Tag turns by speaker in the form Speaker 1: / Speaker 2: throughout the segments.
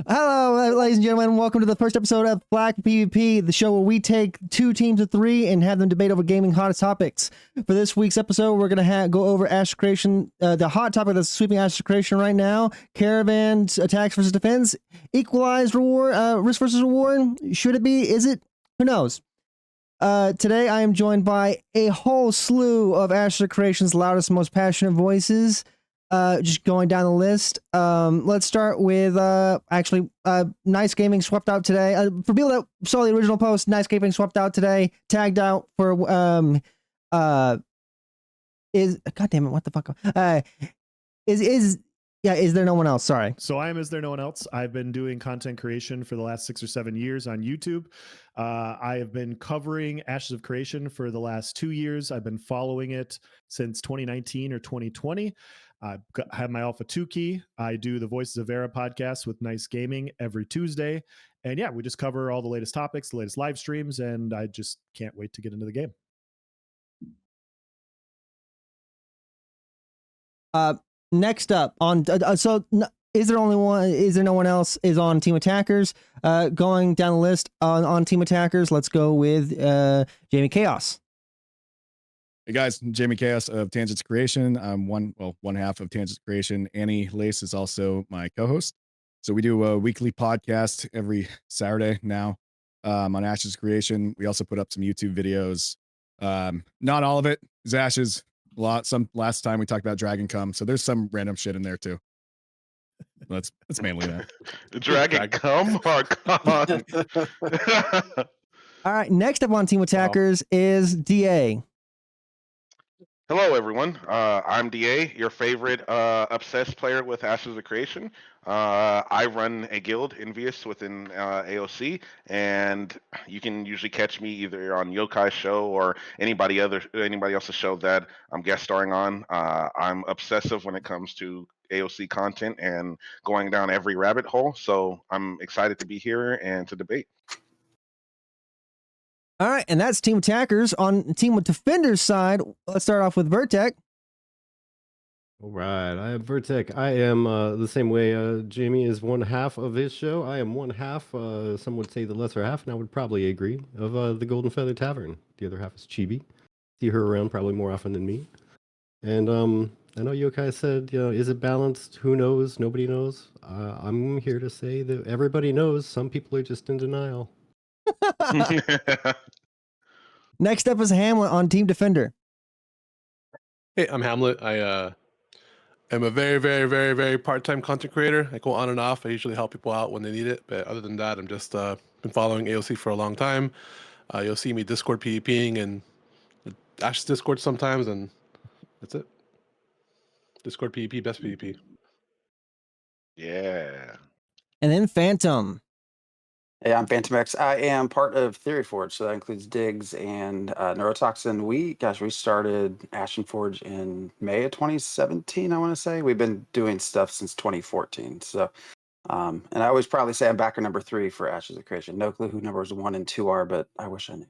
Speaker 1: Hello, ladies and gentlemen. Welcome to the first episode of Black PvP, the show where we take two teams of three and have them debate over gaming hottest topics. For this week's episode, we're going to go over Ashes Creation, the hot topic that's sweeping Ashes Creation right now: Caravan Attacks versus Defense, Equalized Risk versus Reward. Should it be? Is it? Who knows? Today, I am joined by a whole slew of Ashes Creation's loudest, most passionate voices. Just going down the list. Let's start with Nice Gaming swept out today. For people that saw the original post, Nice Gaming swept out today, tagged out for is God damn it, what the fuck? Is there no one else? Sorry.
Speaker 2: So Is There No One Else? I've been doing content creation for the last 6 or 7 years on YouTube. I have been covering Ashes of Creation for the last 2 years. I've been following it since 2019 or 2020. I have my Alpha 2 key. I do the Voices of Era podcast with Nice Gaming every Tuesday. And yeah, we just cover all the latest topics, the latest live streams, and I just can't wait to get into the game.
Speaker 1: Next up on Is There No One Else is on Team Attackers. Going down the list on Team Attackers, let's go with JamieKaos.
Speaker 3: Hey guys, JamieKaos of Tangents Creation. I'm one half of Tangents Creation. Annie Lace is also my co-host. So we do a weekly podcast every Saturday now on Ashes Creation. We also put up some YouTube videos. Not all of it is Ashes. A lot. Some last time we talked about Dragon Come, so there's some random shit in there too. That's mainly that.
Speaker 4: Dragon Come or come on.
Speaker 1: All right, next up on Team Attackers is DA.
Speaker 4: Hello, everyone. I'm DA, your favorite obsessed player with Ashes of Creation. I run a guild, Enveus, within AOC, and you can usually catch me either on Yokai show or anybody else's show that I'm guest starring on. I'm obsessive when it comes to AOC content and going down every rabbit hole, so I'm excited to be here and to debate.
Speaker 1: All right, and that's Team Attackers. On Team Defenders side, let's start off with Virtek.
Speaker 5: All right, I am Virtek. I am the same way Jamie is one half of his show. I am one half, some would say the lesser half, and I would probably agree, of the Golden Feather Tavern. The other half is Chibi. See her around probably more often than me. And I know Yokai said, is it balanced? Who knows? Nobody knows. I'm here to say that everybody knows. Some people are just in denial.
Speaker 1: Next up is Hamlet on Team Defender.
Speaker 6: Hey, I'm Hamlet. I am a very, very, very, very part-time content creator. I go on and off. I usually help people out when they need it, but other than that, I'm just been following AOC for a long time. You'll see me Discord PvPing and Ashes Discord sometimes, and that's it. Discord PvP, best PvP.
Speaker 4: Yeah.
Speaker 1: And then Phantom.
Speaker 7: Hey, I'm Fantmx. I am part of TheoryForge, so that includes Diggs and Neurotoxin. We started AshenForge in May of 2017, I want to say. We've been doing stuff since 2014. So, and I always probably say I'm backer number 3 for Ashes of Creation. No clue who numbers 1 and 2 are, but I wish I knew.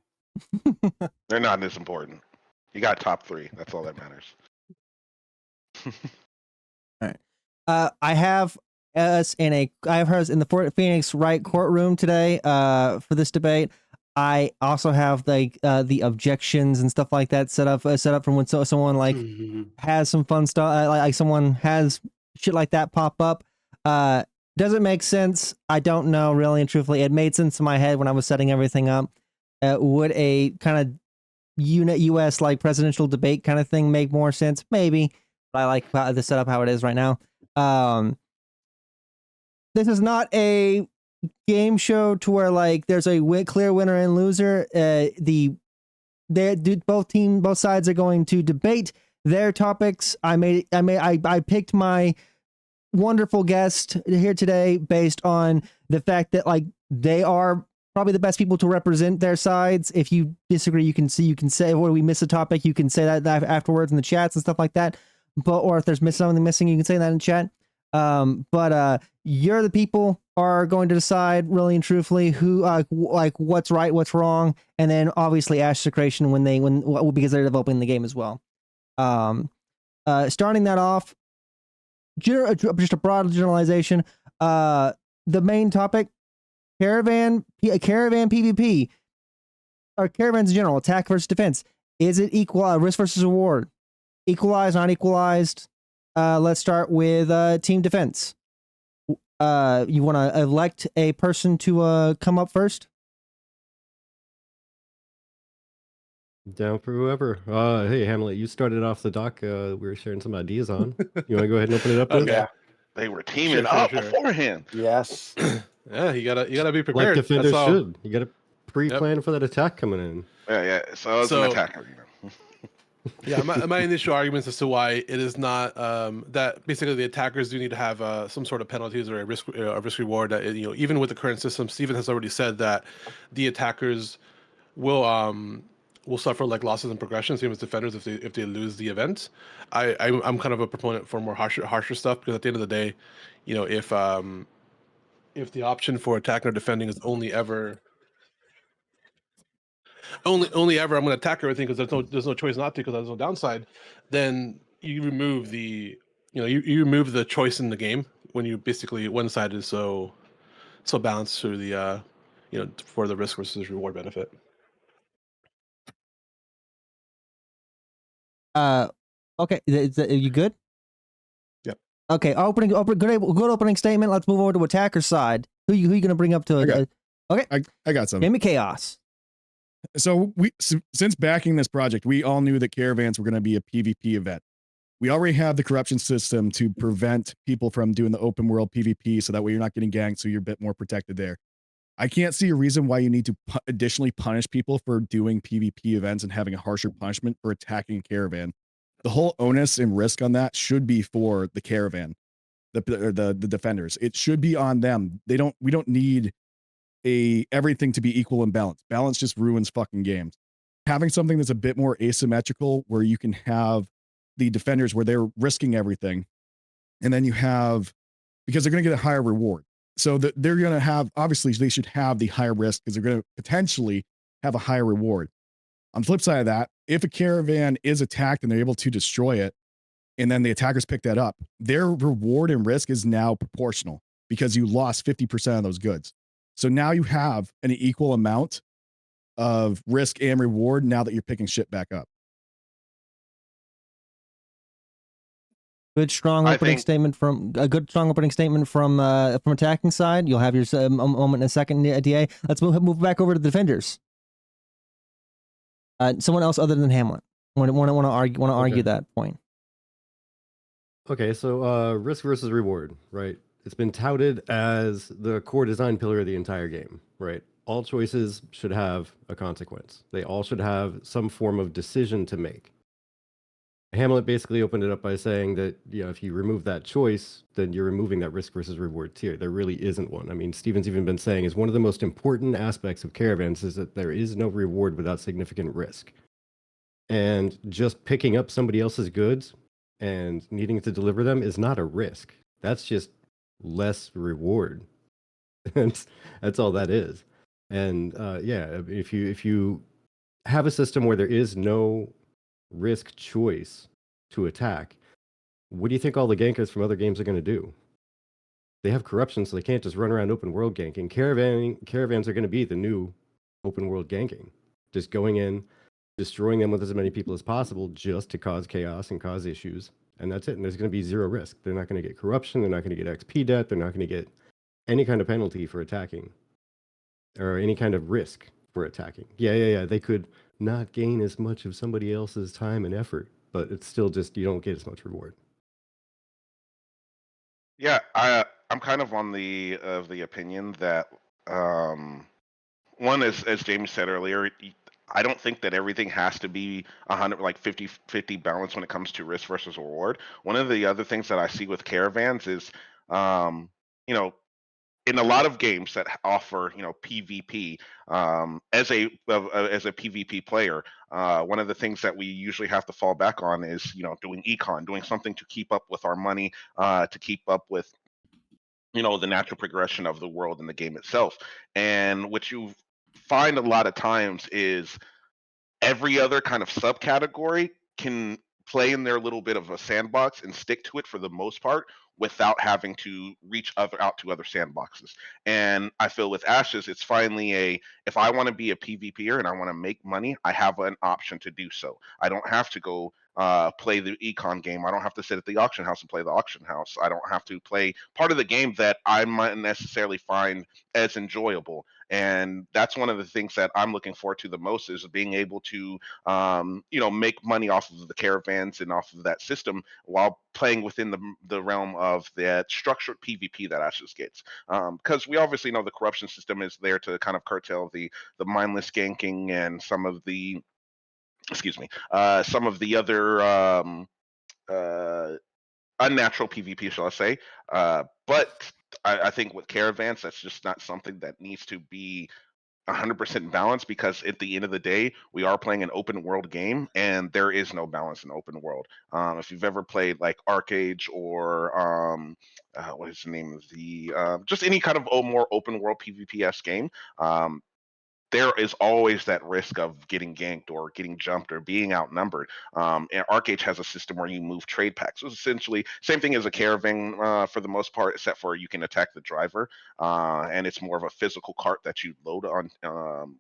Speaker 4: They're not as important. You got top 3. That's all that matters.
Speaker 1: All right. I have us in the Fort Phoenix Right courtroom today for this debate. I also have the objections and stuff like that set up from when someone has some fun stuff, like someone has shit like that pop up. Does it make sense? I don't know, really and truthfully. It made sense in my head when I was setting everything up. Would a kind of US like presidential debate kind of thing make more sense? Maybe. But I like the setup how it is right now. This is not a game show to where like there's a clear winner and loser. Both sides are going to debate their topics. I picked my wonderful guest here today based on the fact that like they are probably the best people to represent their sides. If you disagree, you can say, or we miss a topic, you can say that afterwards in the chats and stuff like that. Or if there's something missing, you can say that in chat. But you're the people are going to decide really and truthfully who like what's right, what's wrong, and then obviously Ashes of Creation because they're developing the game as well. Starting that off, just a broad generalization. the main topic, caravan PvP, or caravans in general, attack versus defense. Is it equal risk versus reward? Equalized, not equalized? Let's start with team defense. You want to elect a person to come up first?
Speaker 5: Down for whoever. Hey, Hamlet, you started off the doc. We were sharing some ideas on. You want to go ahead and open it up?
Speaker 6: Okay.
Speaker 7: Yeah.
Speaker 4: They were teaming up
Speaker 6: Sure.
Speaker 4: beforehand.
Speaker 7: Yes.
Speaker 6: Yeah, you gotta be
Speaker 5: Like
Speaker 6: prepared.
Speaker 5: defenders
Speaker 6: That's all.
Speaker 5: should. You got to pre-plan for that attack coming in.
Speaker 4: Yeah. So I was an attacker.
Speaker 6: Yeah, my initial arguments as to why it is not that basically the attackers do need to have some sort of penalties or a risk reward. That even with the current system, Steven has already said that the attackers will suffer like losses and progression, same as defenders if they lose the event. I'm kind of a proponent for more harsher stuff, because at the end of the day, if the option for attacking or defending is only ever I'm going to attack everything because there's no choice not to, because there's no downside, then you remove the you remove the choice in the game when you basically one side is so balanced through the for the risk versus reward benefit.
Speaker 1: Okay, are you good?
Speaker 6: Yep.
Speaker 1: Okay, good opening statement. Let's move over to attacker side. Who you gonna bring up to? Okay,
Speaker 3: I got some.
Speaker 1: JamieKaos.
Speaker 3: So since backing this project, we all knew that caravans were going to be a PvP event. We already have the corruption system to prevent people from doing the open world PvP, so that way you're not getting ganked, so you're a bit more protected there. I can't see a reason why you need to additionally punish people for doing PvP events and having a harsher punishment for attacking caravan. The whole onus and risk on that should be for the caravan, the defenders. It should be on them. We don't need everything to be equal and balanced. Balance just ruins fucking games. Having something that's a bit more asymmetrical, where you can have the defenders where they're risking everything, and then you have, because they're going to get a higher reward. So that they're going to have, obviously they should have the higher risk because they're going to potentially have a higher reward. On the flip side of that, if a caravan is attacked and they're able to destroy it, and then the attackers pick that up, their reward and risk is now proportional because you lost 50% of those goods. So now you have an equal amount of risk and reward now that you're picking shit back up.
Speaker 1: Good strong opening statement from attacking side. You'll have your moment in a second, DA. Let's move back over to the defenders. Someone else other than Hamlet want to argue that point.
Speaker 5: Okay, so risk versus reward, right? It's been touted as the core design pillar of the entire game, right? All choices should have a consequence. They all should have some form of decision to make. Hamlet basically opened it up by saying that, if you remove that choice, then you're removing that risk versus reward tier. There really isn't one. I mean, Steven's even been saying is one of the most important aspects of caravans is that there is no reward without significant risk. And just picking up somebody else's goods and needing to deliver them is not a risk. That's just less reward. That's all that is. And if you have a system where there is no risk choice to attack, what do you think all the gankers from other games are going to do? They have corruption, so they can't just run around open world ganking. Caravans are going to be the new open world ganking, just going in, destroying them with as many people as possible, just to cause chaos and cause issues. And that's it. And there's going to be zero risk. They're not going to get corruption. They're not going to get XP debt. They're not going to get any kind of penalty for attacking or any kind of risk for attacking. Yeah. They could not gain as much of somebody else's time and effort, but it's still just, you don't get as much reward.
Speaker 4: Yeah, I'm kind of on the opinion that one, as Jamie said earlier, I don't think that everything has to be 50-50 balance when it comes to risk versus reward. One of the other things that I see with caravans is, in a lot of games that offer, PvP, as a PvP player, one of the things that we usually have to fall back on is, doing econ, doing something to keep up with our money, to keep up with, the natural progression of the world and the game itself. And what you find a lot of times is every other kind of subcategory can play in their little bit of a sandbox and stick to it for the most part without having to reach out to other sandboxes. And I feel with Ashes, it's finally if I want to be a PvPer and I want to make money, I have an option to do so. I don't have to go play the econ game. I don't have to sit at the auction house and play the auction house. I don't have to play part of the game that I might necessarily find as enjoyable. And that's one of the things that I'm looking forward to the most, is being able to make money off of the caravans and off of that system while playing within the realm of that structured PvP that Ashes gets. Because we obviously know the corruption system is there to kind of curtail the mindless ganking and some of the other unnatural PvP, shall I say. But I think with caravans, that's just not something that needs to be 100% balanced, because at the end of the day, we are playing an open world game and there is no balance in open world. If you've ever played like Arcade or what is the name of the just any kind of more open world PvP-esque game, there is always that risk of getting ganked or getting jumped or being outnumbered. And Arcade has a system where you move trade packs. So it's essentially same thing as a caravan for the most part, except for you can attack the driver, and it's more of a physical cart that you load on,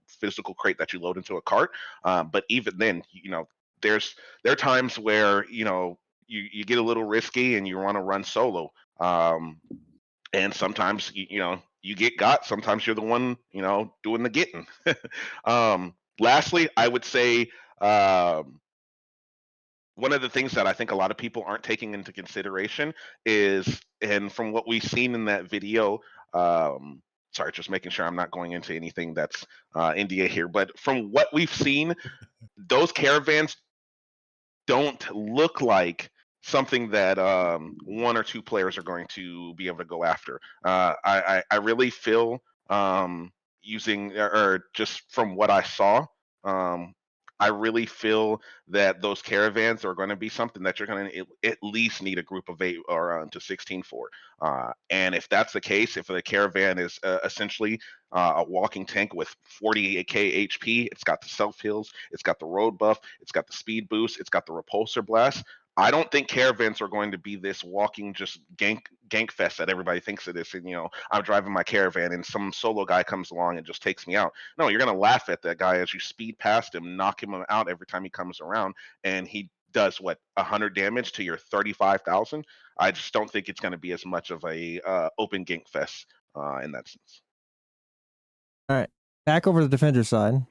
Speaker 4: physical crate that you load into a cart. But even then, there are times where you get a little risky and you want to run solo. And sometimes you get got. Sometimes you're the one doing the getting. Lastly, I would say one of the things that I think a lot of people aren't taking into consideration is, and from what we've seen in that video, sorry, just making sure I'm not going into anything that's NDA here, but from what we've seen, those caravans don't look like something that one or two players are going to be able to go after. I really feel using, or just from what I saw, I really feel that those caravans are going to be something that you're going to at least need a group of 8 or to 16 for. And if that's the case, if the caravan is essentially a walking tank with 48k HP, it's got the self heals, it's got the road buff, it's got the speed boost, it's got the repulsor blast. I don't think caravans are going to be this walking just gank fest that everybody thinks it is. And I'm driving my caravan and some solo guy comes along and just takes me out. No, you're gonna laugh at that guy as you speed past him, knock him out every time he comes around, and he does 100 damage to your 35,000. I just don't think it's going to be as much of a open gank fest in that sense.
Speaker 1: All right, back over to the defender side.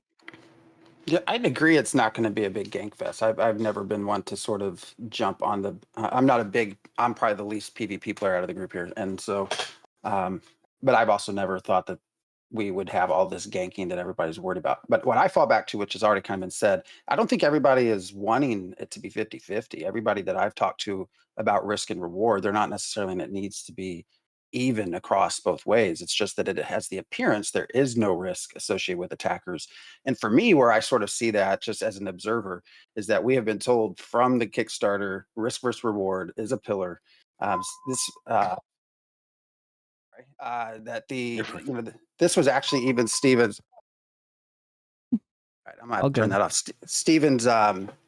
Speaker 7: Yeah, I'd agree. It's not going to be a big gank fest. I've never been one to sort of jump on the. I'm probably the least PvP player out of the group here, and so, but I've also never thought that we would have all this ganking that everybody's worried about. But what I fall back to, which has already kind of been said, I don't think everybody is wanting it to be 50-50. Everybody that I've talked to about risk and reward, they're not necessarily, and it needs to be even across both ways. It's just that it has the appearance there is no risk associated with attackers. And for me, where I sort of see that just as an observer is that we have been told from the Kickstarter, risk versus reward is a pillar. That this was actually even Steven's. All right, I'm gonna turn that off. Steven's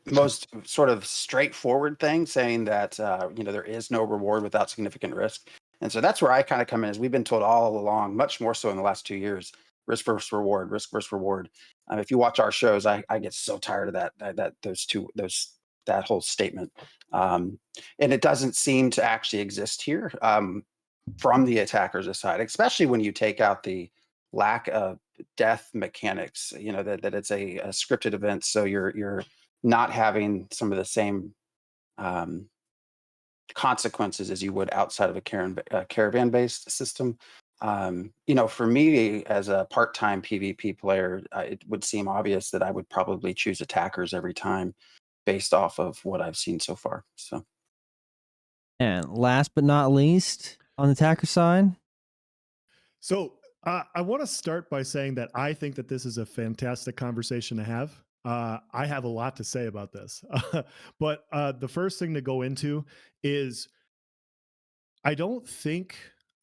Speaker 7: most sort of straightforward thing, saying that there is no reward without significant risk. And so that's where I kind of come in, is we've been told all along, much more so in the last 2 years, risk versus reward, risk versus reward. If you watch our shows, I get so tired of that whole statement. And it doesn't seem to actually exist here from the attackers' side, especially when you take out the lack of death mechanics, that it's a scripted event. So you're not having some of the same consequences as you would outside of a caravan-based system. For me as a part-time PvP player, it would seem obvious that I would probably choose attackers every time based off of what I've seen so far. So,
Speaker 1: and last but not least, on the attacker side.
Speaker 2: So I want to start by saying that I think that this is a fantastic conversation to have. I have a lot to say about this, but the first thing to go into is I don't think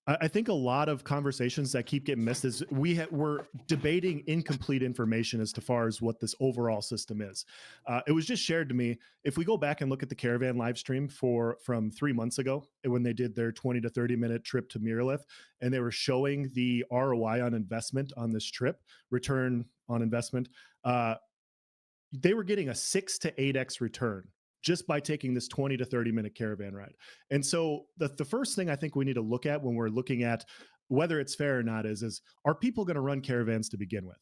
Speaker 2: I think a lot of conversations that keep getting missed is we're debating incomplete information as to far as what this overall system is. It was just shared to me. If we go back and look at the Caravan live stream from 3 months ago, when they did their 20 to 30 minute trip to Miralith, and they were showing the ROI on investment on this trip, return on investment, they were getting a 6 to 8x return just by taking this 20 to 30 minute caravan ride. And so the first thing I think we need to look at when we're looking at whether it's fair or not is are people going to run caravans to begin with?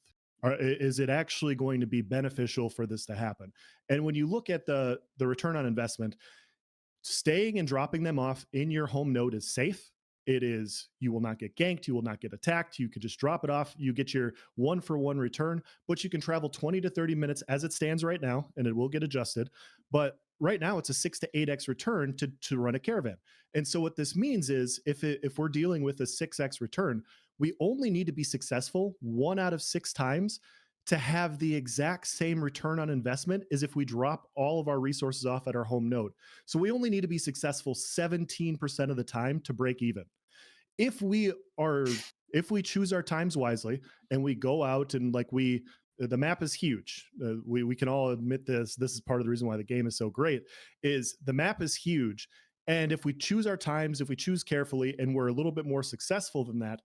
Speaker 2: Is it actually going to be beneficial for this to happen? And when you look at the return on investment, staying and dropping them off in your home node is safe. It is, you will not get ganked, you will not get attacked, you could just drop it off, you get your 1-for-1 return, but you can travel 20 to 30 minutes as it stands right now, and it will get adjusted. But right now it's a 6 to 8x return to run a caravan. And so what this means is if we're dealing with a 6x return, we only need to be successful 1 out of 6 times to have the exact same return on investment as if we drop all of our resources off at our home node. So we only need to be successful 17% of the time to break even. If we choose our times wisely and we go out and the map is huge. We can all admit this. This is part of the reason why the game is so great, is the map is huge. And if we choose our times, if we choose carefully, and we're a little bit more successful than that,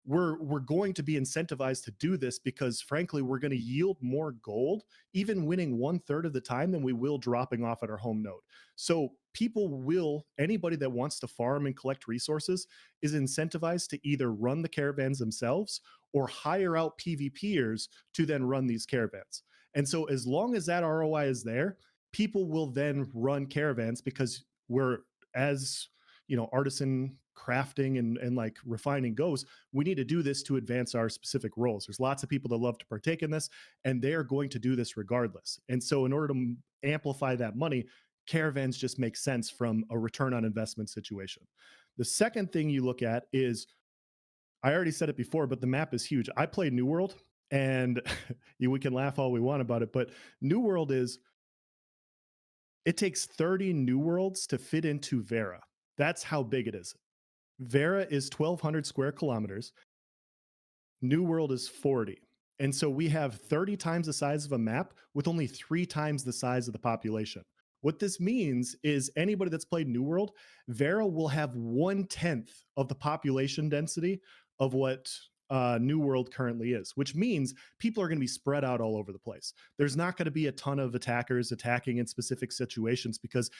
Speaker 2: we're going to be incentivized to do this because frankly, we're going to yield more gold, even winning 1/3 of the time than we will dropping off at our home node. So anybody that wants to farm and collect resources is incentivized to either run the caravans themselves or hire out PvPers to then run these caravans. And so as long as that ROI is there, people will then run caravans because we're, as artisan crafting and like refining goes, we need to do this to advance our specific roles. There's lots of people that love to partake in this, and they are going to do this regardless. And so in order to amplify that money, caravans just make sense from a return on investment situation. The second thing you look at is, I already said it before, but the map is huge. I played New World, and we can laugh all we want about it, but New World it takes 30 New Worlds to fit into Vera. That's how big it is. Vera is 1,200 square kilometers. New World is 40. And so we have 30 times the size of a map with only 3 times the size of the population. What this means is anybody that's played New World, Vera will have 1/10 of the population density of what New World currently is, which means people are going to be spread out all over the place. There's not going to be a ton of attackers attacking in specific situations because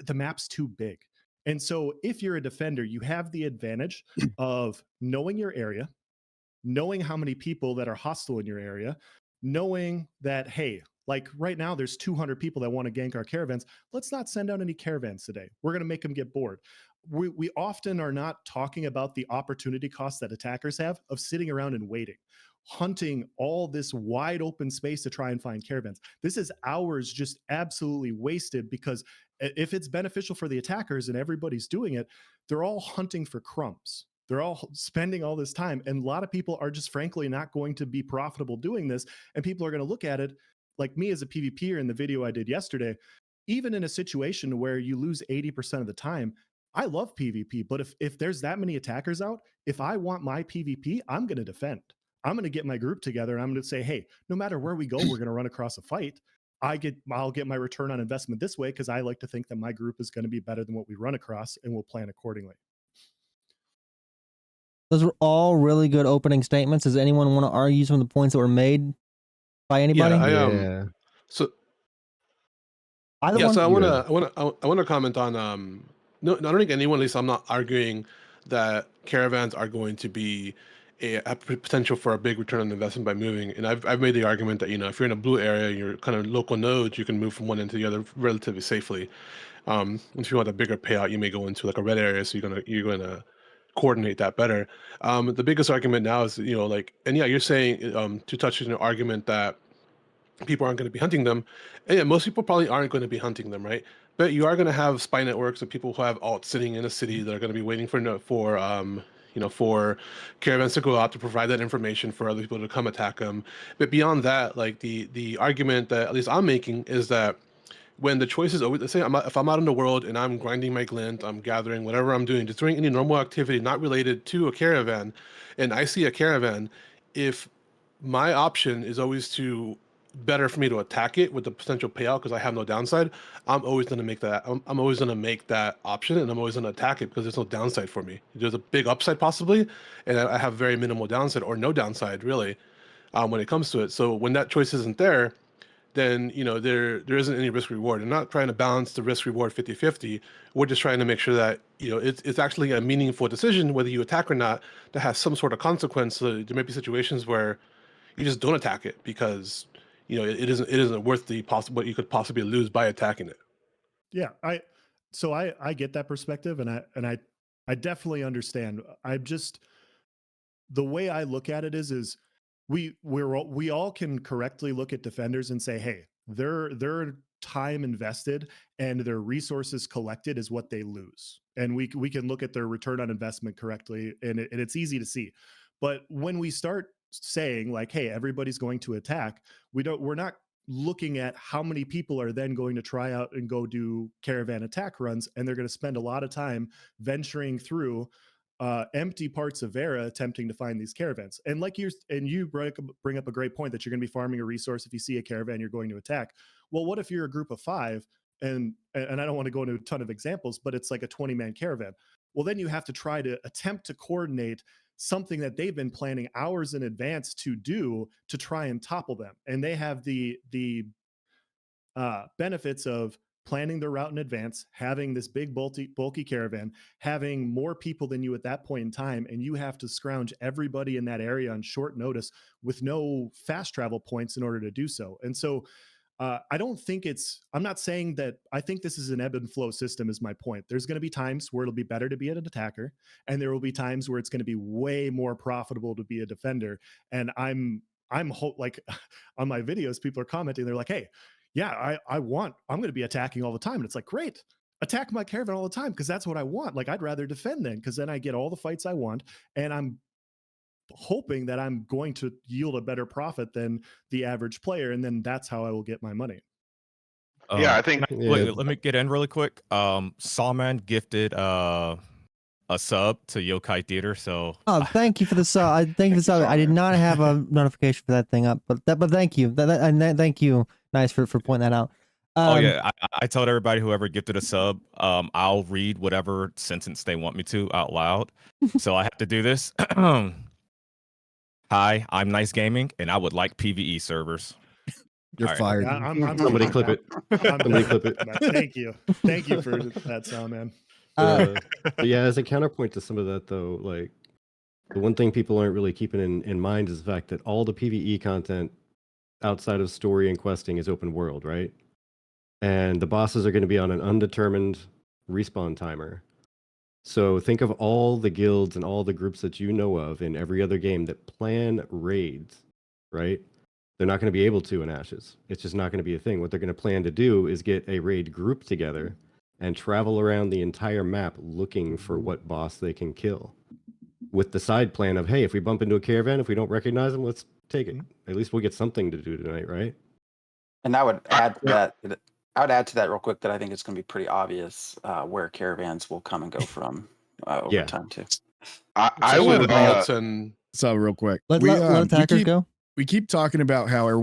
Speaker 2: the map's too big. And so if you're a defender, you have the advantage of knowing your area, knowing how many people that are hostile in your area, knowing that, hey, like right now there's 200 people that want to gank our caravans. Let's not send out any caravans today. We're going to make them get bored. We often are not talking about the opportunity cost that attackers have of sitting around and waiting, hunting all this wide open space to try and find caravans. This is hours just absolutely wasted because if it's beneficial for the attackers and everybody's doing it, they're all hunting for crumbs. They're all spending all this time. And a lot of people are just frankly not going to be profitable doing this. And people are going to look at it like me as a PvPer in the video I did yesterday. Even in a situation where you lose 80% of the time, I love PvP, but if there's that many attackers out, if I want my PvP, I'm going to defend. I'm going to get my group together and I'm going to say, hey, no matter where we go, we're going to run across a fight. I'll get my return on investment this way because I like to think that my group is going to be better than what we run across, and we'll plan accordingly.
Speaker 1: Those were all really good opening statements. Does anyone want to argue some of the points that were made by anybody?
Speaker 6: Yeah, so
Speaker 1: Either
Speaker 6: yeah,
Speaker 1: one?
Speaker 6: so I want to comment on no, I don't think anyone, at least I'm not arguing that caravans are going to be a potential for a big return on investment by moving. And I've made the argument that, if you're in a blue area, you're kind of local nodes, you can move from one end to the other relatively safely. If you want a bigger payout, you may go into like a red area, so you're gonna coordinate that better. The biggest argument now is, and yeah, you're saying to touch on an argument that people aren't going to be hunting them. And yeah, most people probably aren't going to be hunting them, right? But you are going to have spy networks of people who have alts sitting in a city that are going to be waiting for caravans to go out to provide that information for other people to come attack them. But beyond that, like the argument that at least I'm making is that when the choice is always, let's say if I'm out in the world and I'm grinding my glint, I'm gathering, whatever I'm doing, just doing any normal activity not related to a caravan, and I see a caravan, if my option is always to better for me to attack it with the potential payout because I have no downside, I'm always going to make that. I'm always going to make that option, and I'm always going to attack it because there's no downside for me. There's a big upside possibly, and I have very minimal downside or no downside really when it comes to it. So when that choice isn't there, then there isn't any risk reward. I'm not trying to balance the risk reward 50-50. We're just trying to make sure that it's actually a meaningful decision whether you attack or not that has some sort of consequence. So there might be situations where you just don't attack it because it isn't worth the what you could possibly lose by attacking it.
Speaker 2: Yeah, I get that perspective, and I definitely understand. The way I look at it is we all can correctly look at defenders and say, hey, their time invested and their resources collected is what they lose, and we can look at their return on investment correctly, and it's easy to see. But when we start saying like, hey, everybody's going to attack, we're not looking at how many people are then going to try out and go do caravan attack runs, and they're going to spend a lot of time venturing through empty parts of Vera attempting to find these caravans. And like you bring up a great point that you're going to be farming a resource. If you see a caravan, you're going to attack. Well, what if you're a group of 5 and I don't want to go into a ton of examples, but it's like a 20-man caravan? Well, then you have to try to attempt to coordinate something that they've been planning hours in advance to do to try and topple them. And they have the benefits of planning their route in advance, having this big bulky caravan, having more people than you at that point in time, and you have to scrounge everybody in that area on short notice with no fast travel points in order to do so. And so I don't think I'm not saying that I think this is an ebb and flow system is my point. There's going to be times where it'll be better to be an attacker, and there will be times where it's going to be way more profitable to be a defender. And I'm like on my videos, people are commenting, they're like, hey, yeah, I'm going to be attacking all the time. And it's like, great, attack my caravan all the time, because that's what I want. Like, I'd rather defend then, because then I get all the fights I want, and I'm hoping that I'm going to yield a better profit than the average player, and then that's how I will get my money.
Speaker 4: Yeah, I think.
Speaker 8: Wait, let me get in really quick. Sawman gifted a sub to Yokai Theater, so
Speaker 1: thank you for the sub. Thank you for the sub. I did not have a notification for that thing up, but thank you. Thank you, nice for pointing that out.
Speaker 8: Oh yeah, I told everybody whoever gifted a sub, I'll read whatever sentence they want me to out loud. So I have to do this. Hi, I'm Nice Gaming, and I would like PvE servers.
Speaker 3: You're fired.
Speaker 5: Somebody clip it. Somebody clip it.
Speaker 2: Thank you for that sound, man.
Speaker 5: But yeah, as a counterpoint to some of that, though, like the one thing people aren't really keeping in mind is the fact that all the PvE content outside of story and questing is open world, right? And the bosses are going to be on an undetermined respawn timer. So think of all the guilds and all the groups that you know of in every other game that plan raids, right? They're not going to be able to in Ashes. It's just not going to be a thing. What they're going to plan to do is get a raid group together and travel around the entire map looking for what boss they can kill. With the side plan of, hey, if we bump into a caravan, if we don't recognize them, let's take it. At least we'll get something to do tonight, right?
Speaker 7: And I would add to that. I would add to that real quick that I think it's going to be pretty obvious where caravans will come and go from over time too.
Speaker 4: I would
Speaker 3: So real quick,
Speaker 1: let attackers go.
Speaker 3: We keep talking about how they're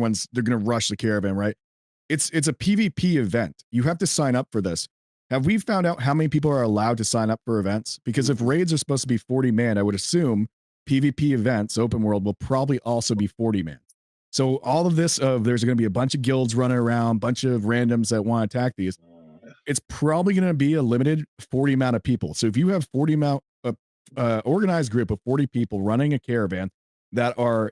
Speaker 3: going to rush the caravan, right? It's a PvP event. You have to sign up for this. Have we found out how many people are allowed to sign up for events? Because if raids are supposed to be 40 man, I would assume PvP events, open world, will probably also be 40 man. So all of this, there's going to be a bunch of guilds running around, bunch of randoms that want to attack these. It's probably going to be a limited 40 amount of people. So if you have 40 amount, organized group of 40 people running a caravan that are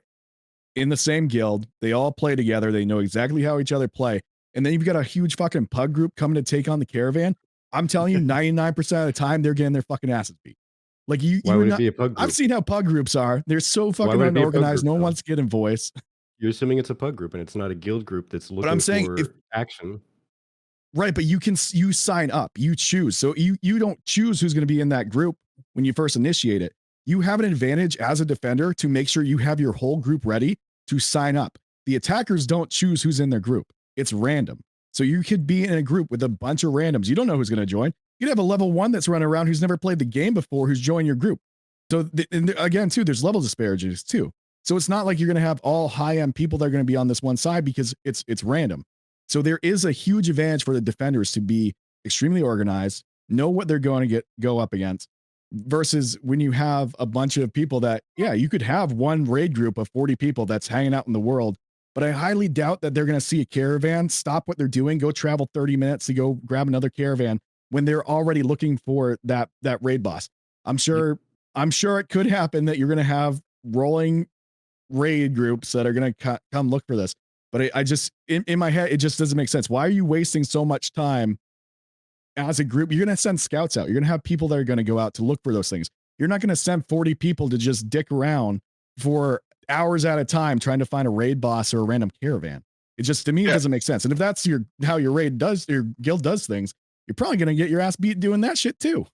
Speaker 3: in the same guild, they all play together, they know exactly how each other play, and then you've got a huge fucking pug group coming to take on the caravan. I'm telling you, 99% of the time they're getting their fucking asses beat. Like
Speaker 5: Why would it be a pug group?
Speaker 3: I've seen how pug groups are. They're so fucking unorganized. No one wants to get in voice.
Speaker 5: You're assuming it's a pug group and it's not a guild group that's looking for action.
Speaker 3: Right, but you sign up, you choose. So you don't choose who's going to be in that group when you first initiate it. You have an advantage as a defender to make sure you have your whole group ready to sign up. The attackers don't choose who's in their group. It's random. So you could be in a group with a bunch of randoms. You don't know who's going to join. You'd have a level 1 that's running around who's never played the game before, who's joined your group. So again, too, there's level disparities too. So it's not like you're going to have all high-end people that are going to be on this one side because it's random. So there is a huge advantage for the defenders to be extremely organized, know what they're going to go up against, versus when you have a bunch of people that, yeah, you could have one raid group of 40 people that's hanging out in the world, but I highly doubt that they're going to see a caravan, stop what they're doing, go travel 30 minutes to go grab another caravan when they're already looking for that raid boss. I'm sure it could happen that you're going to have rolling raid groups that are going to come look for this. But I just, in my head, it just doesn't make sense. Why are you wasting so much time as a group? You're going to send scouts out. You're going to have people that are going to go out to look for those things. You're not going to send 40 people to just dick around for hours at a time trying to find a raid boss or a random caravan. It just, to me, it doesn't make sense. And if that's how your guild does things, you're probably going to get your ass beat doing that shit too.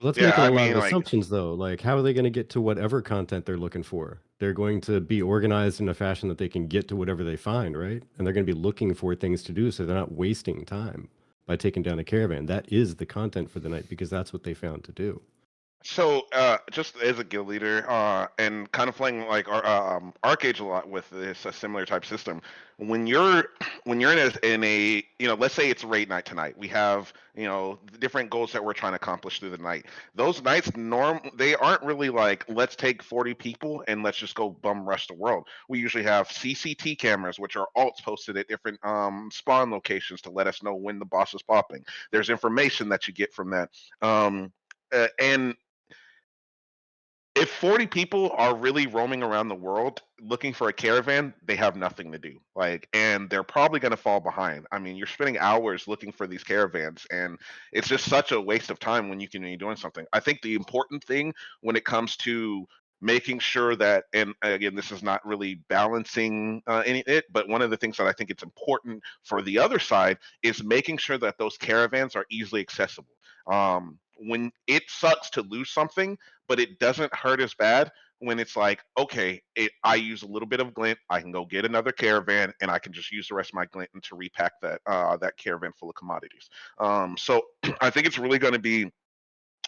Speaker 5: Let's make a lot of assumptions, though. Like, how are they going to get to whatever content they're looking for? They're going to be organized in a fashion that they can get to whatever they find, right? And they're going to be looking for things to do, so they're not wasting time by taking down a caravan. That is the content for the night because that's what they found to do.
Speaker 4: So, just as a guild leader, and kind of playing like Arcade a lot with this similar type system, when you're in a let's say it's raid night tonight, we have the different goals that we're trying to accomplish through the night. Those nights they aren't really like, let's take 40 people and let's just go bum rush the world. We usually have CCT cameras, which are alts posted at different spawn locations to let us know when the boss is popping. There's information that you get from that, and if 40 people are really roaming around the world looking for a caravan, they have nothing to do. And they're probably going to fall behind. I mean, you're spending hours looking for these caravans, and it's just such a waste of time when you can be doing something. I think the important thing when it comes to making sure that, and again, this is not really balancing but one of the things that I think it's important for the other side is making sure that those caravans are easily accessible. When it sucks to lose something, but it doesn't hurt as bad when it's like, okay, I use a little bit of glint, I can go get another caravan, and I can just use the rest of my glint to repack that caravan full of commodities. So I think it's really going to be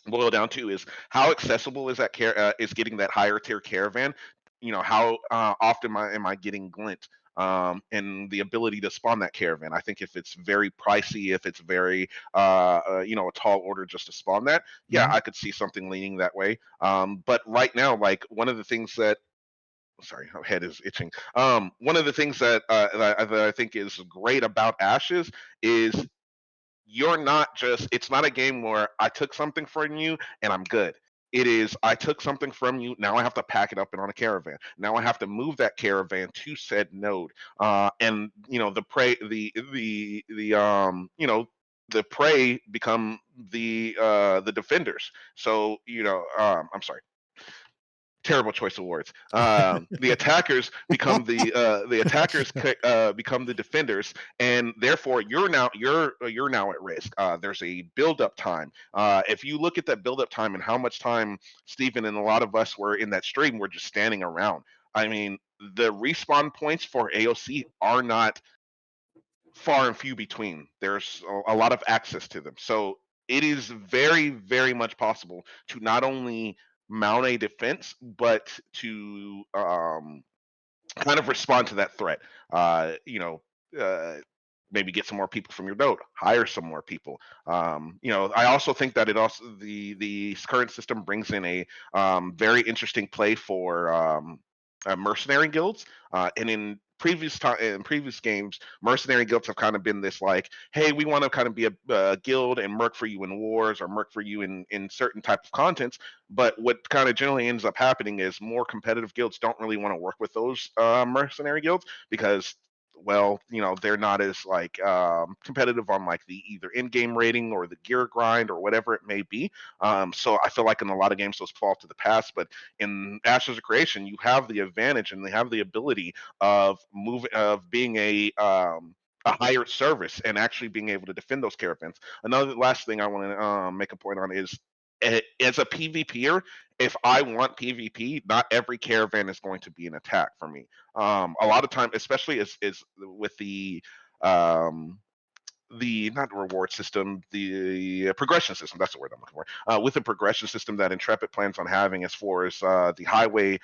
Speaker 4: boiled down to is how accessible is that is getting that higher tier caravan. How often am I getting glint? And the ability to spawn that caravan. I think if it's very pricey, if it's very a tall order just to spawn that, I could see something leaning that way. But right now, like one of the things that sorry, my head is itching. One of the things that I think is great about Ashes is it's not a game where I took something from you and I'm good. It is, I took something from you, now I have to pack it up and on a caravan. Now I have to move that caravan to said node. And the prey the prey become the defenders. So I'm sorry, terrible choice of words. The attackers become become the defenders, and therefore you're now at risk. There's a build-up time. If you look at that build-up time and how much time Stephen and a lot of us were in that stream, we're just standing around. I mean, the respawn points for AOC are not far and few between. There's a lot of access to them, so it is very, very much possible to not only mount a defense, but to kind of respond to that threat. Maybe get some more people from your node, hire some more people. I also think that it also the current system brings in a very interesting play for mercenary guilds, and in previous games, mercenary guilds have kind of been this like, hey, we want to kind of be a guild and merc for you in wars or merc for you in certain type of contents. But what kind of generally ends up happening is more competitive guilds don't really want to work with those mercenary guilds because, well, they're not as like competitive on like the either in-game rating or the gear grind or whatever it may be. So I feel like in a lot of games those fall to the past, but in Ashes of Creation you have the advantage and they have the ability of being a hired service and actually being able to defend those caravans. Another last thing I want to make a point on is, as a PvPer, if I want PvP, not every caravan is going to be an attack for me. A lot of time, especially as with the the not reward system, the progression system. That's the word I'm looking for. With the progression system that Intrepid plans on having, as far as the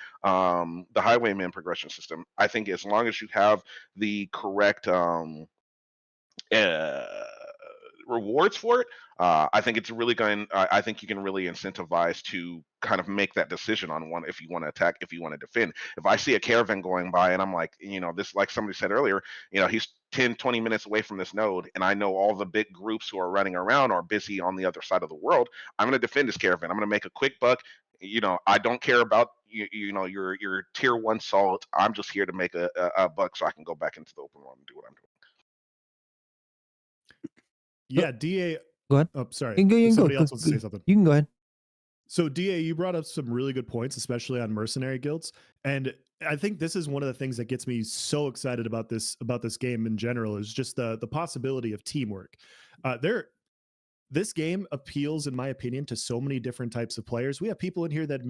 Speaker 4: highwayman progression system, I think as long as you have the correct rewards for it, I think it's really going. I think you can really incentivize to kind of make that decision on one, if you want to attack, if you want to defend. If I see a caravan going by and I'm like, this, like somebody said earlier, he's 10, 20 minutes away from this node, and I know all the big groups who are running around are busy on the other side of the world, I'm going to defend this caravan. I'm going to make a quick buck. I don't care about your tier 1 salt. I'm just here to make a buck so I can go back into the open world and do what I'm doing.
Speaker 2: Yeah, DA.
Speaker 1: Go ahead.
Speaker 2: Oh, sorry.
Speaker 1: You can
Speaker 2: Somebody
Speaker 1: go.
Speaker 2: else wants to say something.
Speaker 1: You can go ahead.
Speaker 2: So DA, you brought up some really good points, especially on mercenary guilds, and I think this is one of the things that gets me so excited about this game in general, is just the possibility of teamwork. This game appeals, in my opinion, to so many different types of players. We have people in here that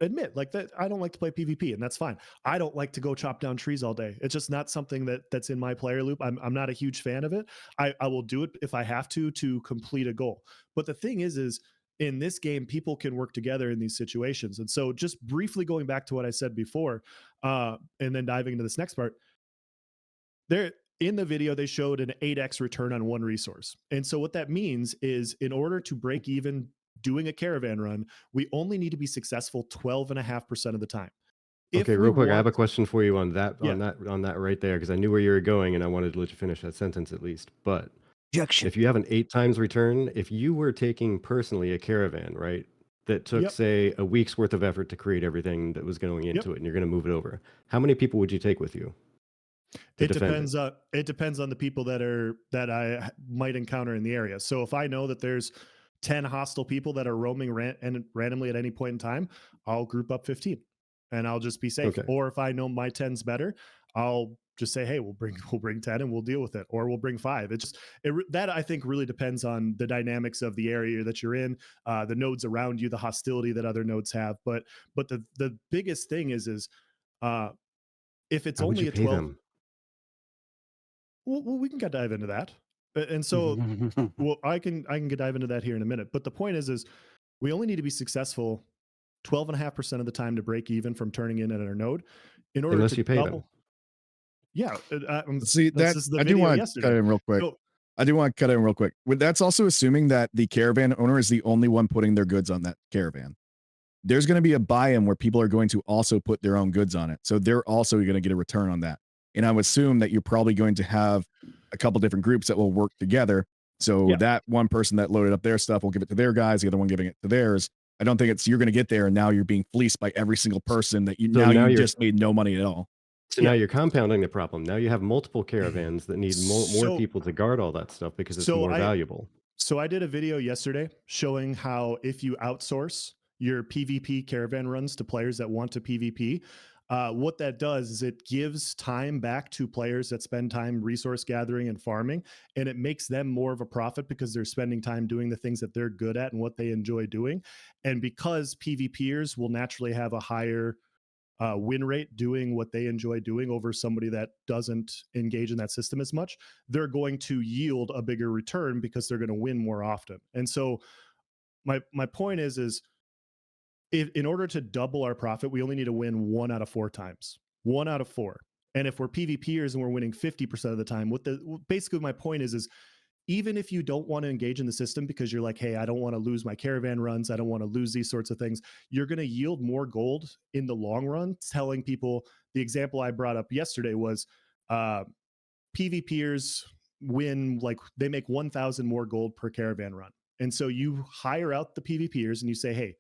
Speaker 2: admit that I don't like to play PvP, and that's fine. I don't like to go chop down trees all day. It's just not something that's in my player loop. I'm not a huge fan of it. I will do it if I have to complete a goal. But the thing is in this game, people can work together in these situations. And so just briefly going back to what I said before, and then diving into this next part, there in the video, they showed an 8x return on one resource. And so what that means is, in order to break even doing a caravan run, we only need to be successful 12.5% of the time.
Speaker 5: Okay, real quick, I have a question for you on that right there, because I knew where you were going and I wanted to let you finish that sentence at least. But if you have an 8 times return, if you were taking personally a caravan, right, that took say a week's worth of effort to create everything that was going into it, and you're going to move it over, how many people would you take with you?
Speaker 2: It depends on the people that I might encounter in the area. So if I know that there's 10 hostile people that are roaming randomly at any point in time, I'll group up 15 and I'll just be safe. Okay. Or if I know my 10's better, I'll just say, hey, we'll bring 10 and we'll deal with it, or we'll bring 5. That I think really depends on the dynamics of the area that you're in, the nodes around you, the hostility that other nodes have. But the biggest thing is if it's only a 12. Well, we can dive into that. And so, I can dive into that here in a minute. But the point is we only need to be successful 12.5% of the time to break even from turning in at our node, in order
Speaker 3: unless
Speaker 2: to
Speaker 3: you pay them.
Speaker 2: Yeah.
Speaker 3: See, I do want to cut in real quick. I do want to cut in real quick. That's also assuming that the caravan owner is the only one putting their goods on that caravan. There's going to be a buy-in where people are going to also put their own goods on it. So they're also going to get a return on that. And I would assume that you're probably going to have a couple different groups that will work together. So that one person that loaded up their stuff will give it to their guys, the other one giving it to theirs. I don't think you're going to get there and now you're being fleeced by every single person that you just made no money at all.
Speaker 5: So now you're compounding the problem. Now you have multiple caravans that need more people to guard all that stuff because it's more valuable.
Speaker 2: So I did a video yesterday showing how if you outsource your PvP caravan runs to players that want to PvP, what that does is it gives time back to players that spend time resource gathering and farming, and it makes them more of a profit because they're spending time doing the things that they're good at and what they enjoy doing. And because PvPers will naturally have a higher win rate doing what they enjoy doing over somebody that doesn't engage in that system as much, they're going to yield a bigger return because they're going to win more often. And so my point is in order to double our profit, we only need to win 1 out of 4 times. 1 out of 4. And if we're PvPers and we're winning 50% of the time, basically my point is even if you don't want to engage in the system because you're like, hey, I don't want to lose my caravan runs, I don't want to lose these sorts of things, you're going to yield more gold in the long run. Telling people, the example I brought up yesterday was PvPers win, they make 1,000 more gold per caravan run. And so you hire out the PvPers and you say, hey,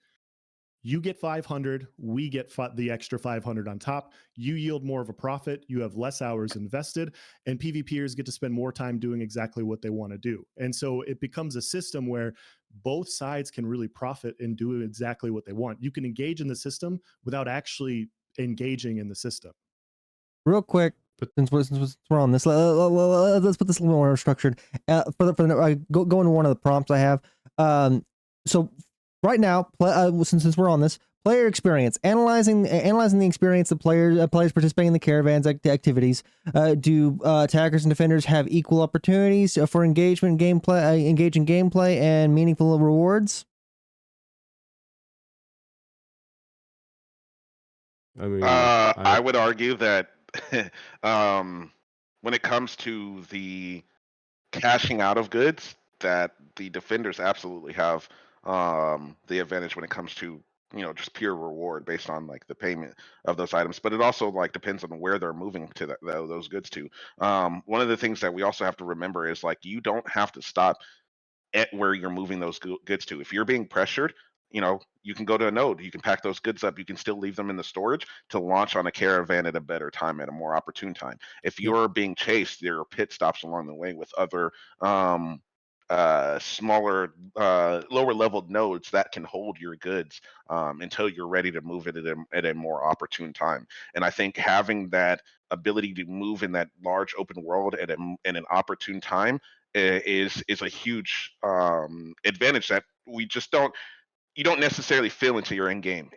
Speaker 2: you get 500, we get the extra 500 on top. You yield more of a profit. You have less hours invested, and PvPers get to spend more time doing exactly what they want to do. And so it becomes a system where both sides can really profit and do exactly what they want. You can engage in the system without actually engaging in the system.
Speaker 1: Real quick, since we're on this, let's put this a little more structured. Go into one of the prompts I have. So right now, since we're on this, Player experience, analyzing the experience of players participating in the caravans activities. Do attackers and defenders have equal opportunities for engaging gameplay and meaningful rewards?
Speaker 5: I mean,
Speaker 4: I would argue that when it comes to the cashing out of goods, that the defenders absolutely have the advantage when it comes to just pure reward based on like the payment of those items. But it also like depends on where they're moving to those goods to. One of the things that we also have to remember is like you don't have to stop at where you're moving those goods to. If you're being pressured, you can go to a node, you can pack those goods up, you can still leave them in the storage to launch on a caravan at a better time, at a more opportune time. If you're being chased, there are pit stops along the way with other smaller, lower leveled nodes that can hold your goods until you're ready to move it at a more opportune time. And I think having that ability to move in that large open world at an opportune time is a huge advantage that you don't necessarily feel until you're in game.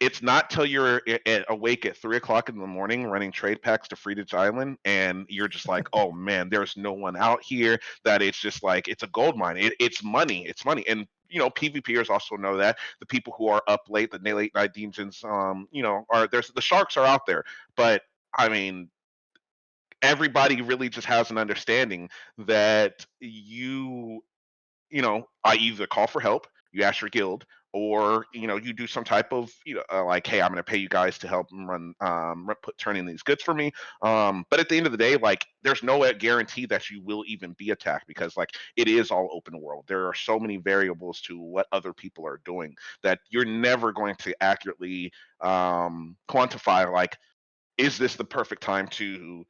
Speaker 4: It's not till you're awake at 3:00 in the morning running trade packs to Friedrich Island, and you're just like, oh man, there's no one out here, that it's just like it's a gold mine. It's money. It's money. And PvPers also know that. The people who are up late, the late night demons, there's the sharks are out there. But I mean, everybody really just has an understanding that I either call for help, you ask your guild, or you do some type of like, hey, I'm going to pay you guys to help run turn in these goods for me. But at the end of the day, like, there's no guarantee that you will even be attacked, because like it is all open world. There are so many variables to what other people are doing that you're never going to accurately quantify, like, is this the perfect time to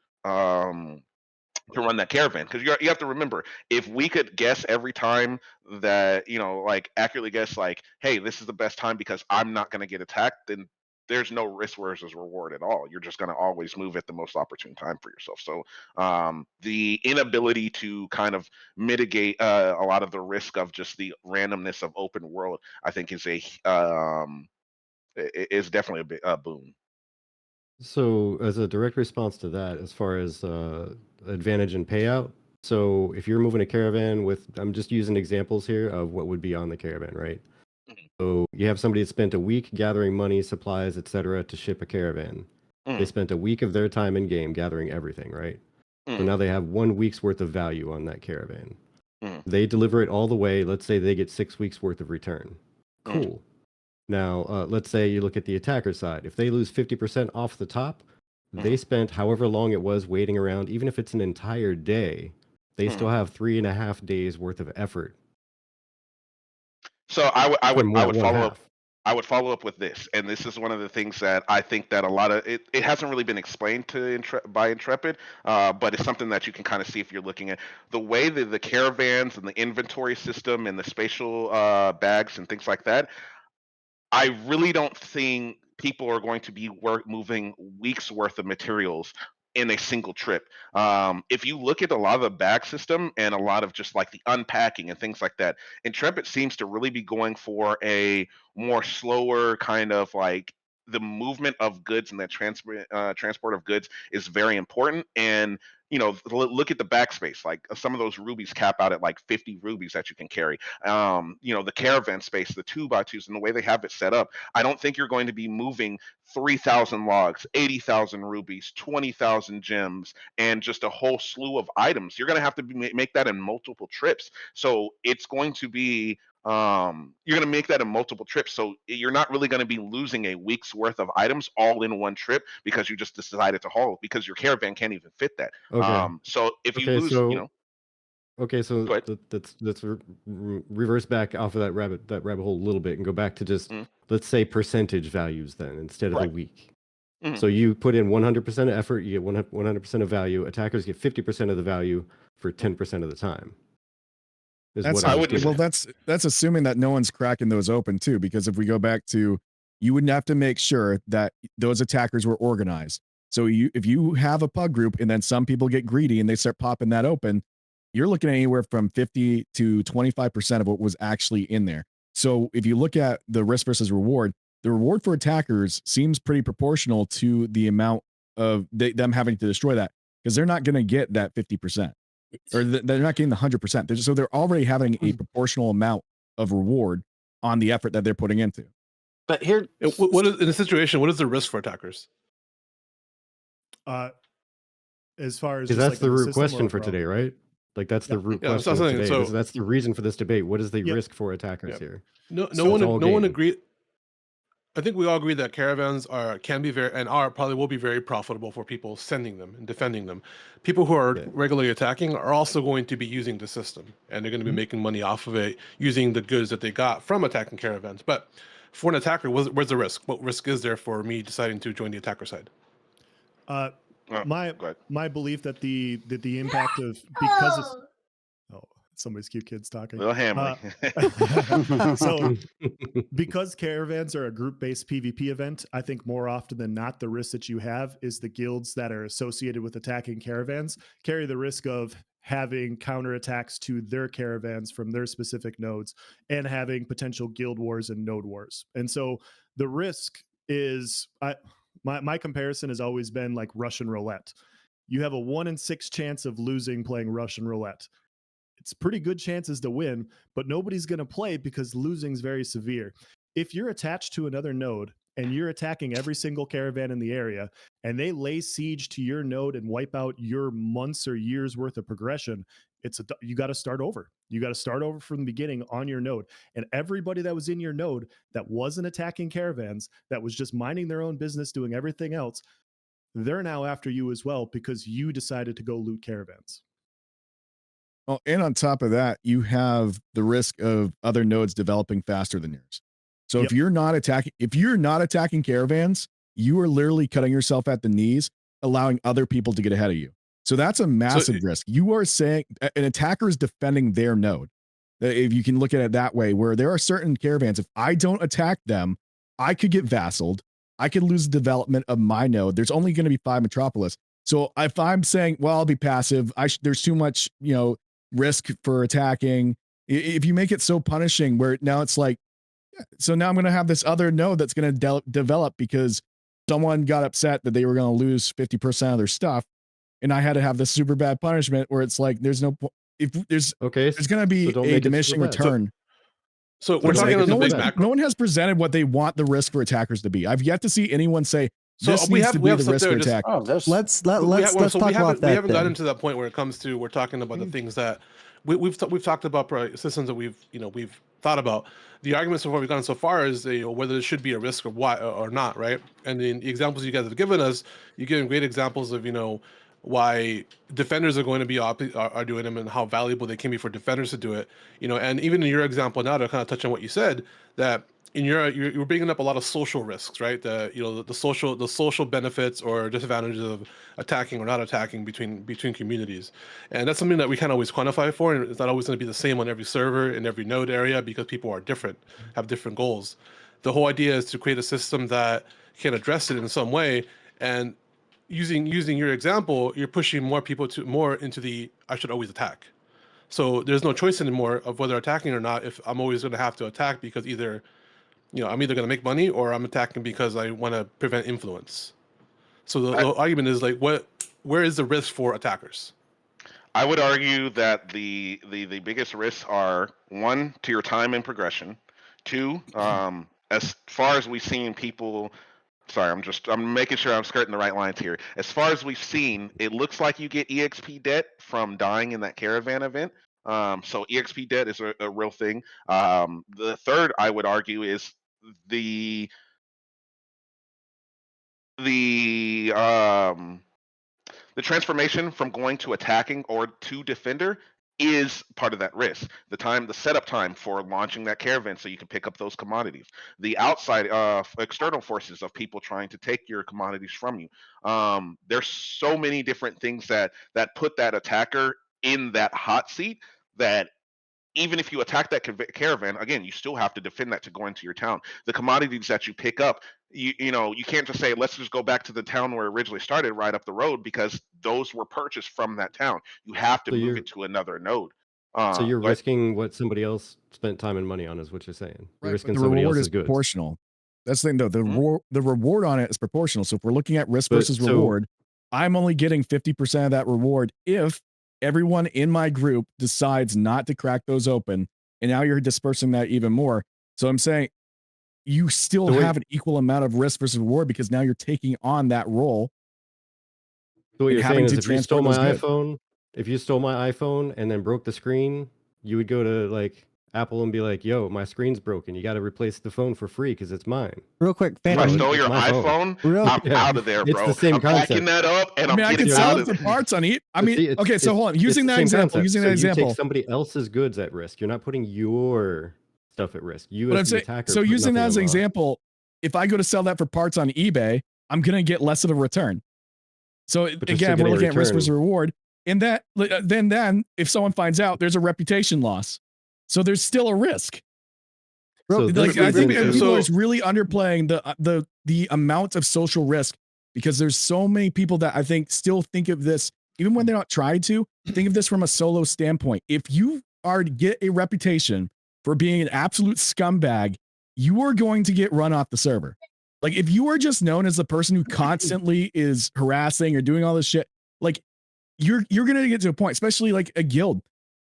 Speaker 4: run that caravan? Because you have to remember, if we could guess every time that like accurately guess, like, hey, this is the best time because I'm not going to get attacked, then there's no risk versus reward at all. You're just going to always move at the most opportune time for yourself. So the inability to kind of mitigate a lot of the risk of just the randomness of open world, I think is definitely a boon.
Speaker 5: So, as a direct response to that, as far as advantage and payout, so if you're moving a caravan with, I'm just using examples here of what would be on the caravan, right? So you have somebody that spent a week gathering money, supplies, etc., to ship a caravan. They spent a week of their time in game gathering everything, right? So now they have 1 week's worth of value on that caravan. They deliver it all the way. Let's say they get 6 weeks worth of return. Cool. Now, let's say you look at the attacker side. If they lose 50% off the top, they spent however long it was waiting around. Even if it's an entire day, they still have 3.5 days worth of effort.
Speaker 4: So I would follow up.
Speaker 5: half.
Speaker 4: I would follow up with this, and this is one of the things that I think that a lot of it hasn't really been explained to by Intrepid, but it's something that you can kind of see if you're looking at the way that the caravans and the inventory system and the spatial bags and things like that. I really don't think people are going to be moving weeks worth of materials in a single trip. If you look at a lot of the bag system and a lot of just like the unpacking and things like that, Intrepid seems to really be going for a more slower kind of like the movement of goods, and that transport of goods is very important. And look at the backspace. Like some of those rubies cap out at like 50 rubies that you can carry. The caravan space, the 2x2s, and the way they have it set up, I don't think you're going to be moving 3,000 logs, 80,000 rubies, 20,000 gems, and just a whole slew of items. You're going to have to make that in multiple trips. So it's going to be you're going to make that in multiple trips. So you're not really going to be losing a week's worth of items all in one trip because you just decided to haul, because your caravan can't even fit that.
Speaker 5: Okay.
Speaker 4: So if you
Speaker 5: Okay,
Speaker 4: lose,
Speaker 5: so okay, so
Speaker 4: Go ahead.
Speaker 5: let's reverse back off of that rabbit hole a little bit and go back to just let's say percentage values then instead of a
Speaker 4: Right.
Speaker 5: week. So you put in 100% of effort, you get 100% of value. Attackers get 50% of the value for 10% of the time. Is
Speaker 3: That's
Speaker 5: what I was
Speaker 4: wouldn't-
Speaker 5: getting
Speaker 3: well,
Speaker 5: at.
Speaker 3: that's assuming that no one's cracking those open too, because if we go back to, you would have to make sure that those attackers were organized. So if you have a pug group and then some people get greedy and they start popping that open, you're looking at anywhere from 50 to 25% of what was actually in there. So if you look at the risk versus reward, the reward for attackers seems pretty proportional to the amount of them having to destroy that, because they're not going to get that 50%, or they're not getting the 100%. So they're already having a proportional amount of reward on the effort that they're putting into.
Speaker 7: But here,
Speaker 6: what is in the situation? What is the risk for attackers?
Speaker 2: As far as
Speaker 5: Because that's
Speaker 2: like
Speaker 5: the root question for today, right? Like that's the root question of today.
Speaker 6: So
Speaker 5: that's the reason for this debate. What is the risk for attackers here?
Speaker 6: No one agreed. I think we all agree that caravans can be very and probably will be very profitable for people sending them and defending them. People who are regularly attacking are also going to be using the system, and they're going to be making money off of it using the goods that they got from attacking caravans. But for an attacker, where's the risk? What risk is there for me deciding to join the attacker side?
Speaker 2: My belief that the impact of because of somebody's cute kids talking.
Speaker 4: Little Hamlet.
Speaker 2: So because caravans are a group-based PvP event, I think more often than not, the risk that you have is the guilds that are associated with attacking caravans carry the risk of having counterattacks to their caravans from their specific nodes and having potential guild wars and node wars. And so the risk is, my comparison has always been like Russian roulette. You have a 1 in 6 chance of losing playing Russian roulette. It's pretty good chances to win, but nobody's going to play because losing is very severe. If you're attached to another node and you're attacking every single caravan in the area and they lay siege to your node and wipe out your months or years worth of progression, you got to start over. You got to start over from the beginning on your node. And everybody that was in your node that wasn't attacking caravans, that was just minding their own business, doing everything else, they're now after you as well because you decided to go loot caravans.
Speaker 3: Well, and on top of that, you have the risk of other nodes developing faster than yours. So if you're not attacking caravans, you are literally cutting yourself at the knees, allowing other people to get ahead of you. So that's a massive risk. You are saying an attacker is defending their node. If you can look at it that way, where there are certain caravans, if I don't attack them, I could get vassaled. I could lose the development of my node. There's only going to be 5 metropolis. So if I'm saying, well, I'll be passive, there's too much, risk for attacking. If you make it so punishing where now it's like, so now I'm going to have this other node that's going to develop because someone got upset that they were going to lose 50% of their stuff. And I had to have this super bad punishment where it's like, there's no, if there's going to be a diminishing return.
Speaker 6: So we're talking on the big macro.
Speaker 3: No one has presented what they want the risk for attackers to be. I've yet to see anyone say, this
Speaker 6: we
Speaker 3: needs
Speaker 6: have
Speaker 3: to be the risk for attackers.
Speaker 1: Let's talk about that.
Speaker 6: We haven't gotten to that point where it comes to, we're talking about the things that we've talked about, systems that we've thought about. The arguments of what we've gotten so far is whether there should be a risk or why or not, right? And the examples you guys have given us, you're giving great examples of why defenders are going to be are doing them and how valuable they can be for defenders to do it. And even in your example now, to kind of touch on what you said, that in you're bringing up a lot of social risks, right? The social benefits or disadvantages of attacking or not attacking between communities, and that's something that we can't always quantify for, and it's not always going to be the same on every server in every node area because people are different, have different goals. The whole idea is to create a system that can address it in some way, and using your example, you're pushing more people more into the I should always attack. So there's no choice anymore of whether attacking or not. If I'm always going to have to attack because I'm either going to make money or I'm attacking because I want to prevent influence. So the argument is like, where is the risk for attackers?
Speaker 4: I would argue that the biggest risks are 1, to your time and progression. 2, as far as we've seen people. Sorry, I'm making sure I'm skirting the right lines here. As far as we've seen, it looks like you get EXP debt from dying in that caravan event. So EXP debt is a real thing. The third, I would argue, is the transformation from going to attacking or to defender is part of that risk. The setup time for launching that caravan so you can pick up those commodities. The outside external forces of people trying to take your commodities from you. There's so many different things that put that attacker in that hot seat that even if you attack that caravan, again, you still have to defend that to go into your town. The commodities that you pick up, you can't just say, let's just go back to the town where it originally started right up the road because those were purchased from that town. You have to move it to another node.
Speaker 5: So you're risking what somebody else spent time and money on is what you're saying. You're
Speaker 3: Right,
Speaker 5: risking
Speaker 3: the
Speaker 5: somebody
Speaker 3: reward
Speaker 5: else's
Speaker 3: is
Speaker 5: goods.
Speaker 3: proportional. That's the thing, though. The reward on it is proportional. So if we're looking at risk
Speaker 5: But
Speaker 3: versus reward, I'm only getting 50% of that reward if everyone in my group decides not to crack those open. And now you're dispersing that even more. So I'm saying you still have an equal amount of risk versus reward because now you're taking on that role.
Speaker 5: So what you're saying is if you stole my
Speaker 3: goods.
Speaker 5: iPhone and then broke the screen, you would go to like Apple and be like, "Yo, my screen's broken. You got to replace the phone for free because it's mine."
Speaker 1: Real quick,
Speaker 4: If I
Speaker 1: Phantom.
Speaker 4: stole
Speaker 5: it's
Speaker 4: your
Speaker 5: my phone.
Speaker 4: iPhone, I'm out of there,
Speaker 5: It's
Speaker 4: bro.
Speaker 5: the same
Speaker 4: I'm packing
Speaker 5: concept.
Speaker 4: that up and
Speaker 3: I mean,
Speaker 4: I'm
Speaker 3: I
Speaker 4: getting
Speaker 3: could
Speaker 4: out
Speaker 3: sell
Speaker 4: of
Speaker 3: it for
Speaker 4: there.
Speaker 3: parts on it. I
Speaker 5: But
Speaker 3: mean,
Speaker 5: see,
Speaker 3: okay, so hold on. Using
Speaker 5: it's
Speaker 3: that
Speaker 5: the same
Speaker 3: example,
Speaker 5: concept.
Speaker 3: using
Speaker 5: So
Speaker 3: that example.
Speaker 5: you take somebody else's goods at risk. You're not putting your stuff at risk. You
Speaker 3: But I'm
Speaker 5: as the
Speaker 3: saying,
Speaker 5: attacker.
Speaker 3: so
Speaker 5: put
Speaker 3: using that
Speaker 5: nothing
Speaker 3: as an
Speaker 5: on the line.
Speaker 3: example, if I go to sell that for parts on eBay, I'm going to get less of a return. So
Speaker 5: But you're
Speaker 3: again,
Speaker 5: still
Speaker 3: if we're
Speaker 5: getting a
Speaker 3: looking at risk
Speaker 5: return.
Speaker 3: versus reward, and that then if someone finds out, there's a reputation loss. So there's still a risk.
Speaker 5: So
Speaker 3: Like
Speaker 5: this
Speaker 3: I think
Speaker 5: leads into-
Speaker 3: people are really underplaying the amount of social risk because there's so many people that I think still think of this, even when they're not trying to, think of this from a solo standpoint. If you are to get a reputation for being an absolute scumbag, you are going to get run off the server. Like if you are just known as the person who constantly is harassing or doing all this shit, like you're gonna get to a point, especially like a guild.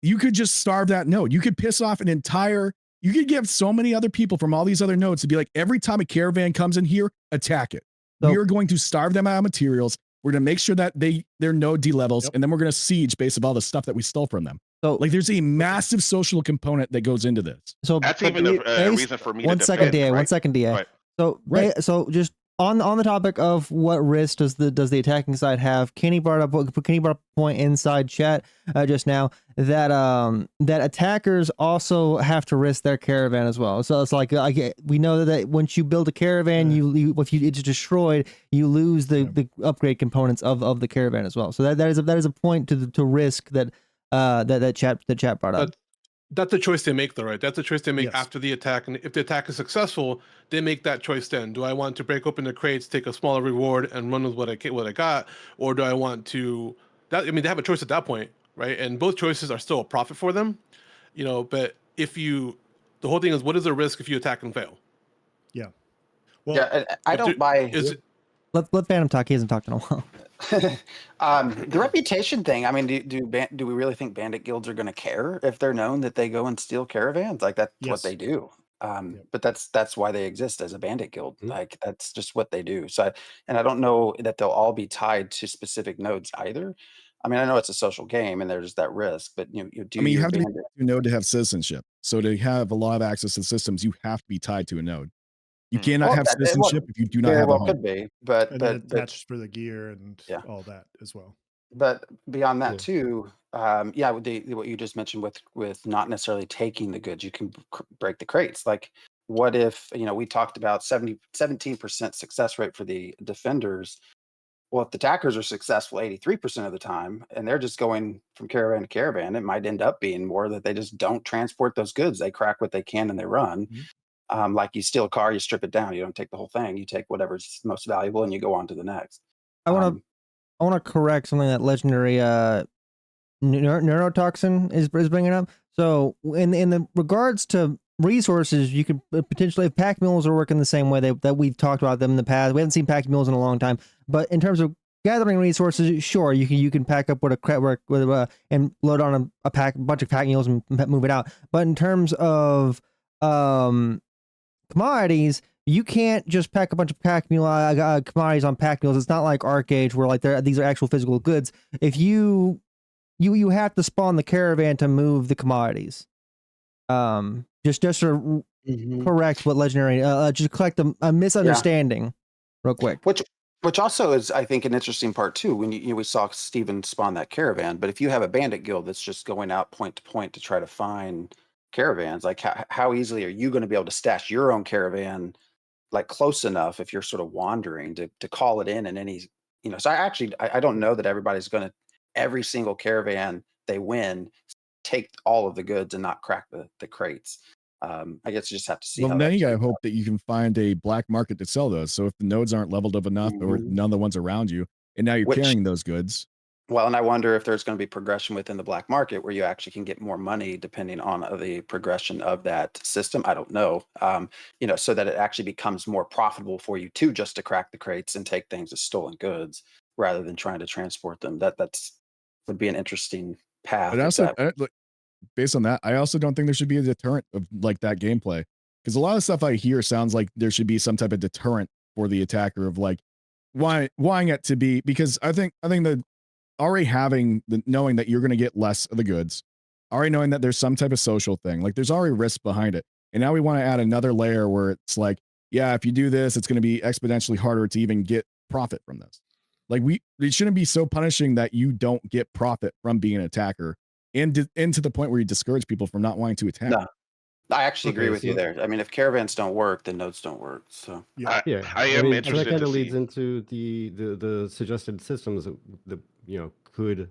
Speaker 3: You could just starve that node. You could piss off you could give so many other people from all these other nodes to be like, every time a caravan comes in here, attack it.
Speaker 1: So,
Speaker 3: We are going to starve them out of materials. We're going to make sure that their node delevels, and then we're going to siege based on all the stuff that we stole from them.
Speaker 1: So
Speaker 3: like there's a massive social component that goes into this.
Speaker 1: So
Speaker 4: That's even a reason for me to
Speaker 1: one
Speaker 4: defend,
Speaker 1: second, DA.
Speaker 4: right?
Speaker 1: 1 second, DA.
Speaker 4: Right.
Speaker 1: So so just on the topic of what risk does the attacking side have, Kenny brought up a point inside chat just now that that attackers also have to risk their caravan as well. So it's like we know that once you build a caravan, if it's destroyed, you lose the upgrade components of the caravan as well. So that is a point to risk that that chat brought up.
Speaker 6: That's a choice they make, though, right? That's a choice they make
Speaker 2: Yes.
Speaker 6: after the attack. And if the attack is successful, they make that choice then. Do I want to break open the crates, take a smaller reward, and run with what I got? Or do I want to... they have a choice at that point, right? And both choices are still a profit for them. But the whole thing is, what is the risk if you attack and fail?
Speaker 2: Yeah. Well,
Speaker 7: Yeah, I don't buy...
Speaker 1: Let Phantom talk. He hasn't talked in a while.
Speaker 7: The reputation thing. I mean, do we really think bandit guilds are going to care if they're known that they go and steal caravans? Like that's what they do. But that's why they exist as a bandit guild. Like that's just what they do. So, and I don't know that they'll all be tied to specific nodes either. I mean, I know it's a social game and there's that risk, but you
Speaker 3: have to be a node to have citizenship. So to have a lot of access to systems, you have to be tied to a node. You cannot have citizenship if you do not have a home.
Speaker 7: Could be, but
Speaker 2: attached for the gear and all that as well.
Speaker 7: But beyond that too, what you just mentioned with not necessarily taking the goods, you can break the crates. Like, what if we talked about 17% success rate for the defenders? Well, if the attackers are successful 83% of the time, and they're just going from caravan to caravan, it might end up being more that they just don't transport those goods. They crack what they can and they run. Like you steal a car, you strip it down. You don't take the whole thing. You take whatever's most valuable and you go on to the next.
Speaker 1: I want to correct something that legendary neurotoxin is bringing up. So in the regards to resources, you could potentially, if pack mules are working the same way that we've talked about them in the past. We haven't seen pack mules in a long time, but in terms of gathering resources, sure, you can pack up with and load on a bunch of pack mules and move it out. But in terms of commodities, you can't just pack a bunch of pack mule commodities on pack mules. It's not like Arcade where like these are actual physical goods. If you have to spawn the caravan to move the commodities. Just to correct what legendary just collect a misunderstanding real quick.
Speaker 7: Which also is, I think, an interesting part too. When we saw Steven spawn that caravan, but if you have a bandit guild that's just going out point to point to try to find caravans, like how easily are you going to be able to stash your own caravan like close enough if you're sort of wandering to call it in any so I don't know that everybody's going to every single caravan they win take all of the goods and not crack the crates. I guess you just have to see.
Speaker 3: Well, then you gotta hope that you can find a black market to sell those. So if the nodes aren't leveled up enough or none of the ones around you, and now you're carrying those goods.
Speaker 7: Well, and I wonder if there's going to be progression within the black market where you actually can get more money depending on the progression of that system. I don't know, so that it actually becomes more profitable for you to crack the crates and take things as stolen goods rather than trying to transport them. That's would be an interesting path.
Speaker 3: But also, look, based on that, I also don't think there should be a deterrent of like that gameplay, because a lot of stuff I hear sounds like there should be some type of deterrent for the attacker of like wanting it to be, because I think that already having the knowing that you're going to get less of the goods, already knowing that there's some type of social thing, like there's already risk behind it, and now we want to add another layer where it's like, yeah, if you do this, it's going to be exponentially harder to even get profit from this. Like it shouldn't be so punishing that you don't get profit from being an attacker, and to the point where you discourage people from not wanting to attack.
Speaker 7: No, I actually agree
Speaker 5: Okay,
Speaker 7: with you
Speaker 5: so-
Speaker 7: there. I mean, if caravans don't work, then nodes don't work. So
Speaker 2: Yeah.
Speaker 4: I am
Speaker 5: so that
Speaker 4: interested
Speaker 5: kind
Speaker 4: to
Speaker 5: of leads
Speaker 4: see.
Speaker 5: into the suggested systems that could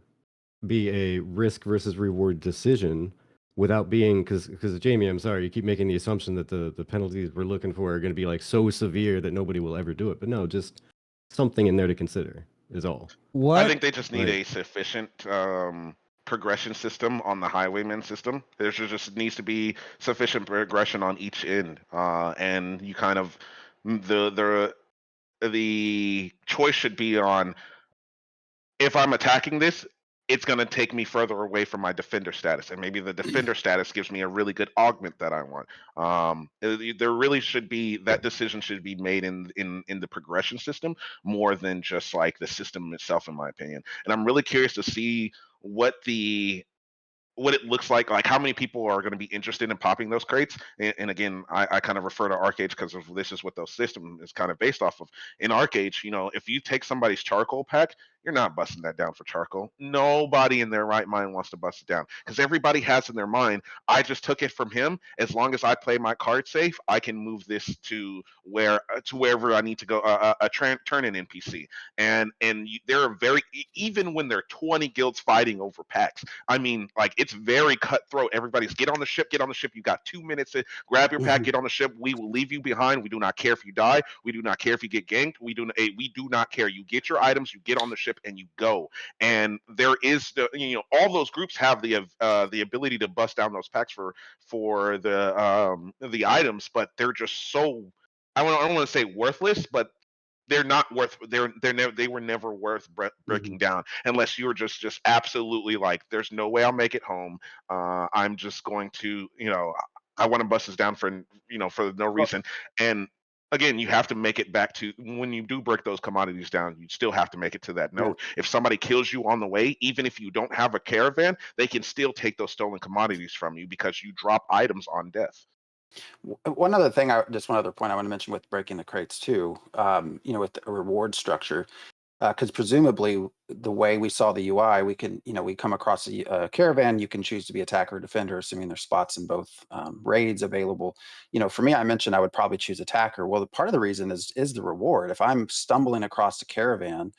Speaker 5: be a risk versus reward decision without being, because Jamie, I'm sorry, you keep making the assumption that the penalties we're looking for are going to be like so severe that nobody will ever do it. But no, just something in there to consider is all.
Speaker 1: What?
Speaker 4: I think they just need
Speaker 5: Right.
Speaker 4: a sufficient progression system on the highwayman system. There just needs to be sufficient progression on each end, and you kind of the choice should be on, if I'm attacking this, it's going to take me further away from my defender status, and maybe the defender status gives me a really good augment that I want. There really should be, that decision should be made in the progression system more than just like the system itself, in my opinion. And I'm really curious to see what it looks like how many people are going to be interested in popping those crates. And again, I kind of refer to Arcade because of this is what those system is kind of based off of. In Arcade, if you take somebody's charcoal pack, you're not busting that down for charcoal. Nobody in their right mind wants to bust it down, because everybody has in their mind, I just took it from him. As long as I play my card safe, I can move this to wherever I need to go, turn an NPC. And they're very, even when there are 20 guilds fighting over packs, I mean, like, it's very cutthroat. Everybody's get on the ship. You got 2 minutes to grab your pack, get on the ship. We will leave you behind. We do not care if you die. We do not care if you get ganked. We do not care. You get your items, you get on the ship, and you go. And there is all those groups have the ability to bust down those packs for the items, but they're just so, I don't want to say worthless, but they're not worth, they were never worth breaking down, unless you were just absolutely like, there's no way I'll make it home. I'm just going to, I want to bust this down for no reason. And again, you have to make it back to, when you do break those commodities down, you still have to make it to that node. If somebody kills you on the way, even if you don't have a caravan, they can still take those stolen commodities from you because you drop items on death.
Speaker 7: one other point I want to mention with breaking the crates too, with the reward structure, because presumably the way we saw the UI, we can, we come across a caravan, you can choose to be attacker or defender, assuming there's spots in both raids available. For me, I mentioned I would probably choose attacker. Well, part of the reason is the reward. If I'm stumbling across a caravan,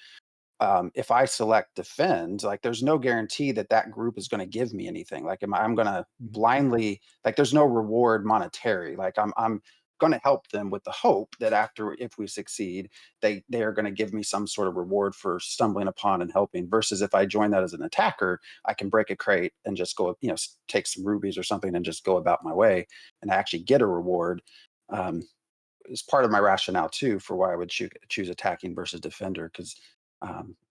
Speaker 7: if I select defend, like, there's no guarantee that group is going to give me anything. Like, I'm going to blindly, like, there's no reward monetary. Like, I'm going to help them with the hope that if we succeed, they are going to give me some sort of reward for stumbling upon and helping. Versus if I join that as an attacker, I can break a crate and just go, take some rubies or something and just go about my way and actually get a reward. Is part of my rationale too for why I would choose attacking versus defender, because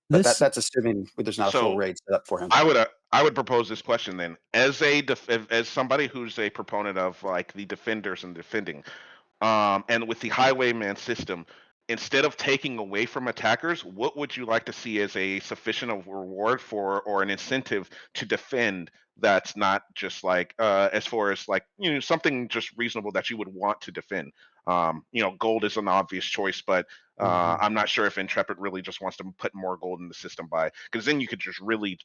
Speaker 7: but that's assuming there's not a full raid set up for him.
Speaker 4: I would propose this question then, as as somebody who's a proponent of like the defenders and defending, and with the highwayman system, instead of taking away from attackers, what would you like to see as a sufficient of reward for, or an incentive to defend, that's not just like, as far as like, something just reasonable that you would want to defend? Gold is an obvious choice, but I'm not sure if Intrepid really just wants to put more gold in the system, because then you could just really,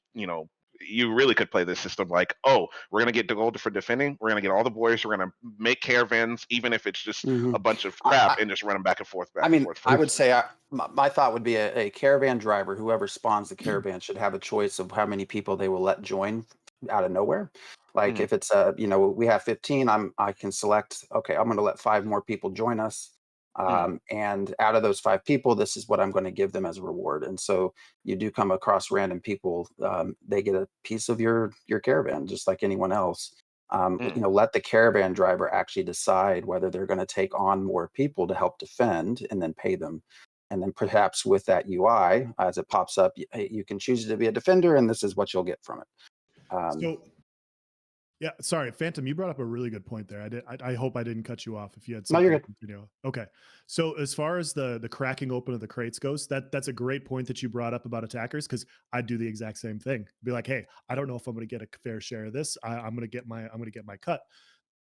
Speaker 4: you really could play this system like, oh, we're going to get the gold for defending, we're going to get all the boys, we're going to make caravans, even if it's just a bunch of crap, and just run them back and forth.
Speaker 7: I would say my thought would be a caravan driver, whoever spawns the caravan, should have a choice of how many people they will let join out of nowhere. Like, if it's we have 15, I can select, okay, I'm going to let 5 more people join us. And out of those 5 people, this is what I'm going to give them as a reward. And so you do come across random people. They get a piece of your caravan, just like anyone else. Let the caravan driver actually decide whether they're going to take on more people to help defend and then pay them. And then perhaps with that UI, as it pops up, you can choose to be a defender, and this is what you'll get from it.
Speaker 2: So, yeah, sorry, Phantom, you brought up a really good point there. I hope I didn't cut you off if you had something.
Speaker 7: No, you're good.
Speaker 2: To continue. Okay. So as far as the cracking open of the crates goes, that's a great point that you brought up about attackers, because I'd do the exact same thing. Be like, hey, I don't know if I'm going to get a fair share of this. I'm going to get my cut.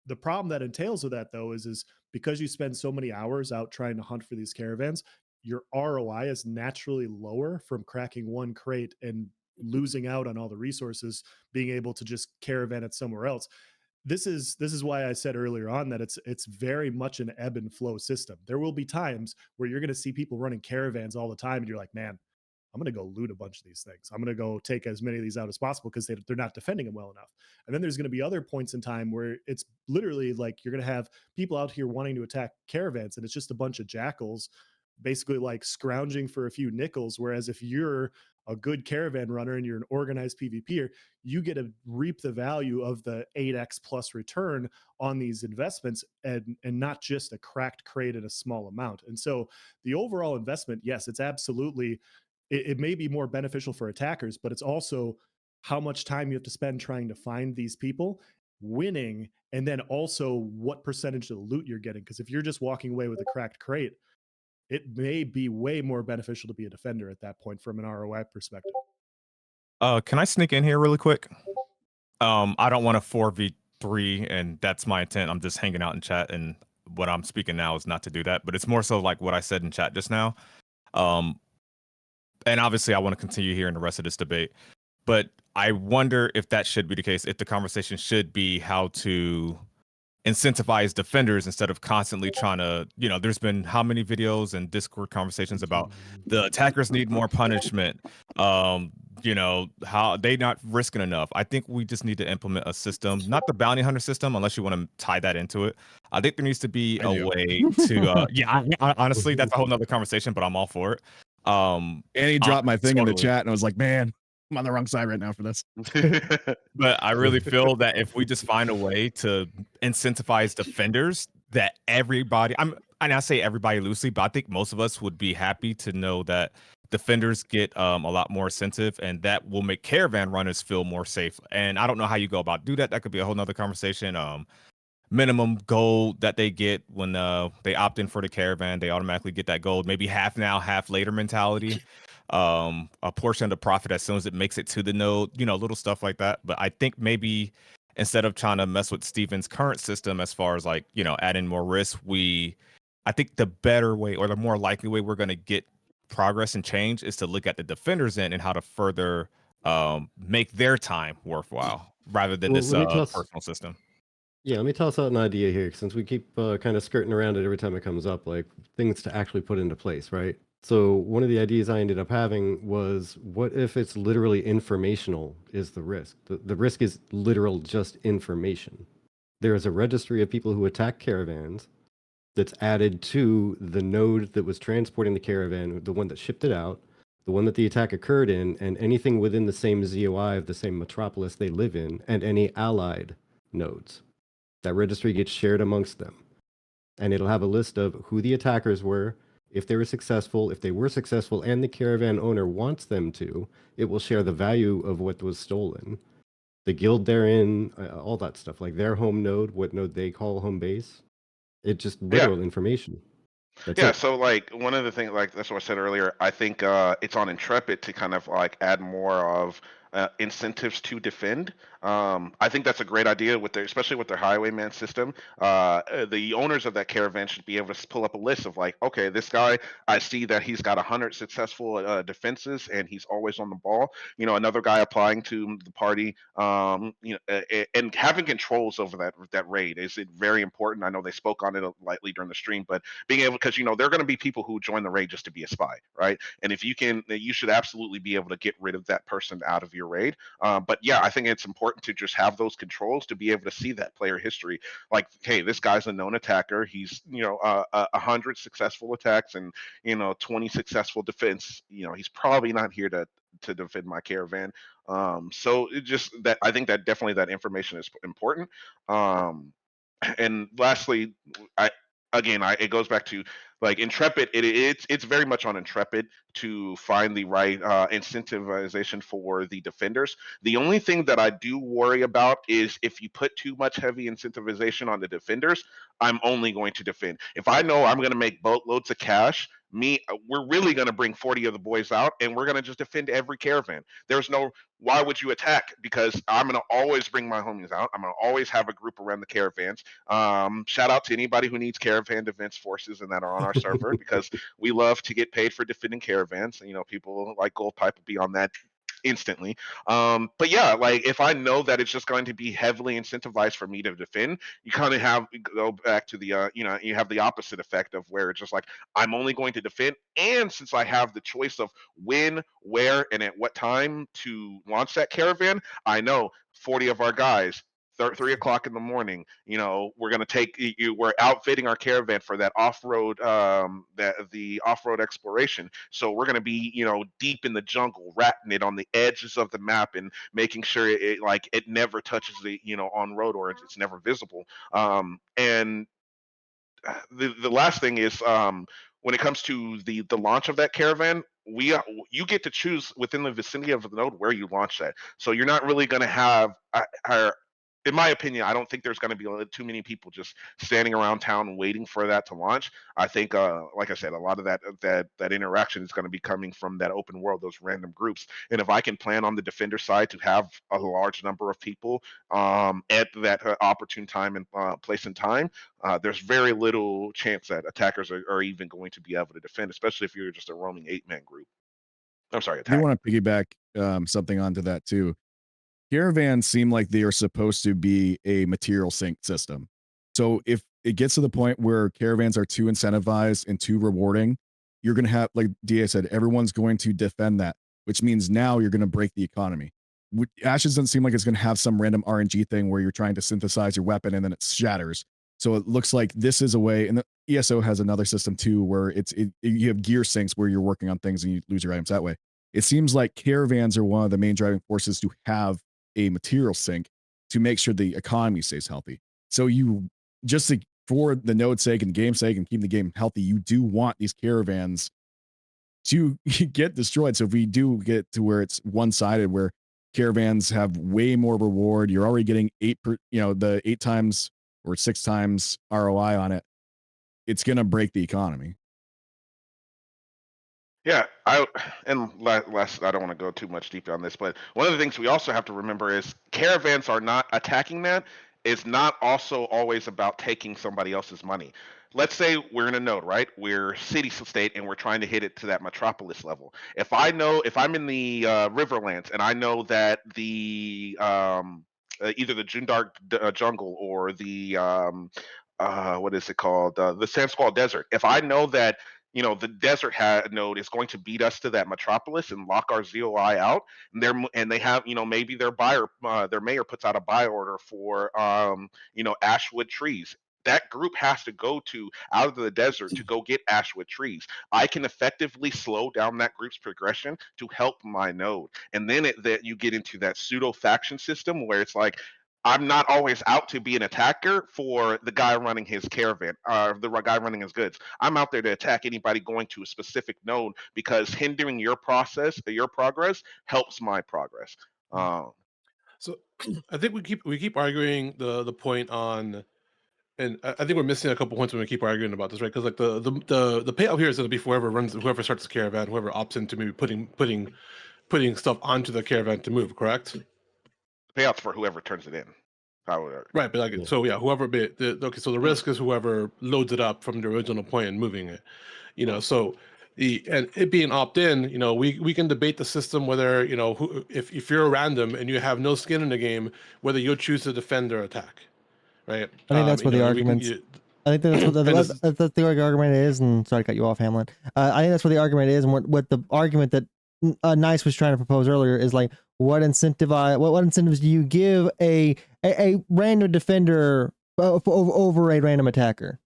Speaker 2: The problem that entails with that, though, is because you spend so many hours out trying to hunt for these caravans, your ROI is naturally lower from cracking one crate and losing out on all the resources, being able to just caravan it somewhere else. This is why I said earlier on that it's very much an ebb and flow system. There will be times where you're going to see people running caravans all the time, and you're like, man, I'm going to go loot a bunch of these things. I'm going to go take as many of these out as possible because they're not defending them well enough. And then there's going to be other points in time where it's literally like you're going to have people out here wanting to attack caravans, and it's just a bunch of jackals basically like scrounging for a few nickels. Whereas if you're a good caravan runner and you're an organized PvPer, you get to reap the value of the 8x plus return on these investments, and not just a cracked crate in a small amount. And so the overall investment, yes, it's absolutely, it may be more beneficial for attackers, but it's also how much time you have to spend trying to find these people, winning, and then also what percentage of the loot you're getting. Because if you're just walking away with a cracked crate, it may be way more beneficial to be a defender at that point from an ROI perspective.
Speaker 8: Can I sneak in here really quick? I don't want to 4v3, and that's my intent. I'm just hanging out in chat, and what I'm speaking now is not to do that, but it's more so like what I said in chat just now. And obviously I want to continue hearing the rest of this debate, but I wonder if that should be the case, if the conversation should be how to incentivize defenders instead of constantly trying to, there's been how many videos and Discord conversations about the attackers need more punishment, how they not risking enough. I think we just need to implement a system, not the bounty hunter system, unless you want to tie that into it. I think there needs to be a way to, honestly, that's a whole nother conversation, but I'm all for it.
Speaker 3: And he dropped my thing in the chat, and I was like, man, I'm on the wrong side right now for this.
Speaker 8: But I really feel that if we just find a way to incentivize defenders, that everybody, and I say everybody loosely, but I think most of us would be happy to know that defenders get a lot more incentive, and that will make caravan runners feel more safe. And I don't know how you go about do that. That could be a whole nother conversation. Minimum gold that they get when they opt in for the caravan, they automatically get that gold, maybe half now, half later mentality. A portion of the profit as soon as it makes it to the node, little stuff like that. But I think maybe instead of trying to mess with Steven's current system as far as like, adding more risk, I think the better way, or the more likely way we're going to get progress and change, is to look at the defenders in and how to further make their time worthwhile rather than this personal system.
Speaker 5: Yeah, let me toss out an idea here, since we keep kind of skirting around it every time it comes up, like things to actually put into place, right? So one of the ideas I ended up having was, what if it's literally informational is the risk? The risk is literal just information. There is a registry of people who attack caravans that's added to the node that was transporting the caravan, the one that shipped it out, the one that the attack occurred in, and anything within the same ZOI of the same metropolis they live in, and any allied nodes. That registry gets shared amongst them. And it'll have a list of who the attackers were, if they were successful, and the caravan owner wants them to, it will share the value of what was stolen. The guild they're in, all that stuff, like their home node, what node they call home base. It's just literal information. That's it.
Speaker 4: So like one of the things, like that's what I said earlier, I think it's on Intrepid to kind of like add more of incentives to defend. I think that's a great idea with especially with their highwayman system. The owners of that caravan should be able to pull up a list of like, okay, this guy, I see that he's got 100 successful defenses and he's always on the ball. Another guy applying to the party, and having controls over that raid is very important. I know they spoke on it lightly during the stream, but being able, because there are going to be people who join the raid just to be a spy, right? And if you should absolutely be able to get rid of that person out of your raid. But yeah, I think it's important to just have those controls to be able to see that player history. Like, hey, this guy's a known attacker. He's 100 successful attacks and 20 successful defense. He's probably not here to defend my caravan. So it just that I think that definitely that information is important. And lastly, it goes back to like Intrepid. It's very much on Intrepid to find the right incentivization for the defenders. The only thing that I do worry about is if you put too much heavy incentivization on the defenders, I'm only going to defend. If I know I'm going to make boatloads of cash, we're really going to bring 40 of the boys out and we're going to just defend every caravan. There's no why would you attack? Because I'm going to always bring my homies out. I'm going to always have a group around the caravans. Shout out to anybody who needs caravan defense forces and that are on our server because we love to get paid for defending caravans. People like Gold Pipe will be on that instantly. But yeah, like if I know that it's just going to be heavily incentivized for me to defend, you kind of go back to the you have the opposite effect of where it's just like I'm only going to defend, and since I have the choice of when, where, and at what time to launch that caravan, I know 40 of our guys 3 o'clock in the morning, we're going to we're outfitting our caravan for that off-road, the off-road exploration. So we're going to be, deep in the jungle, ratting it on the edges of the map and making sure it never touches the, on road or it's never visible. And the last thing is, when it comes to the launch of that caravan, you get to choose within the vicinity of the node where you launch that. So you're not really going to have in my opinion, I don't think there's going to be too many people just standing around town waiting for that to launch. I think, like I said, a lot of that interaction is going to be coming from that open world, those random groups. And if I can plan on the defender side to have a large number of people at that opportune time and place and time, there's very little chance that attackers are even going to be able to defend, especially if you're just a roaming 8-man group. I'm sorry,
Speaker 3: I do want to piggyback something onto that too. Caravans seem like they are supposed to be a material sink system. So if it gets to the point where caravans are too incentivized and too rewarding, you're going to have, like DA said, everyone's going to defend that, which means now you're going to break the economy. Ashes doesn't seem like it's going to have some random RNG thing where you're trying to synthesize your weapon and then it shatters. So it looks like this is a way, and the ESO has another system too, where you have gear sinks where you're working on things and you lose your items that way. It seems like caravans are one of the main driving forces to have a material sink to make sure the economy stays healthy. So for the node's sake and the game's sake and keeping the game healthy, you do want these caravans to get destroyed. So if we do get to where it's one-sided, where caravans have way more reward, you're already getting 8 times or 6 times ROI on it. It's going to break the economy.
Speaker 4: Yeah, I don't want to go too much deeper on this, but one of the things we also have to remember is caravans are not attacking that. It's not also always about taking somebody else's money. Let's say we're in a node, right? We're city state and we're trying to hit it to that metropolis level. If I'm in the Riverlands and I know that the either the Jundark jungle or the what is it called? The Sand Squall Desert. If I know that the desert node is going to beat us to that metropolis and lock our ZOI out, and they have, maybe their mayor puts out a buy order for, Ashwood trees. That group has to go out of the desert to go get Ashwood trees. I can effectively slow down that group's progression to help my node. And then you get into that pseudo faction system where it's like, I'm not always out to be an attacker for the guy running his caravan, the guy running his goods. I'm out there to attack anybody going to a specific node because hindering your progress helps my progress.
Speaker 6: So I think we keep arguing the point on, and I think we're missing a couple points when we keep arguing about this, right? Because like the payout here is going to be for whoever starts the caravan, whoever opts into maybe putting stuff onto the caravan to move. Correct?
Speaker 4: Payouts for whoever turns it in.
Speaker 6: Right, but so yeah, whoever so the risk is whoever loads it up from the original point and moving it. So and it being opt-in, we can debate the system whether if you're a random and you have no skin in the game, whether you'll choose to defend or attack. Right.
Speaker 1: I think that's what the arguments. I think that's what the argument is. And sorry to cut you off, Hamlet. I think that's what the argument is, and what the argument that Nice was trying to propose earlier is like, what incentives do you give a random defender over a random attacker?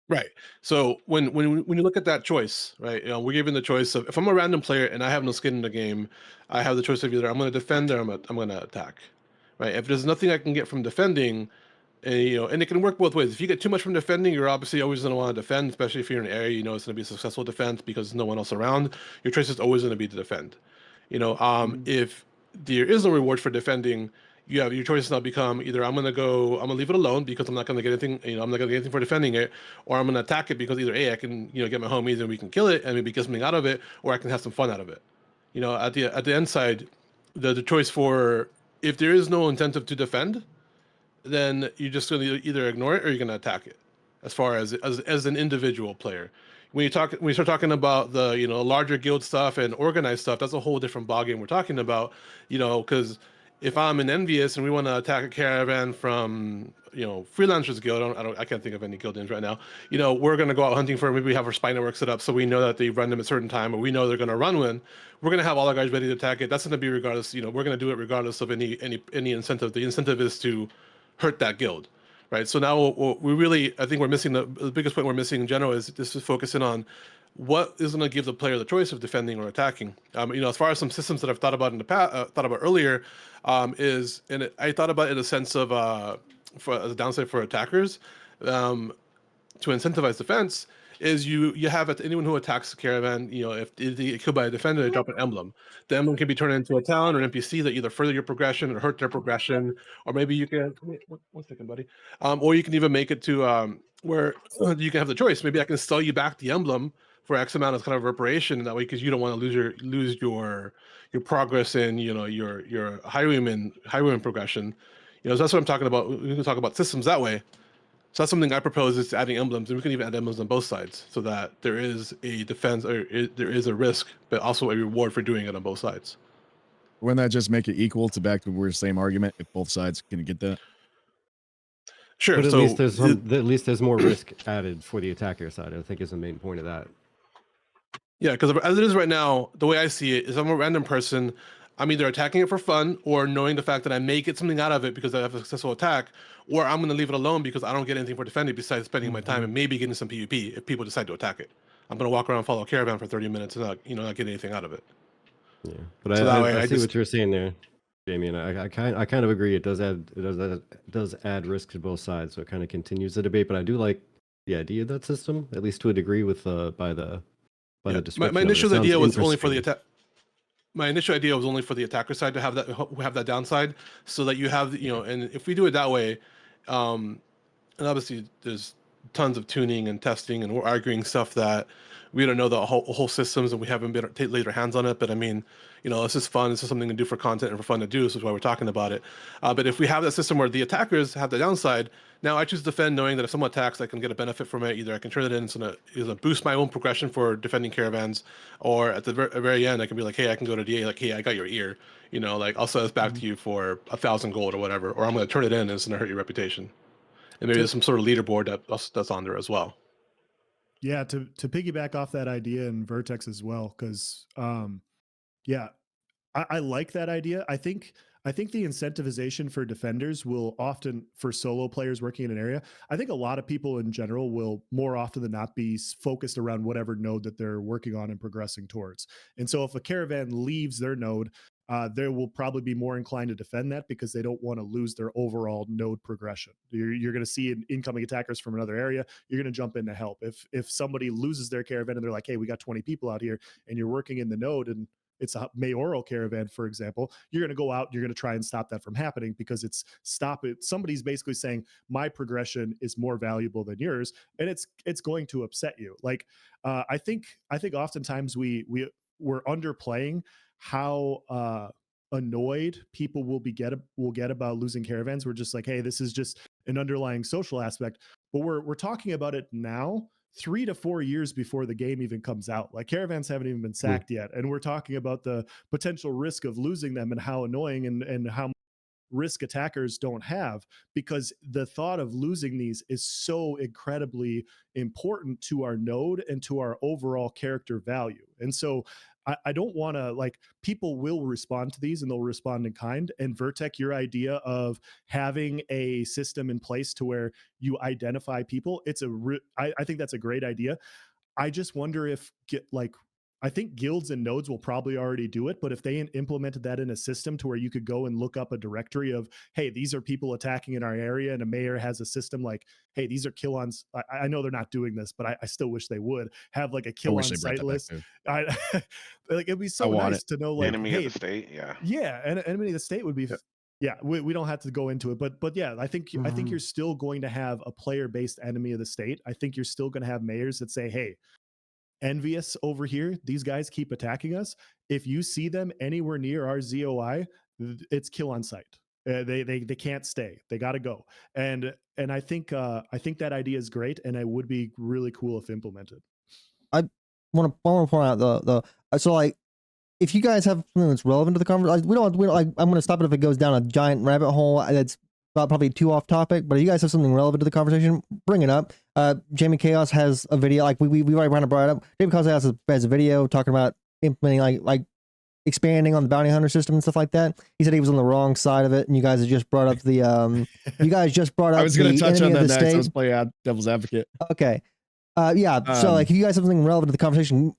Speaker 6: Right. So when you look at that choice, right, we're given the choice of, if I'm a random player and I have no skin in the game, I have the choice of either I'm going to defend or I'm going to attack. Right. If there's nothing I can get from defending, and it can work both ways. If you get too much from defending, you're obviously always going to want to defend, especially if you're in an area it's going to be a successful defense because there's no one else around. Your choice is always going to be to defend. If there is no reward for defending, your choices now become either I'm gonna leave it alone because I'm not gonna get anything, I'm not gonna get anything for defending it, or I'm gonna attack it because either A, I can, get my homies and we can kill it and maybe get something out of it, or I can have some fun out of it. At the end side, the choice for, if there is no incentive to defend, then you're just going to either ignore it or you're going to attack it. As far as an individual player, when you start talking about the larger guild stuff and organized stuff, that's a whole different ballgame we're talking about. Because if I'm an Enveus and we want to attack a caravan from Freelancers Guild, I can't think of any guild names right now. We're going to go out hunting for, maybe we have our spy network set up so we know that they run them at a certain time, or we know they're going to run when. We're going to have all our guys ready to attack it. That's going to be regardless. We're going to do it regardless of any incentive. The incentive is to hurt that guild, right? So now I think we're missing the biggest point we're missing in general is this is focusing on what is going to give the player the choice of defending or attacking. As far as some systems that I've thought about in the past, thought about earlier, I thought about it in a sense of as a downside for attackers, to incentivize defense, is you have anyone who attacks the caravan, if they killed by a defender, they drop an emblem. The emblem can be turned into a talent or an NPC that either further your progression or hurt their progression, or maybe you can, wait, one second, buddy. Or you can even make it to where you can have the choice. Maybe I can sell you back the emblem for X amount of kind of reparation, and that way, because you don't want to lose your progress in your highwayman progression. So that's what I'm talking about. We can talk about systems that way. So that's something I propose, is adding emblems, and we can even add emblems on both sides, so that there is a defense, or there is a risk, but also a reward for doing it on both sides.
Speaker 3: Wouldn't that just make it equal to back to the same argument if both sides can get that?
Speaker 6: Sure.
Speaker 5: But at
Speaker 6: so
Speaker 5: least there's more risk added for the attacker side, I think, is the main point of that.
Speaker 6: Yeah, because as it is right now, the way I see it is, I'm a random person. I'm either attacking it for fun, or knowing the fact that I may get something out of it because I have a successful attack, or I'm going to leave it alone because I don't get anything for defending besides spending my time and maybe getting some PvP if people decide to attack it. I'm going to walk around and follow a caravan for 30 minutes and not get anything out of it.
Speaker 5: Yeah, but
Speaker 6: So
Speaker 5: I see what you're saying there, Jamie, and I kind of agree. It does add risk to both sides, so it kind of continues the debate. But I do like the idea of that system, at least to a degree, with by the description.
Speaker 6: My initial idea was only for the attack. My initial idea was only for the attacker side to have that downside, so that you have and if we do it that way, and obviously there's tons of tuning and testing, and we're arguing stuff that we don't know the whole systems, and we haven't been laid our hands on it. But I mean, this is fun. This is something to do for content and for fun to do. This is why we're talking about it. But if we have that system where the attackers have the downside, now I choose to defend, knowing that if someone attacks, I can get a benefit from it. Either I can turn it in, it's gonna boost my own progression for defending caravans, or at the very end, I can be like, hey, I can go to DA, like, hey, I got your ear. Like, I'll sell this back to you for 1,000 gold or whatever, or I'm gonna turn it in and it's gonna hurt your reputation. And maybe there's some sort of leaderboard that's on there as well.
Speaker 2: Yeah, to piggyback off that idea in Virtek as well, because I like that idea. I think the incentivization for defenders will often, for solo players working in an area, I think a lot of people in general will more often than not be focused around whatever node that they're working on and progressing towards. And so if a caravan leaves their node, they will probably be more inclined to defend that because they don't want to lose their overall node progression. You're going to see incoming attackers from another area. You're going to jump in to help. If somebody loses their caravan and they're like, hey, we got 20 people out here, and you're working in the node and it's a mayoral caravan, for example, you're going to go out, you're going to try and stop that from happening because somebody's basically saying my progression is more valuable than yours, and it's going to upset you. Like, I think oftentimes we're underplaying how annoyed people will get about losing caravans. We're just like, hey, this is just an underlying social aspect, but we're talking about it now, 3 to 4 years before the game even comes out. Like, caravans haven't even been sacked yet, and we're talking about the potential risk of losing them and how annoying and how risk attackers don't have, because the thought of losing these is so incredibly important to our node and to our overall character value. And so I don't want to, like, people will respond to these and they'll respond in kind. And Virtek, your idea of having a system in place to where you identify people, I think that's a great idea. I just wonder if I think guilds and nodes will probably already do it, but if they implemented that in a system to where you could go and look up a directory of, hey, these are people attacking in our area, and a mayor has a system like, hey, these are kill-ons. I know they're not doing this, but I still wish they would have like a kill-on site list. Like, it'd be so nice to know, like,
Speaker 4: enemy
Speaker 2: hey,
Speaker 4: of the state, yeah.
Speaker 2: Yeah, and enemy of the state would be yeah, we don't have to go into it, but yeah, I think you're still going to have a player-based enemy of the state. I think you're still going to have mayors that say, hey, Enveus over here, these guys keep attacking us. If you see them anywhere near our ZOI, it's kill on sight. They can't stay. They got to go. And I think that idea is great, and it would be really cool if implemented.
Speaker 1: I want to point out the so, like, if you guys have something that's relevant to the conversation, we don't like, I'm going to stop it if it goes down a giant rabbit hole that's probably too off topic. But if you guys have something relevant to the conversation, bring it up. JamieKaos has a video, like we already kind of brought it up. JamieKaos has a video talking about implementing like expanding on the bounty hunter system and stuff like that. He said he was on the wrong side of it, and you guys have just brought up the you guys just brought up.
Speaker 3: I was going to touch on that next.
Speaker 1: I
Speaker 3: was playing devil's advocate.
Speaker 1: Okay. Yeah. So, like, if you guys have something relevant to the conversation,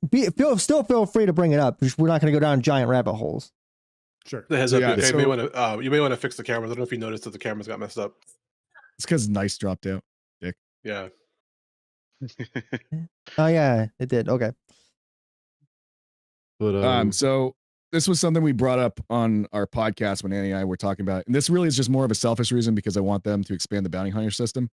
Speaker 1: still feel free to bring it up. We're not going to go down giant rabbit holes.
Speaker 2: Sure.
Speaker 6: The heads up, okay, you may want to fix the cameras. I don't know if you noticed that the cameras got messed up.
Speaker 3: It's because Nice dropped out, Dick.
Speaker 6: Yeah.
Speaker 1: Oh yeah, it did. Okay.
Speaker 5: But
Speaker 3: so this was something we brought up on our podcast when Annie and I were talking about it. And this really is just more of a selfish reason because I want them to expand the bounty hunter system.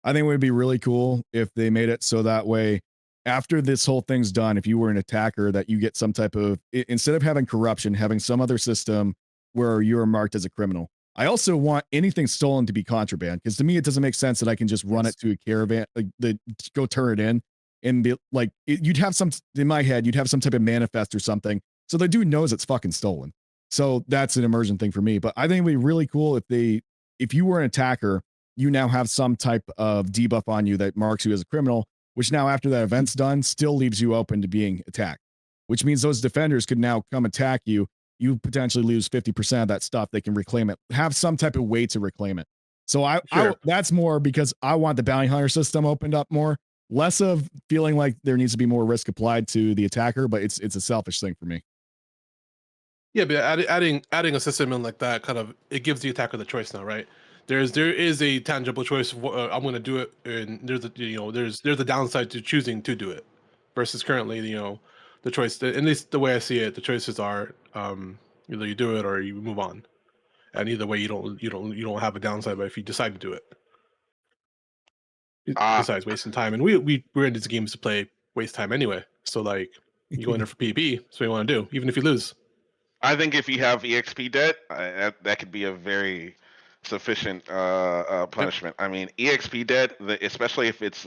Speaker 3: I think it would be really cool if they made it so that way, after this whole thing's done, if you were an attacker, that you get some type of, instead of having corruption, having some other system where you are marked as a criminal. I also want anything stolen to be contraband, because to me, it doesn't make sense that I can just run it to a caravan, like go turn it in and be like, you'd have some, in my head, you'd have some type of manifest or something. So the dude knows it's fucking stolen. So that's an immersion thing for me. But I think it'd be really cool if you were an attacker, you now have some type of debuff on you that marks you as a criminal, which now after that event's done, still leaves you open to being attacked, which means those defenders could now come attack you. You potentially lose 50% of that stuff. They can reclaim it, have some type of way to reclaim it. So that's more because I want the bounty hunter system opened up more, less of feeling like there needs to be more risk applied to the attacker, but it's a selfish thing for me.
Speaker 6: Yeah, but adding a system in like that kind of, it gives the attacker the choice now, right? There is a tangible choice of I'm going to do it, and there's a downside to choosing to do it, versus currently the choice. At least the way I see it, the choices are either you do it or you move on, and either way you don't have a downside. But if you decide to do it, besides wasting time, and we're in these games to play waste time anyway. So like you go in there for PvP, that's what you want to do, even if you lose.
Speaker 4: I think if you have EXP debt, that could be a very sufficient punishment. I mean, EXP debt, especially if it's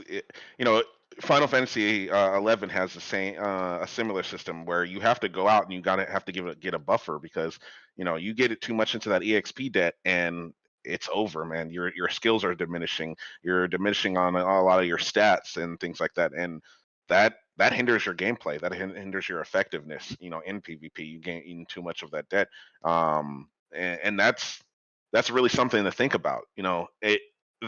Speaker 4: Final Fantasy 11 has the same a similar system where you have to go out and you have to get a buffer, because you get it too much into that EXP debt and it's over, man. Your skills are diminishing. You're diminishing on a lot of your stats and things like that, and that hinders your gameplay. That hinders your effectiveness. In PvP, you gain too much of that debt, and that's really something to think about.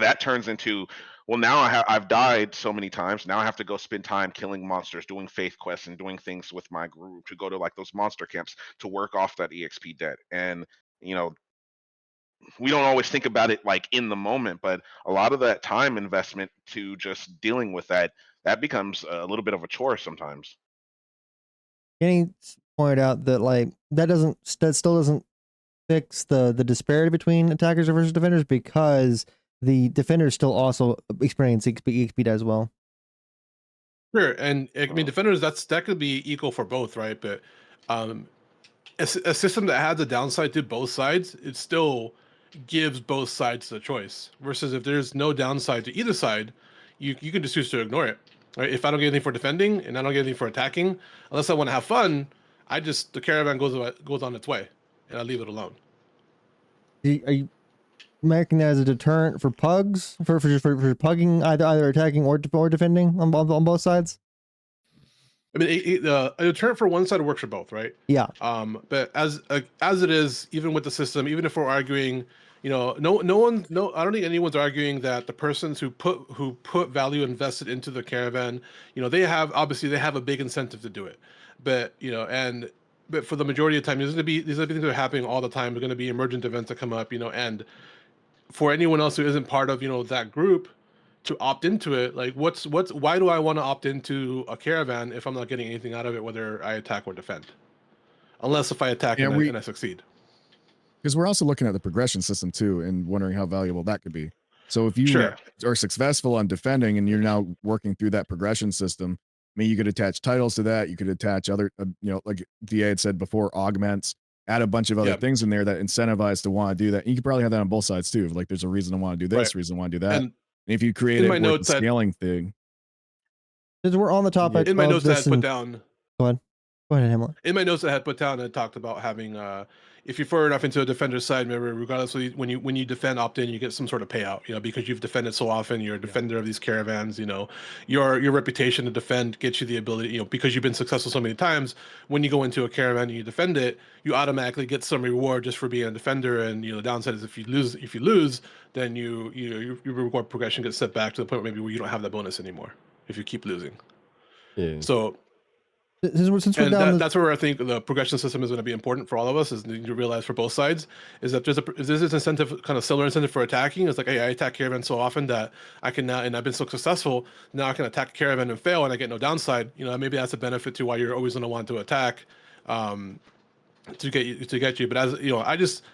Speaker 4: That turns into, well, now I've died so many times. Now I have to go spend time killing monsters, doing faith quests, and doing things with my group to go to like those monster camps to work off that EXP debt. And we don't always think about it like in the moment, but a lot of that time investment to just dealing with that becomes a little bit of a chore sometimes.
Speaker 1: Kenny pointed out that like that still doesn't fix the disparity between attackers versus defenders, because the defenders still also experience EXP debt as well.
Speaker 6: Sure, and I mean defenders, that could be equal for both, right? But a system that has a downside to both sides, it still gives both sides the choice. Versus if there's no downside to either side, you can just choose to ignore it. Right? If I don't get anything for defending and I don't get anything for attacking, unless I want to have fun, the caravan goes on its way and I leave it alone.
Speaker 1: Are you making that as a deterrent for pugs, for pugging, either attacking or defending on both sides?
Speaker 6: I mean, a deterrent for one side works for both, right?
Speaker 1: Yeah.
Speaker 6: But as it is, even with the system, even if we're arguing, I don't think anyone's arguing that the persons who put value invested into the caravan, they have a big incentive to do it. But but for the majority of the time, these are things that are happening all the time. There's going to be emergent events that come up, and for anyone else who isn't part of that group to opt into it, like why do I want to opt into a caravan if I'm not getting anything out of it, whether I attack or defend? Unless if I attack and I succeed.
Speaker 3: Because we're also looking at the progression system too and wondering how valuable that could be. So if you are successful on defending and you're now working through that progression system, I mean, you could attach titles to that. You could attach other, like DA had said before, augments, add a bunch of other things in there that incentivize to want to do that. And you could probably have that on both sides too. Like there's a reason to want to do this, reason to want to do that. And if you create a scaling thing.
Speaker 1: Since we're on the topic
Speaker 6: in my notes that I had put down.
Speaker 1: Go ahead, Hamlet.
Speaker 6: In my notes I had put down and talked about having if you're far enough into a defender's side, remember, regardless of when you defend opt-in, you get some sort of payout, because you've defended so often, you're a defender of these caravans, your reputation to defend gets you the ability, because you've been successful so many times, when you go into a caravan and you defend it, you automatically get some reward just for being a defender. And the downside is if you lose, then your reward progression gets set back to the point maybe where you don't have that bonus anymore if you keep losing.
Speaker 5: Yeah.
Speaker 6: So that's where I think the progression system is going to be important for all of us, is to realize for both sides is that there's this incentive, kind of similar incentive for attacking. It's like, hey, I attack caravan so often that I can now, and I've been so successful, now I can attack a caravan and fail and I get no downside. Maybe that's a benefit to why you're always going to want to attack to get you. But as I just,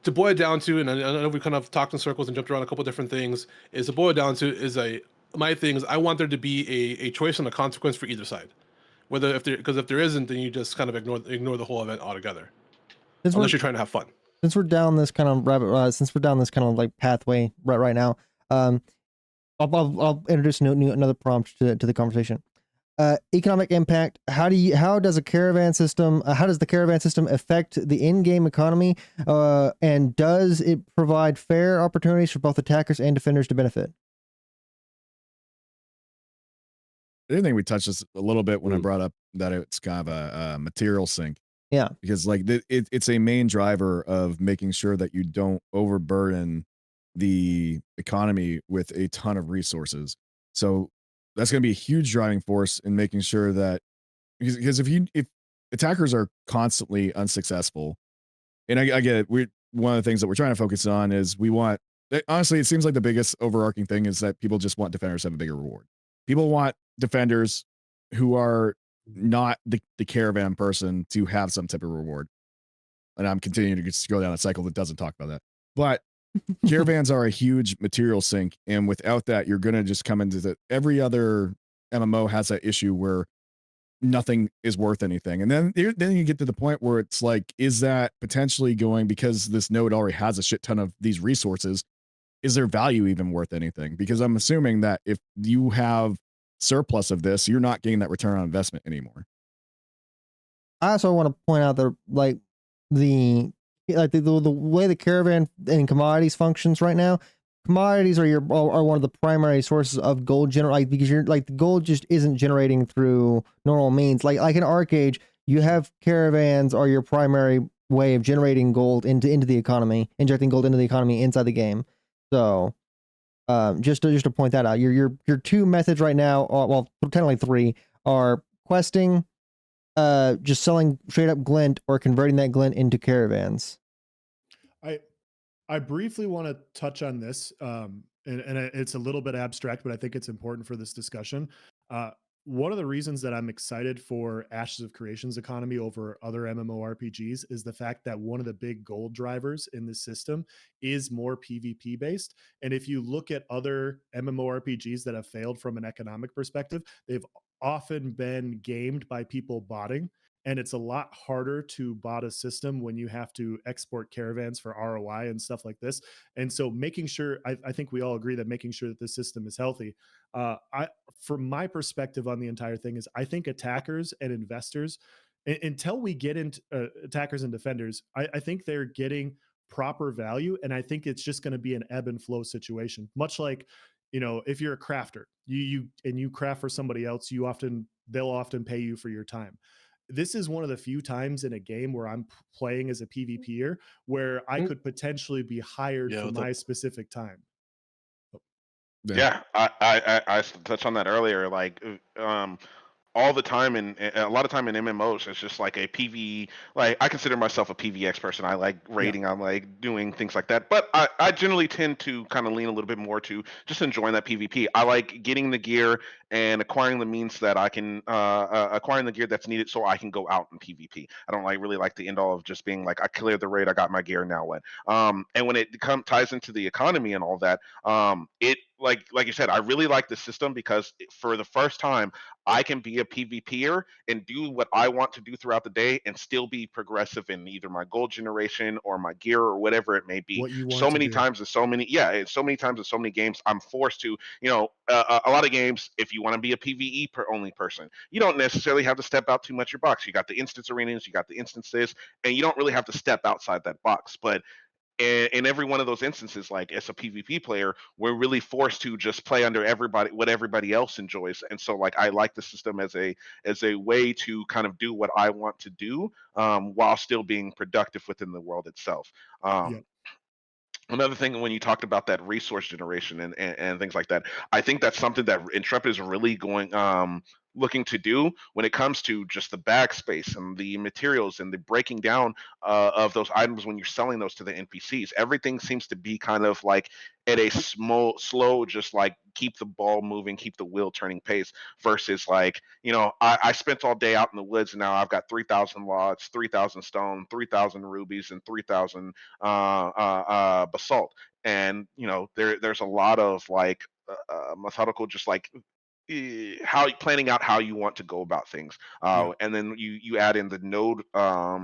Speaker 6: to boil it down to, and I know we kind of talked in circles and jumped around a couple different things, is to boil it down to my thing is I want there to be a choice and a consequence for either side. Because if there isn't, then you just kind of ignore the whole event altogether. Unless you're trying to have fun.
Speaker 1: Since we're down this kind of like pathway right now, I'll introduce another prompt to the conversation. Economic impact. How does the caravan system affect the in-game economy? And does it provide fair opportunities for both attackers and defenders to benefit?
Speaker 3: I think we touched this a little bit when I brought up that it's kind of a material sink.
Speaker 1: Yeah.
Speaker 3: Because like it's a main driver of making sure that you don't overburden the economy with a ton of resources. So that's going to be a huge driving force in making sure that, because if attackers are constantly unsuccessful, and I get it, one of the things that we're trying to focus on is honestly, it seems like the biggest overarching thing is that people just want defenders to have a bigger reward. People want defenders who are not the caravan person to have some type of reward. And I'm continuing to just go down a cycle that doesn't talk about that. But caravans are a huge material sink. And without that, you're going to just come into every other MMO has that issue where nothing is worth anything. And then you get to the point where it's like, is that potentially going, because this node already has a shit ton of these resources, is their value even worth anything? Because I'm assuming that if you have surplus of this, you're not getting that return on investment anymore.
Speaker 1: I also want to point out that the way the caravan and commodities functions right now, commodities are one of the primary sources of gold because the gold just isn't generating through normal means. Like in Arcade, you have caravans are your primary way of generating gold into the economy, injecting gold into the economy inside the game. So just to point that out, your two methods right now, well, technically three, are questing, just selling straight up glint, or converting that glint into caravans.
Speaker 2: I briefly want to touch on this, and it's a little bit abstract, but I think it's important for this discussion. One of the reasons that I'm excited for Ashes of Creation's economy over other MMORPGs is the fact that one of the big gold drivers in the system is more PvP based. And if you look at other MMORPGs that have failed from an economic perspective, they've often been gamed by people botting. And it's a lot harder to bot a system when you have to export caravans for ROI and stuff like this. And so making sure, I think we all agree that making sure that the system is healthy. From my perspective on the entire thing is I think attackers and investors, until we get into attackers and defenders, I think they're getting proper value. And I think it's just going to be an ebb and flow situation, much like, if you're a crafter, you craft for somebody else, you often they'll often pay you for your time. This is one of the few times in a game where I'm playing as a PvPer where I could potentially be hired for my specific time.
Speaker 4: Yeah, I touched on that earlier. Like, all the time, and a lot of time in MMOs, it's just like a PV. Like, I consider myself a PvX person. I like raiding. I like doing things like that. But I generally tend to kind of lean a little bit more to just enjoying that PvP. I like getting the gear and acquiring the means that I can acquiring the gear that's needed so I can go out in PvP. I don't really like the end all of just being like, I cleared the raid, I got my gear, now what? And when it ties into the economy and all that, it like you said, I really like the system because for the first time I can be a PvPer and do what I want to do throughout the day and still be progressive in either my gold generation or my gear or whatever it may be.
Speaker 2: What you want
Speaker 4: So
Speaker 2: to
Speaker 4: many
Speaker 2: do.
Speaker 4: times in so many times in so many games, I'm forced to, a lot of games, if you want to be a PvE only person, you don't necessarily have to step out too much your box. You got the instance arenas, you got the instances, and you don't really have to step outside that box. But in every one of those instances, like as a PvP player, we're really forced to just play under what everybody else enjoys. And so like I like the system as a way to kind of do what I want to do, while still being productive within the world itself.
Speaker 2: Yep.
Speaker 4: Another thing, when you talked about that resource generation and things like that, I think that's something that Intrepid is really looking to do when it comes to just the backspace and the materials and the breaking down of those items when you're selling those to the NPCs. Everything seems to be kind of like at a slow, just like keep the ball moving, keep the wheel turning pace, versus like, I spent all day out in the woods and now I've got 3,000 logs, 3,000 stone, 3,000 rubies, and 3,000 basalt. And there's a lot of like methodical, just like planning out how you want to go about things, and then you add in the node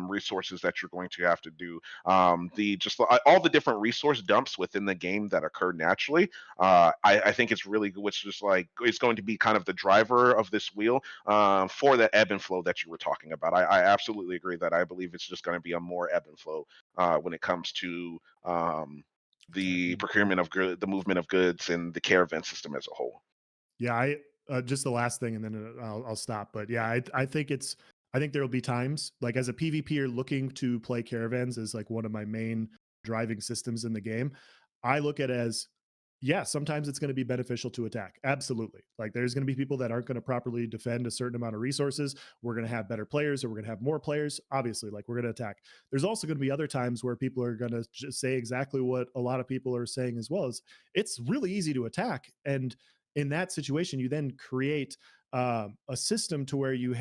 Speaker 4: resources that you're going to have to do, all the different resource dumps within the game that occur naturally. I think it's really good, which is like it's going to be kind of the driver of this wheel for that ebb and flow that you were talking about. I absolutely agree that I believe it's just going to be a more ebb and flow when it comes to the procurement of the movement of goods, and the caravan system as a whole.
Speaker 2: Yeah, just the last thing, and then I'll stop. But yeah, I think there will be times, like as a PvPer looking to play caravans as like one of my main driving systems in the game. I look at it as, yeah, sometimes it's going to be beneficial to attack. Absolutely. Like there's going to be people that aren't going to properly defend a certain amount of resources. We're going to have better players, or we're going to have more players. Obviously, like we're going to attack. There's also going to be other times where people are going to just say exactly what a lot of people are saying as well, is it's really easy to attack. And in that situation, you then create a system to where you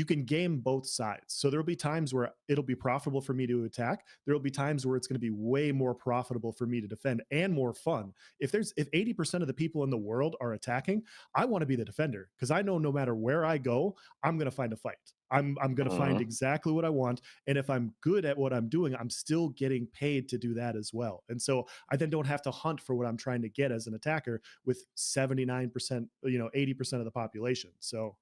Speaker 2: can game both sides. So there'll be times where it'll be profitable for me to attack. There'll be times where it's going to be way more profitable for me to defend and more fun. If 80% of the people in the world are attacking, I want to be the defender, because I know no matter where I go, I'm going to find a fight. I'm going to find exactly what I want. And if I'm good at what I'm doing, I'm still getting paid to do that as well. And so I then don't have to hunt for what I'm trying to get as an attacker with 79%, 80% of the population. So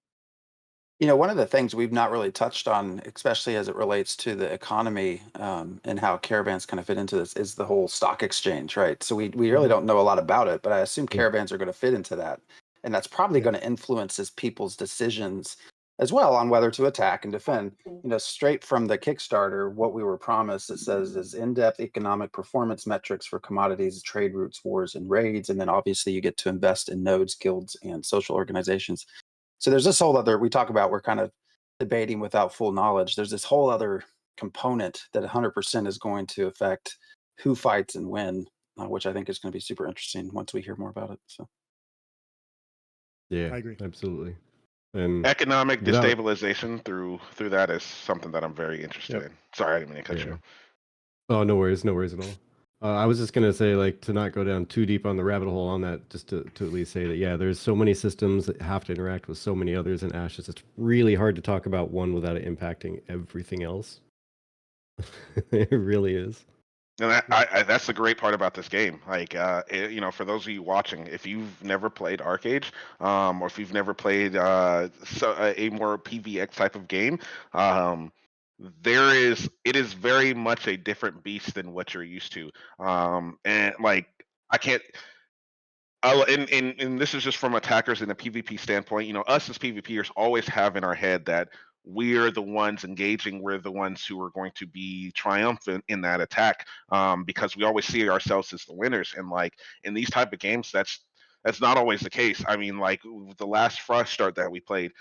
Speaker 7: one of the things we've not really touched on, especially as it relates to the economy, and how caravans kind of fit into this, is the whole stock exchange, right? So we really don't know a lot about it, but I assume caravans are going to fit into that. And that's probably going to influence people's decisions as well on whether to attack and defend. Straight from the Kickstarter, what we were promised, it says, is in-depth economic performance metrics for commodities, trade routes, wars, and raids. And then obviously you get to invest in nodes, guilds, and social organizations. So there's this whole other, we talk about, we're kind of debating without full knowledge. There's this whole other component that 100% is going to affect who fights and when, which I think is going to be super interesting once we hear more about it. So
Speaker 5: yeah,
Speaker 2: I agree.
Speaker 5: Absolutely. And
Speaker 4: economic destabilization through that is something that I'm very interested in. Sorry, I didn't mean to cut you.
Speaker 5: Oh, no worries at all. I was just going to say, like, to not go down too deep on the rabbit hole on that, just to at least say that, yeah, there's so many systems that have to interact with so many others in Ashes. It's really hard to talk about one without it impacting everything else. It really is.
Speaker 4: And that's the great part about this game. Like, for those of you watching, if you've never played Arcade, or if you've never played a more PvX type of game, it is very much a different beast than what you're used to. And like, And this is just from attackers in a PvP standpoint. You know, us as PvPers always have in our head that we're the ones engaging, we're the ones who are going to be triumphant in that attack, because we always see ourselves as the winners. And like in these type of games, that's not always the case. I mean, like the last Frost start that we played,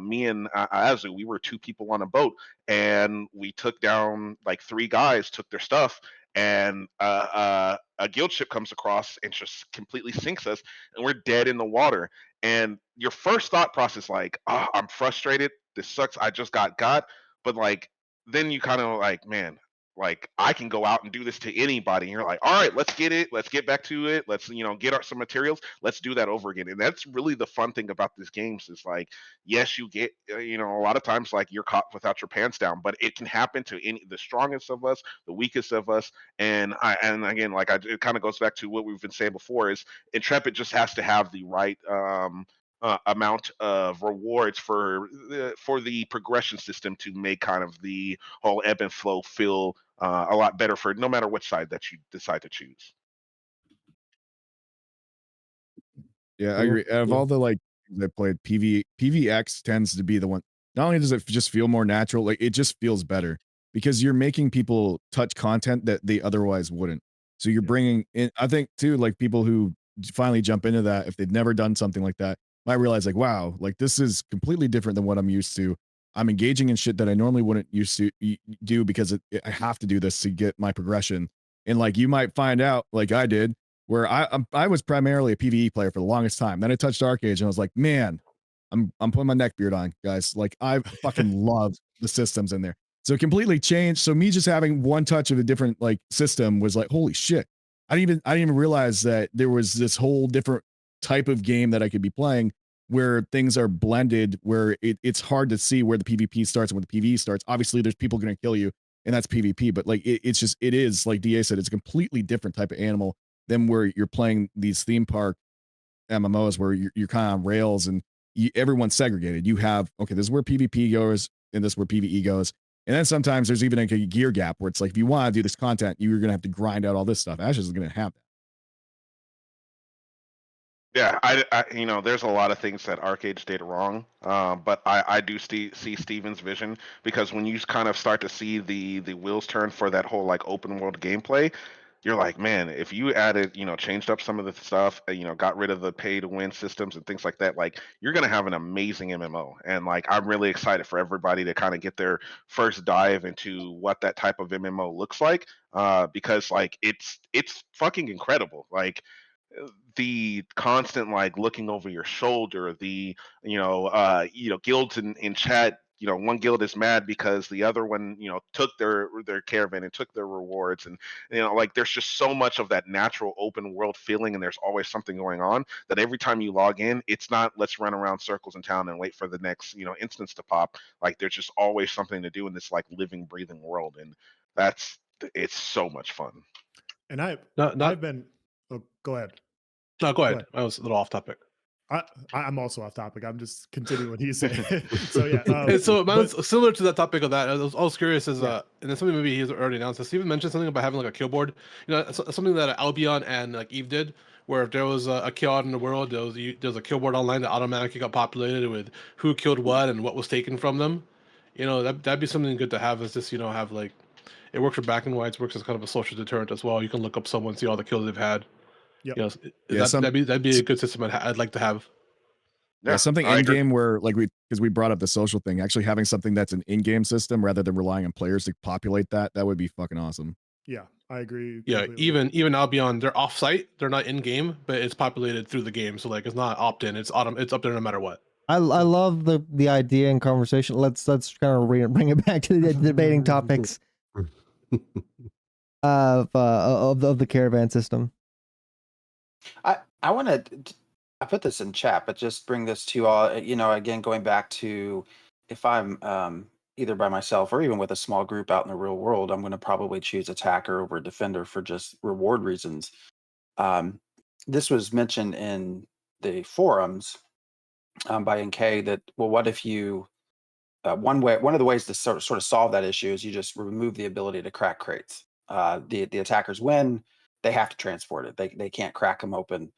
Speaker 4: me and Azu, we were 2 people on a boat, and we took down like 3 guys, took their stuff, and a guild ship comes across and just completely sinks us, and we're dead in the water. And your first thought process, like, oh, I'm frustrated. This sucks. I just got. But like, then you kind of like, man, like I can go out and do this to anybody. And you're like, all right, let's get it. Let's get back to it. Let's, get some materials. Let's do that over again. And that's really the fun thing about these games is like, yes, you get, a lot of times like you're caught without your pants down, but it can happen to the strongest of us, the weakest of us. And again, like it kind of goes back to what we've been saying before is Intrepid just has to have the right, amount of rewards for the progression system to make kind of the whole ebb and flow feel a lot better for no matter which side that you decide to choose.
Speaker 3: Yeah, I agree. Out of all the like I played, PvX tends to be the one. Not only does it just feel more natural, like it just feels better because you're making people touch content that they otherwise wouldn't. So you're bringing in. I think too, like people who finally jump into that, if they've never done something like that, might realize like, wow, like this is completely different than what I'm used to. I'm engaging in shit that I normally wouldn't used to do because I have to do this to get my progression. And like you might find out, like I did, where I was primarily a PvE player for the longest time. Then I touched Dark Age and I was like, man, I'm putting my neckbeard on, guys. Like I fucking love the systems in there. So it completely changed. So me just having one touch of a different like system was like, holy shit. I didn't even realize that there was this whole different type of game that I could be playing where things are blended, where it's hard to see where the PvP starts and where the PvE starts. Obviously, there's people going to kill you, and that's PvP. But like it is like DA said, it's a completely different type of animal than where you're playing these theme park MMOs where you're kind of on rails and everyone's segregated. You have, okay, this is where PvP goes and this is where PvE goes. And then sometimes there's even a gear gap where it's like, if you want to do this content, you're going to have to grind out all this stuff. Ashes is going to have that.
Speaker 4: Yeah, there's a lot of things that Arcade did wrong, but I do see Steven's vision because when you kind of start to see the wheels turn for that whole like open world gameplay, you're like, man, if you added, changed up some of the stuff, got rid of the pay to win systems and things like that, like you're gonna have an amazing MMO. And like I'm really excited for everybody to kind of get their first dive into what that type of MMO looks like, because like it's fucking incredible. Like the constant like looking over your shoulder, the guilds in chat, one guild is mad because the other one took their caravan and took their rewards, and like there's just so much of that natural open world feeling, and there's always something going on that every time you log in, it's not let's run around circles in town and wait for the next instance to pop. Like there's just always something to do in this like living breathing world, and it's so much fun.
Speaker 2: And I've been go ahead.
Speaker 6: No, go ahead. I was a little off topic.
Speaker 2: I'm also off topic. I'm just continuing what he's saying. So yeah.
Speaker 6: And so mine's similar to that topic of that. I was curious and then something maybe he's already announced. Steven mentioned something about having like a kill board. Something that Albion and like Eve did, where if there was a kill out in the world, there was a kill board online that automatically got populated with who killed what and what was taken from them. That'd be something good to have. Is just have like it works for black and whites, works as kind of a social deterrent as well. You can look up someone, see all the kills they've had.
Speaker 2: Yep.
Speaker 6: That'd be a good system I'd like to have.
Speaker 3: Yeah, something in game where like because we brought up the social thing, actually having something that's an in-game system rather than relying on players to populate that would be fucking awesome.
Speaker 2: Yeah, I agree.
Speaker 6: Yeah,
Speaker 2: completely.
Speaker 6: even Albion, they're off-site, they're not in-game, but it's populated through the game, so like it's not opt-in, it's up there no matter what.
Speaker 1: I love the idea and conversation. Let's kind of bring it back to the debating topics of the caravan system.
Speaker 7: I want to. I put this in chat, but just bring this to all. Again, going back to if I'm either by myself or even with a small group out in the real world, I'm going to probably choose attacker over defender for just reward reasons. This was mentioned in the forums by NK that, well, what if you one of the ways to sort of solve that issue is you just remove the ability to crack crates. The attackers win, they have to transport it. They can't crack them open.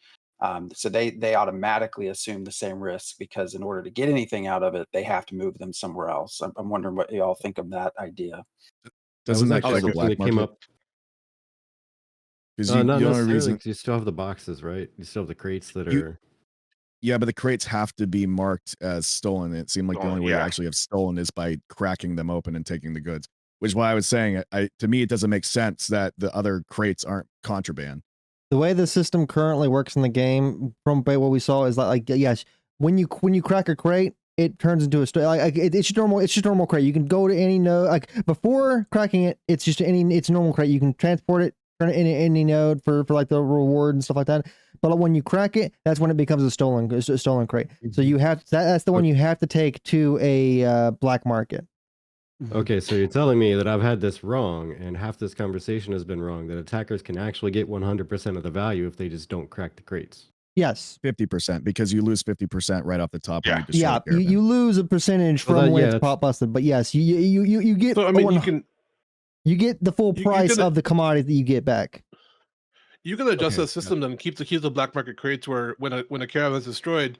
Speaker 7: So they automatically assume the same risk because in order to get anything out of it, they have to move them somewhere else. I'm wondering what y'all think of that idea.
Speaker 3: Doesn't that
Speaker 5: actually
Speaker 3: kill the
Speaker 5: something
Speaker 3: black
Speaker 5: that came
Speaker 3: market?
Speaker 5: up.
Speaker 3: Because
Speaker 5: Not
Speaker 3: the only
Speaker 5: necessarily,
Speaker 3: reason
Speaker 5: 'cause you still have the boxes, right? You still have the crates that
Speaker 3: You-
Speaker 5: are.
Speaker 3: Yeah, but the crates have to be marked as stolen. It seemed like the only way to actually have stolen is by cracking them open and taking the goods. Which is why I was saying, to me, it doesn't make sense that the other crates aren't contraband.
Speaker 1: The way the system currently works in the game, from what we saw, is like yes, when you crack a crate, it turns into a it's just normal crate. You can go to any node. Like before cracking it, it's just it's a normal crate. You can transport it, turn it in any node for like the reward and stuff like that. But when you crack it, that's when it becomes a stolen crate. So you have that's the one you have to take to a black market.
Speaker 5: Okay, so you're telling me that I've had this wrong, and half this conversation has been wrong. That attackers can actually get 100% of the value if they just don't crack the crates.
Speaker 1: Yes.
Speaker 3: 50%, because you lose 50% right off the top when you destroy
Speaker 1: Yeah,
Speaker 3: the Caravan.
Speaker 1: you lose a percentage from when it's pop busted, but yes, you get.
Speaker 6: So I mean,
Speaker 1: you get the full price of the commodity that you get back.
Speaker 6: You can adjust the system then keep the black market crates where when a caravan is destroyed,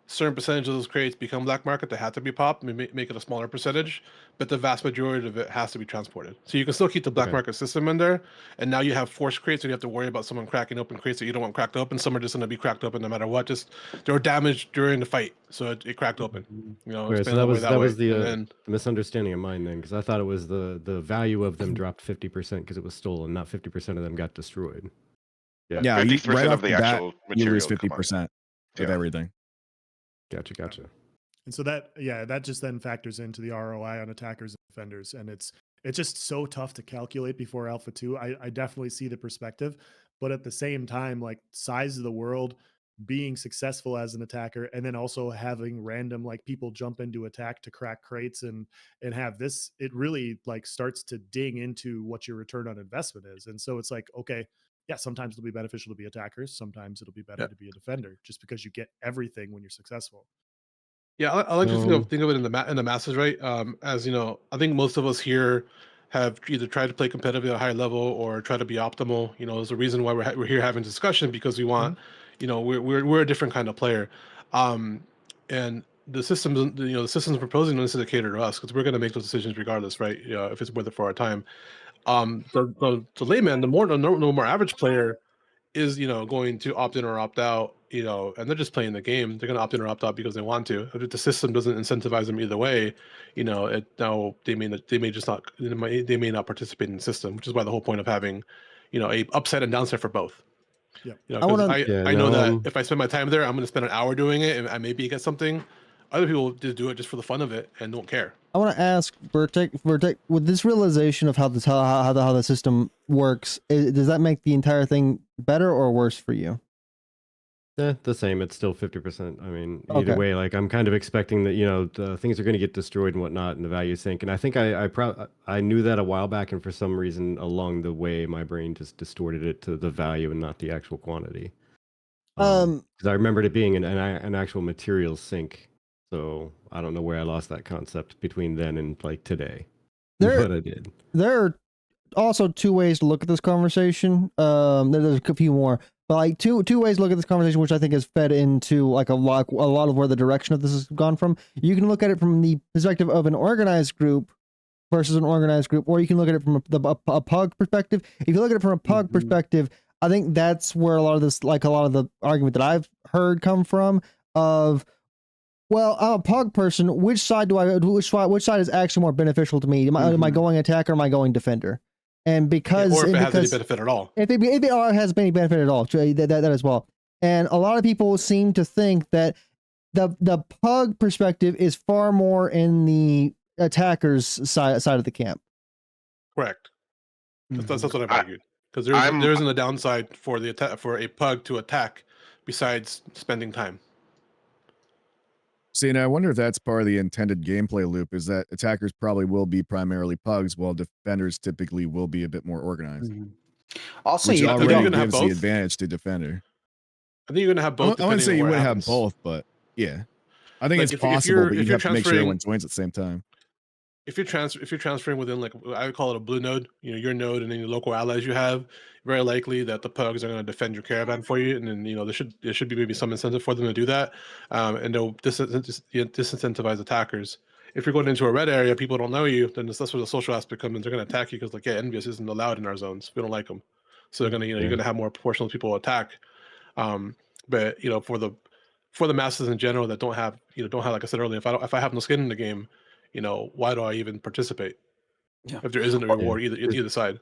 Speaker 6: certain percentage of those crates become black market. They have to be popped. Make it a smaller percentage, but the vast majority of it has to be transported. So you can still keep the black market system in there, and now you have forced crates, and you have to worry about someone cracking open crates that you don't want cracked open. Some are just going to be cracked open no matter what. Just they were damaged during the fight, so it cracked open. You know,
Speaker 5: Okay, so that was the misunderstanding of mine then, because I thought it was the value of them dropped 50% because it was stolen, not 50% of them got destroyed.
Speaker 3: Yeah,
Speaker 4: 50%
Speaker 3: right
Speaker 4: of
Speaker 3: off
Speaker 4: the
Speaker 3: bat,
Speaker 4: actual
Speaker 3: you lose
Speaker 4: material
Speaker 3: 50% of everything.
Speaker 5: Gotcha.
Speaker 2: And so that just then factors into the ROI on attackers and defenders, and it's just so tough to calculate before Alpha 2. I definitely see the perspective, but at the same time, like size of the world, being successful as an attacker, and then also having random like people jump into attack to crack crates and have this, it really like starts to ding into what your return on investment is. And so it's like, okay, yeah, sometimes it'll be beneficial to be attackers, sometimes it'll be better to be a defender, just because you get everything when you're successful.
Speaker 6: Yeah, I like to think of it in the masses, right? As you know, I think most of us here have either tried to play competitive at a high level or try to be optimal. You know, there's a reason why we're here having discussion, because we want, you know, we're a different kind of player, and the systems, you know, the systems proposing this is to cater to us because we're going to make those decisions regardless, right? You know, if it's worth it for our time. The layman, the more average player is, you know, going to opt in or opt out, you know, and they're just playing the game. They're going to opt in or opt out because they want to. If the system doesn't incentivize them either way, you know, they may not participate in the system, which is why the whole point of having, you know, a upside and downside for both.
Speaker 2: Yeah,
Speaker 6: you know, because I know that if I spend my time there, I'm going to spend an hour doing it, and I maybe get something. Other people just do it just for the fun of it and don't care.
Speaker 1: I want to ask Virtek, with this realization of how the system works, does that make the entire thing better or worse for you?
Speaker 5: The same. It's still 50%. I mean, either way, like I'm kind of expecting that, you know, the things are going to get destroyed and whatnot, and the value sink. And I think I knew that a while back, and for some reason along the way, my brain just distorted it to the value and not the actual quantity. Because I remembered it being an actual materials sink. So I don't know where I lost that concept between then and like today. But I did.
Speaker 1: There are also two ways to look at this conversation. There's a few more, but like two ways to look at this conversation, which I think has fed into like a lot of where the direction of this has gone from. You can look at it from the perspective of an organized group versus an organized group, or you can look at it from a pug perspective. If you look at it from a pug perspective, I think that's where a lot of the argument that I've heard come from of, well, I'm a pug person. Which side is actually more beneficial to me? Am I going attacker or am I going defender? And because
Speaker 6: or if it has any benefit at all.
Speaker 1: If it has any benefit at all, that as well. And a lot of people seem to think that the pug perspective is far more in the attacker's side of the camp.
Speaker 6: Correct. That's what I've argued. Because there isn't a downside for a pug to attack besides spending time.
Speaker 3: See, and I wonder if that's part of the intended gameplay loop, is that attackers probably will be primarily pugs, while defenders typically will be a bit more organized.
Speaker 7: Also,
Speaker 3: which
Speaker 7: you
Speaker 3: already gives the advantage to defender.
Speaker 6: I think you're going to have both.
Speaker 3: I wouldn't say you would have both, but yeah. I think it's possible, but you have to make sure everyone joins at the same time.
Speaker 6: if you're transferring within, like, I would call it a blue node, your node and then your local allies you have, very likely that the pugs are going to defend your caravan for you, and then there should be maybe some incentive for them to do that, and they'll disincentivize attackers. If you're going into a red area, people don't know you, then that's where the social aspect comes in. They're going to attack you because, like, yeah, Enveus isn't allowed in our zones. We don't like them, so they're going to, you're going to have more proportional people attack. But for the masses in general that don't have, like I said earlier, if I have no skin in the game, why do I even participate?
Speaker 7: Yeah.
Speaker 6: If there isn't a reward either side.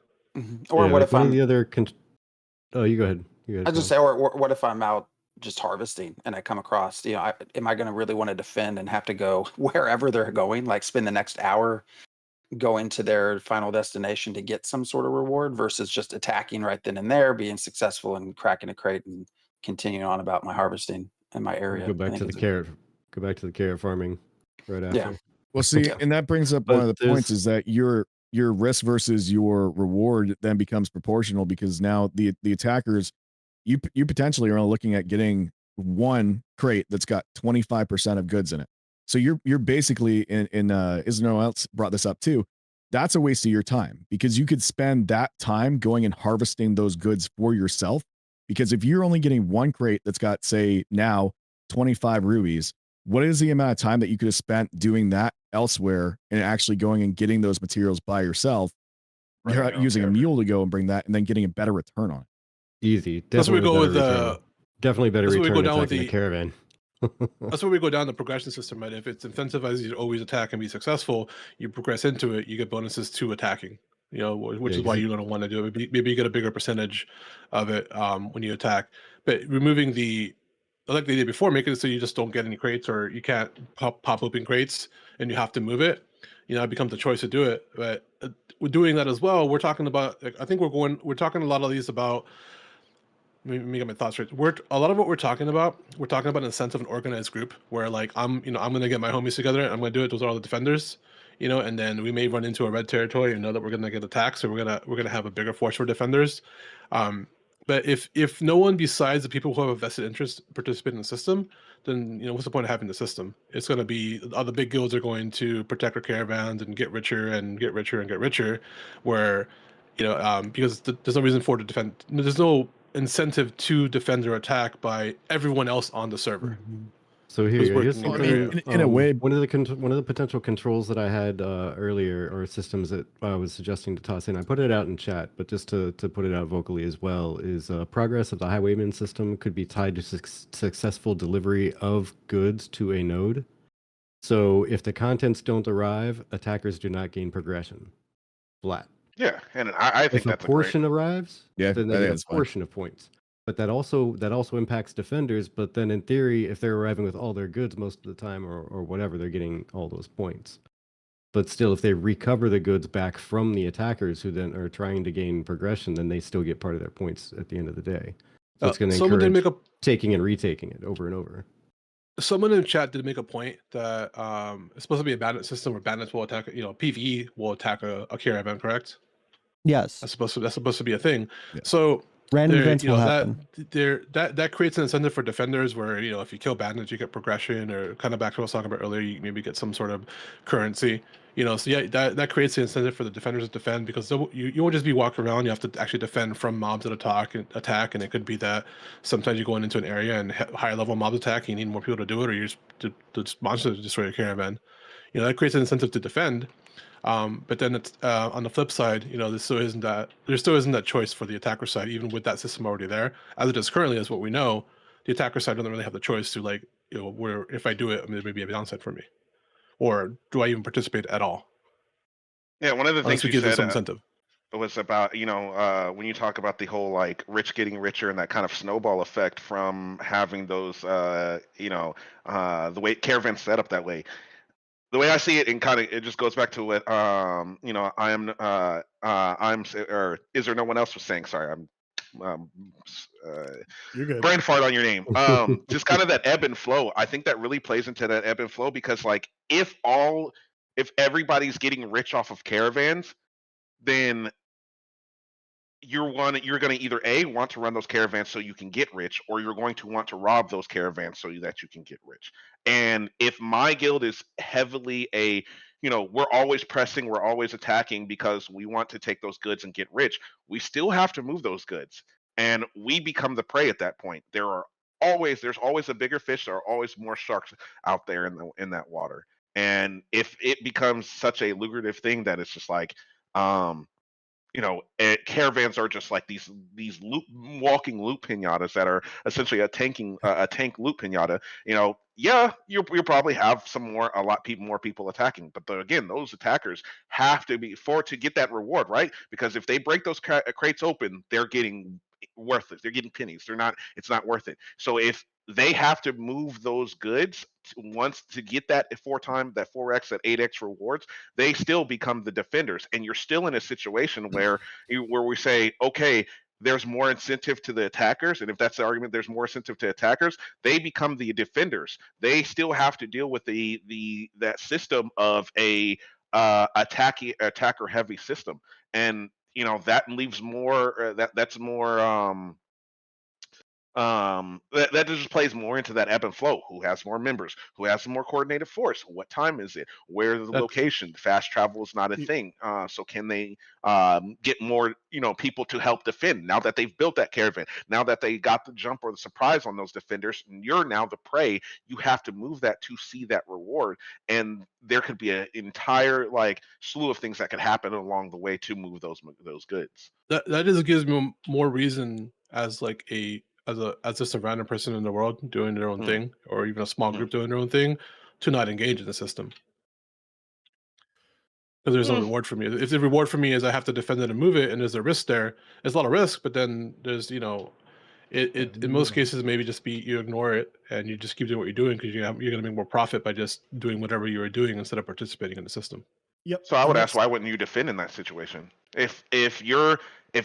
Speaker 7: Or what if
Speaker 5: one
Speaker 7: I'm?
Speaker 5: of the other? Oh, you go ahead.
Speaker 7: I just say, or what if I'm out just harvesting and I come across, am I going to really want to defend and have to go wherever they're going, like spend the next hour going to their final destination to get some sort of reward versus just attacking right then and there, being successful and cracking a crate and continuing on about my harvesting in my area?
Speaker 5: Go back to the carrot. Go back to the carrot farming right after.
Speaker 7: Yeah.
Speaker 3: Well, see, and that brings up one of the points is that your risk versus your reward then becomes proportional, because now the attackers, you potentially are only looking at getting one crate that's got 25% of goods in it. So you're basically in Isno else brought this up too. That's a waste of your time, because you could spend that time going and harvesting those goods for yourself. Because if you're only getting one crate that's got, say, now 25 rubies, what is the amount of time that you could have spent doing that elsewhere and actually going and getting those materials by yourself? Right, you're using a mule to go and bring that and then getting a better return on it.
Speaker 5: Easy.
Speaker 6: That's where we go with
Speaker 5: definitely better
Speaker 6: that's
Speaker 5: return
Speaker 6: where we go down with
Speaker 5: the caravan.
Speaker 6: That's where we go down the progression system, right? If it's incentivized you to always attack and be successful, you progress into it, you get bonuses to attacking, which is why you're going to want to do it. Maybe you get a bigger percentage of it when you attack. But removing like they did before, make it so you just don't get any crates, or you can't pop open crates and you have to move it. It becomes a choice to do it. But we're doing that as well. We're talking about, I think we're talking a lot of these about, let me get my thoughts straight. A lot of what we're talking about an incentive and organized group where, like, I'm going to get my homies together and I'm going to do it. Those are all the defenders, and then we may run into a red territory and know that we're going to get attacked. So we're going to have a bigger force for defenders. But if no one besides the people who have a vested interest participate in the system, then what's the point of having the system? It's going to be all the big guilds are going to protect their caravans and get richer and get richer and get richer, where because there's no reason for it to defend. There's no incentive to defend or attack by everyone else on the server.
Speaker 5: So here's
Speaker 3: something, in a way,
Speaker 5: one of the potential controls that I had earlier, or systems that I was suggesting to toss in. I put it out in chat, but just to put it out vocally as well, is progress of the highwayman system could be tied to successful delivery of goods to a node. So if the contents don't arrive, attackers do not gain progression. Flat.
Speaker 4: Yeah, and I think
Speaker 5: if
Speaker 4: that's
Speaker 5: a portion arrives,
Speaker 3: then
Speaker 5: they get a portion of points. But that also impacts defenders. But then in theory, if they're arriving with all their goods most of the time, or whatever, they're getting all those points. But still, if they recover the goods back from the attackers who then are trying to gain progression, then they still get part of their points at the end of the day. So it's going to encourage taking and retaking it over and over.
Speaker 6: Someone in chat did make a point that it's supposed to be a bandit system where bandits will attack, PvE will attack a caravan, correct?
Speaker 1: Yes.
Speaker 6: That's supposed to be a thing.
Speaker 3: Yeah.
Speaker 6: So
Speaker 1: random events will happen.
Speaker 6: That creates an incentive for defenders where, if you kill bandits, you get progression, or kind of back to what I was talking about earlier, you maybe get some sort of currency. So yeah, that creates the incentive for the defenders to defend, because you won't just be walking around. You have to actually defend from mobs that attack, and it could be that sometimes you're going into an area and higher level mobs attack, you need more people to do it, or you just monsters to destroy your caravan. That creates an incentive to defend. But then it's on the flip side, there still isn't that choice for the attacker side, even with that system already there. As it is currently, as what we know, the attacker side doesn't really have the choice to, like, where if I do it, there may be a downside for me, or do I even participate at all?
Speaker 4: Yeah, one of the things you said
Speaker 6: some incentive
Speaker 4: was about when you talk about the whole, like, rich getting richer and that kind of snowball effect from having those the way caravans set up that way. The way I see it, and kind of, it just goes back to what or is there no one else was saying? Sorry, I'm
Speaker 2: You're good.
Speaker 4: brain fart on your name. Just kind of that ebb and flow. I think that really plays into that ebb and flow, because, like, if everybody's getting rich off of caravans, then you're going to either want to run those caravans so you can get rich, or you're going to want to rob those caravans so that you can get rich. And if my guild is heavily we're always pressing, we're always attacking because we want to take those goods and get rich, we still have to move those goods, and we become the prey at that point. There's always a bigger fish. There are always more sharks out there in that water. And if it becomes such a lucrative thing that it's just like, caravans are just like these walking loot pinatas that are essentially a tank loot pinata. You probably have more people attacking, but again, those attackers have to be to get that reward, right? Because if they break those crates open, they're getting worthless. They're getting pennies. It's not worth it. So if they have to move those goods once to get that 4x, that 8x rewards, they still become the defenders. And you're still in a situation where we say, okay, there's more incentive to the attackers, and if that's the argument, there's more incentive to attackers. They become the defenders. They still have to deal with that system of a attacker heavy system, and that leaves more. That's more. That just plays more into that ebb and flow. Who has more members? Who has some more coordinated force? What time is it? Where is the location? Fast travel is not a thing. So can they get more people to help defend now that they've built that caravan? Now that they got the jump or the surprise on those defenders, and you're now the prey. You have to move that to see that reward, and there could be an entire slew of things that could happen along the way to move those goods.
Speaker 6: That just gives me more reason as just a random person in the world doing their own thing, or even a small group doing their own thing, to not engage in the system. Because there's no reward for me. If the reward for me is I have to defend it and move it, and there's a risk there, it's a lot of risk, but then there's, in most cases, maybe just you ignore it and you just keep doing what you're doing because you're going to make more profit by just doing whatever you were doing instead of participating in the system.
Speaker 2: Yep.
Speaker 4: So I would ask, why wouldn't you defend in that situation? If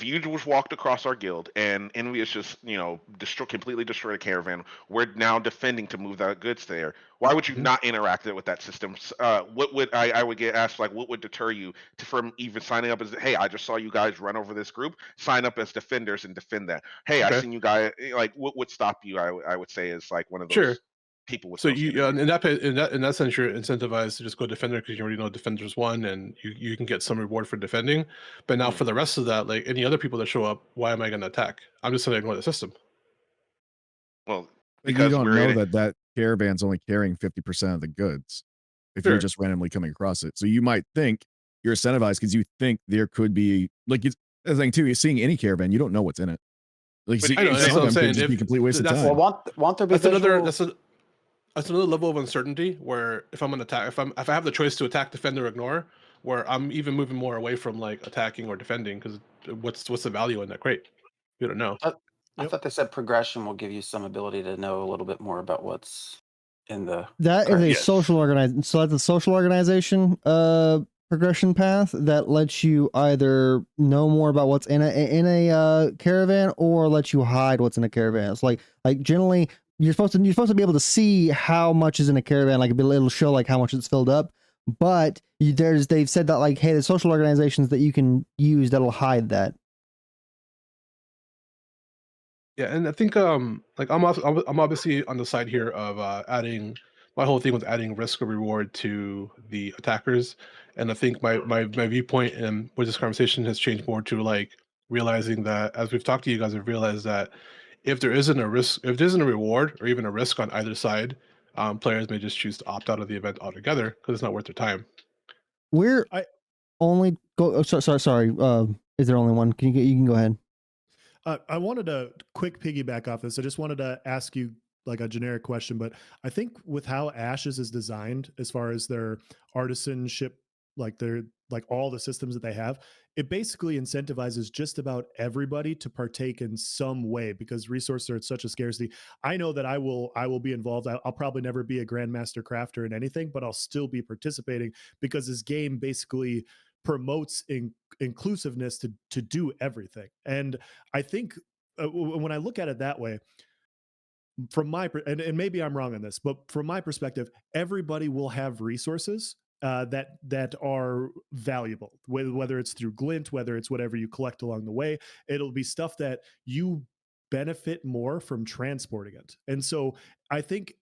Speaker 4: you just walked across our guild and Enveus just completely destroyed a caravan, we're now defending to move that goods there. Why would you not interact with that system? What would I would get asked, what would deter you from even signing up as, hey, I just saw you guys run over this group, sign up as defenders and defend that. Hey, I seen you guys, what would stop you? I would say is one of those people with.
Speaker 6: So you in that sense, you're incentivized to just go defender because you already know defenders won, and you can get some reward for defending. But now for the rest of that, any other people that show up, why am I going to attack? I'm just going to ignore the system.
Speaker 4: Well,
Speaker 3: because you don't know that caravan's only carrying 50% of the goods if you're just randomly coming across it. So you might think you're incentivized because you think there could be it's the thing too. You're seeing any caravan, you don't know what's in it.
Speaker 6: I know, that's what I'm saying.
Speaker 3: Just be complete waste of time.
Speaker 7: Well, won't there be
Speaker 6: that's another level of uncertainty where if I'm gonna attack, if I have the choice to attack, defend, or ignore, where I'm even moving more away from attacking or defending, because what's the value in that crate? You don't know.
Speaker 7: I thought they said progression will give you some ability to know a little bit more about what's in the.
Speaker 1: That is a social organization. So that's a social organization progression path that lets you either know more about what's in a caravan or let you hide what's in a caravan. It's like generally you're supposed to be able to see how much is in a caravan. It'll show how much it's filled up. But they've said that hey, there's social organizations that you can use that'll hide that.
Speaker 6: Yeah, and I think I'm obviously on the side here of adding. My whole thing was adding risk or reward to the attackers, and I think my viewpoint and with this conversation has changed more to realizing that as we've talked to you guys, I've realized that if there isn't a risk, if there isn't a reward or even a risk on either side, players may just choose to opt out of the event altogether because it's not worth their time.
Speaker 1: Sorry. Is there only one? You can go ahead.
Speaker 2: I wanted to quick piggyback off this. I just wanted to ask you a generic question, but I think with how Ashes is designed, as far as their artisanship, their all the systems that they have, it basically incentivizes just about everybody to partake in some way because resources are at such a scarcity. I know that I will be involved. I'll probably never be a grandmaster crafter in anything, but I'll still be participating because this game basically promotes inclusiveness to do everything. And I think when I look at it that way, from and maybe I'm wrong on this, but from my perspective, everybody will have resources that are valuable, whether it's through glint, whether it's whatever you collect along the way. It'll be stuff that you benefit more from transporting it. And so I think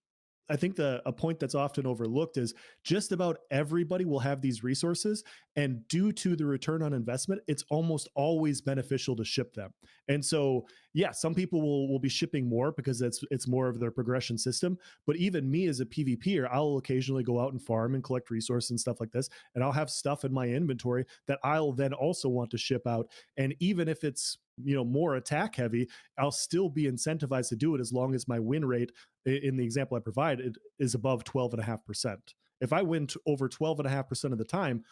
Speaker 2: a point that's often overlooked is just about everybody will have these resources, and due to the return on investment, it's almost always beneficial to ship them. And so, yeah, some people will be shipping more because it's more of their progression system. But even me as a PvPer, I'll occasionally go out and farm and collect resources and stuff like this, and I'll have stuff in my inventory that I'll then also want to ship out. And even if it's more attack heavy, I'll still be incentivized to do it as long as my win rate in the example I provided is above 12.5%. If I win over 12.5% of the time,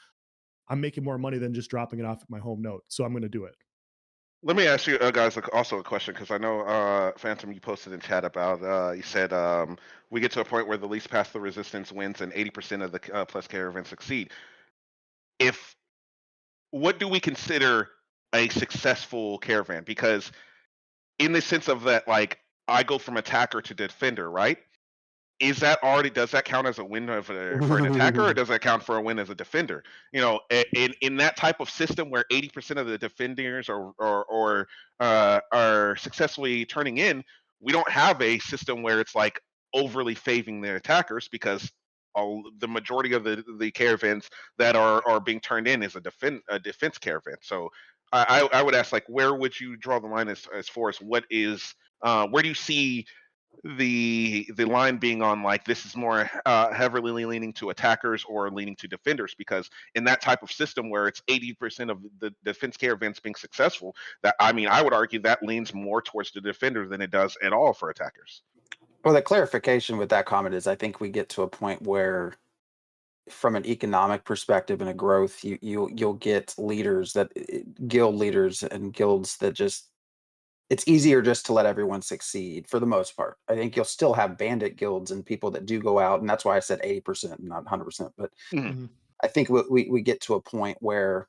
Speaker 2: I'm making more money than just dropping it off at my home node. So I'm going to do it.
Speaker 4: Let me ask you guys also a question, because I know Phantom, you posted in chat about you said we get to a point where the least past the resistance wins and 80% of the plus caravans succeed. What do we consider a successful caravan? Because in the sense of that, like, I go from attacker to defender, right? Does that count as a win for an attacker, or does that count for a win as a defender? In that type of system where 80% of the defenders are successfully turning in, we don't have a system where it's like overly favoring the attackers, because the majority of the caravans that are being turned in is a defense caravan. So I would ask, like, where would you draw the line as far as what is where do you see the line being on, like, this is more heavily leaning to attackers or leaning to defenders? Because in that type of system where it's 80% of the defense caravans being successful, I would argue that leans more towards the defender than it does at all for attackers.
Speaker 7: Well, the clarification with that comment is I think we get to a point where, from an economic perspective and a growth, you'll get leaders guild leaders and guilds that just, it's easier just to let everyone succeed for the most part. I think you'll still have bandit guilds and people that do go out, and that's why I said 80%, not 100%. But I think we get to a point where,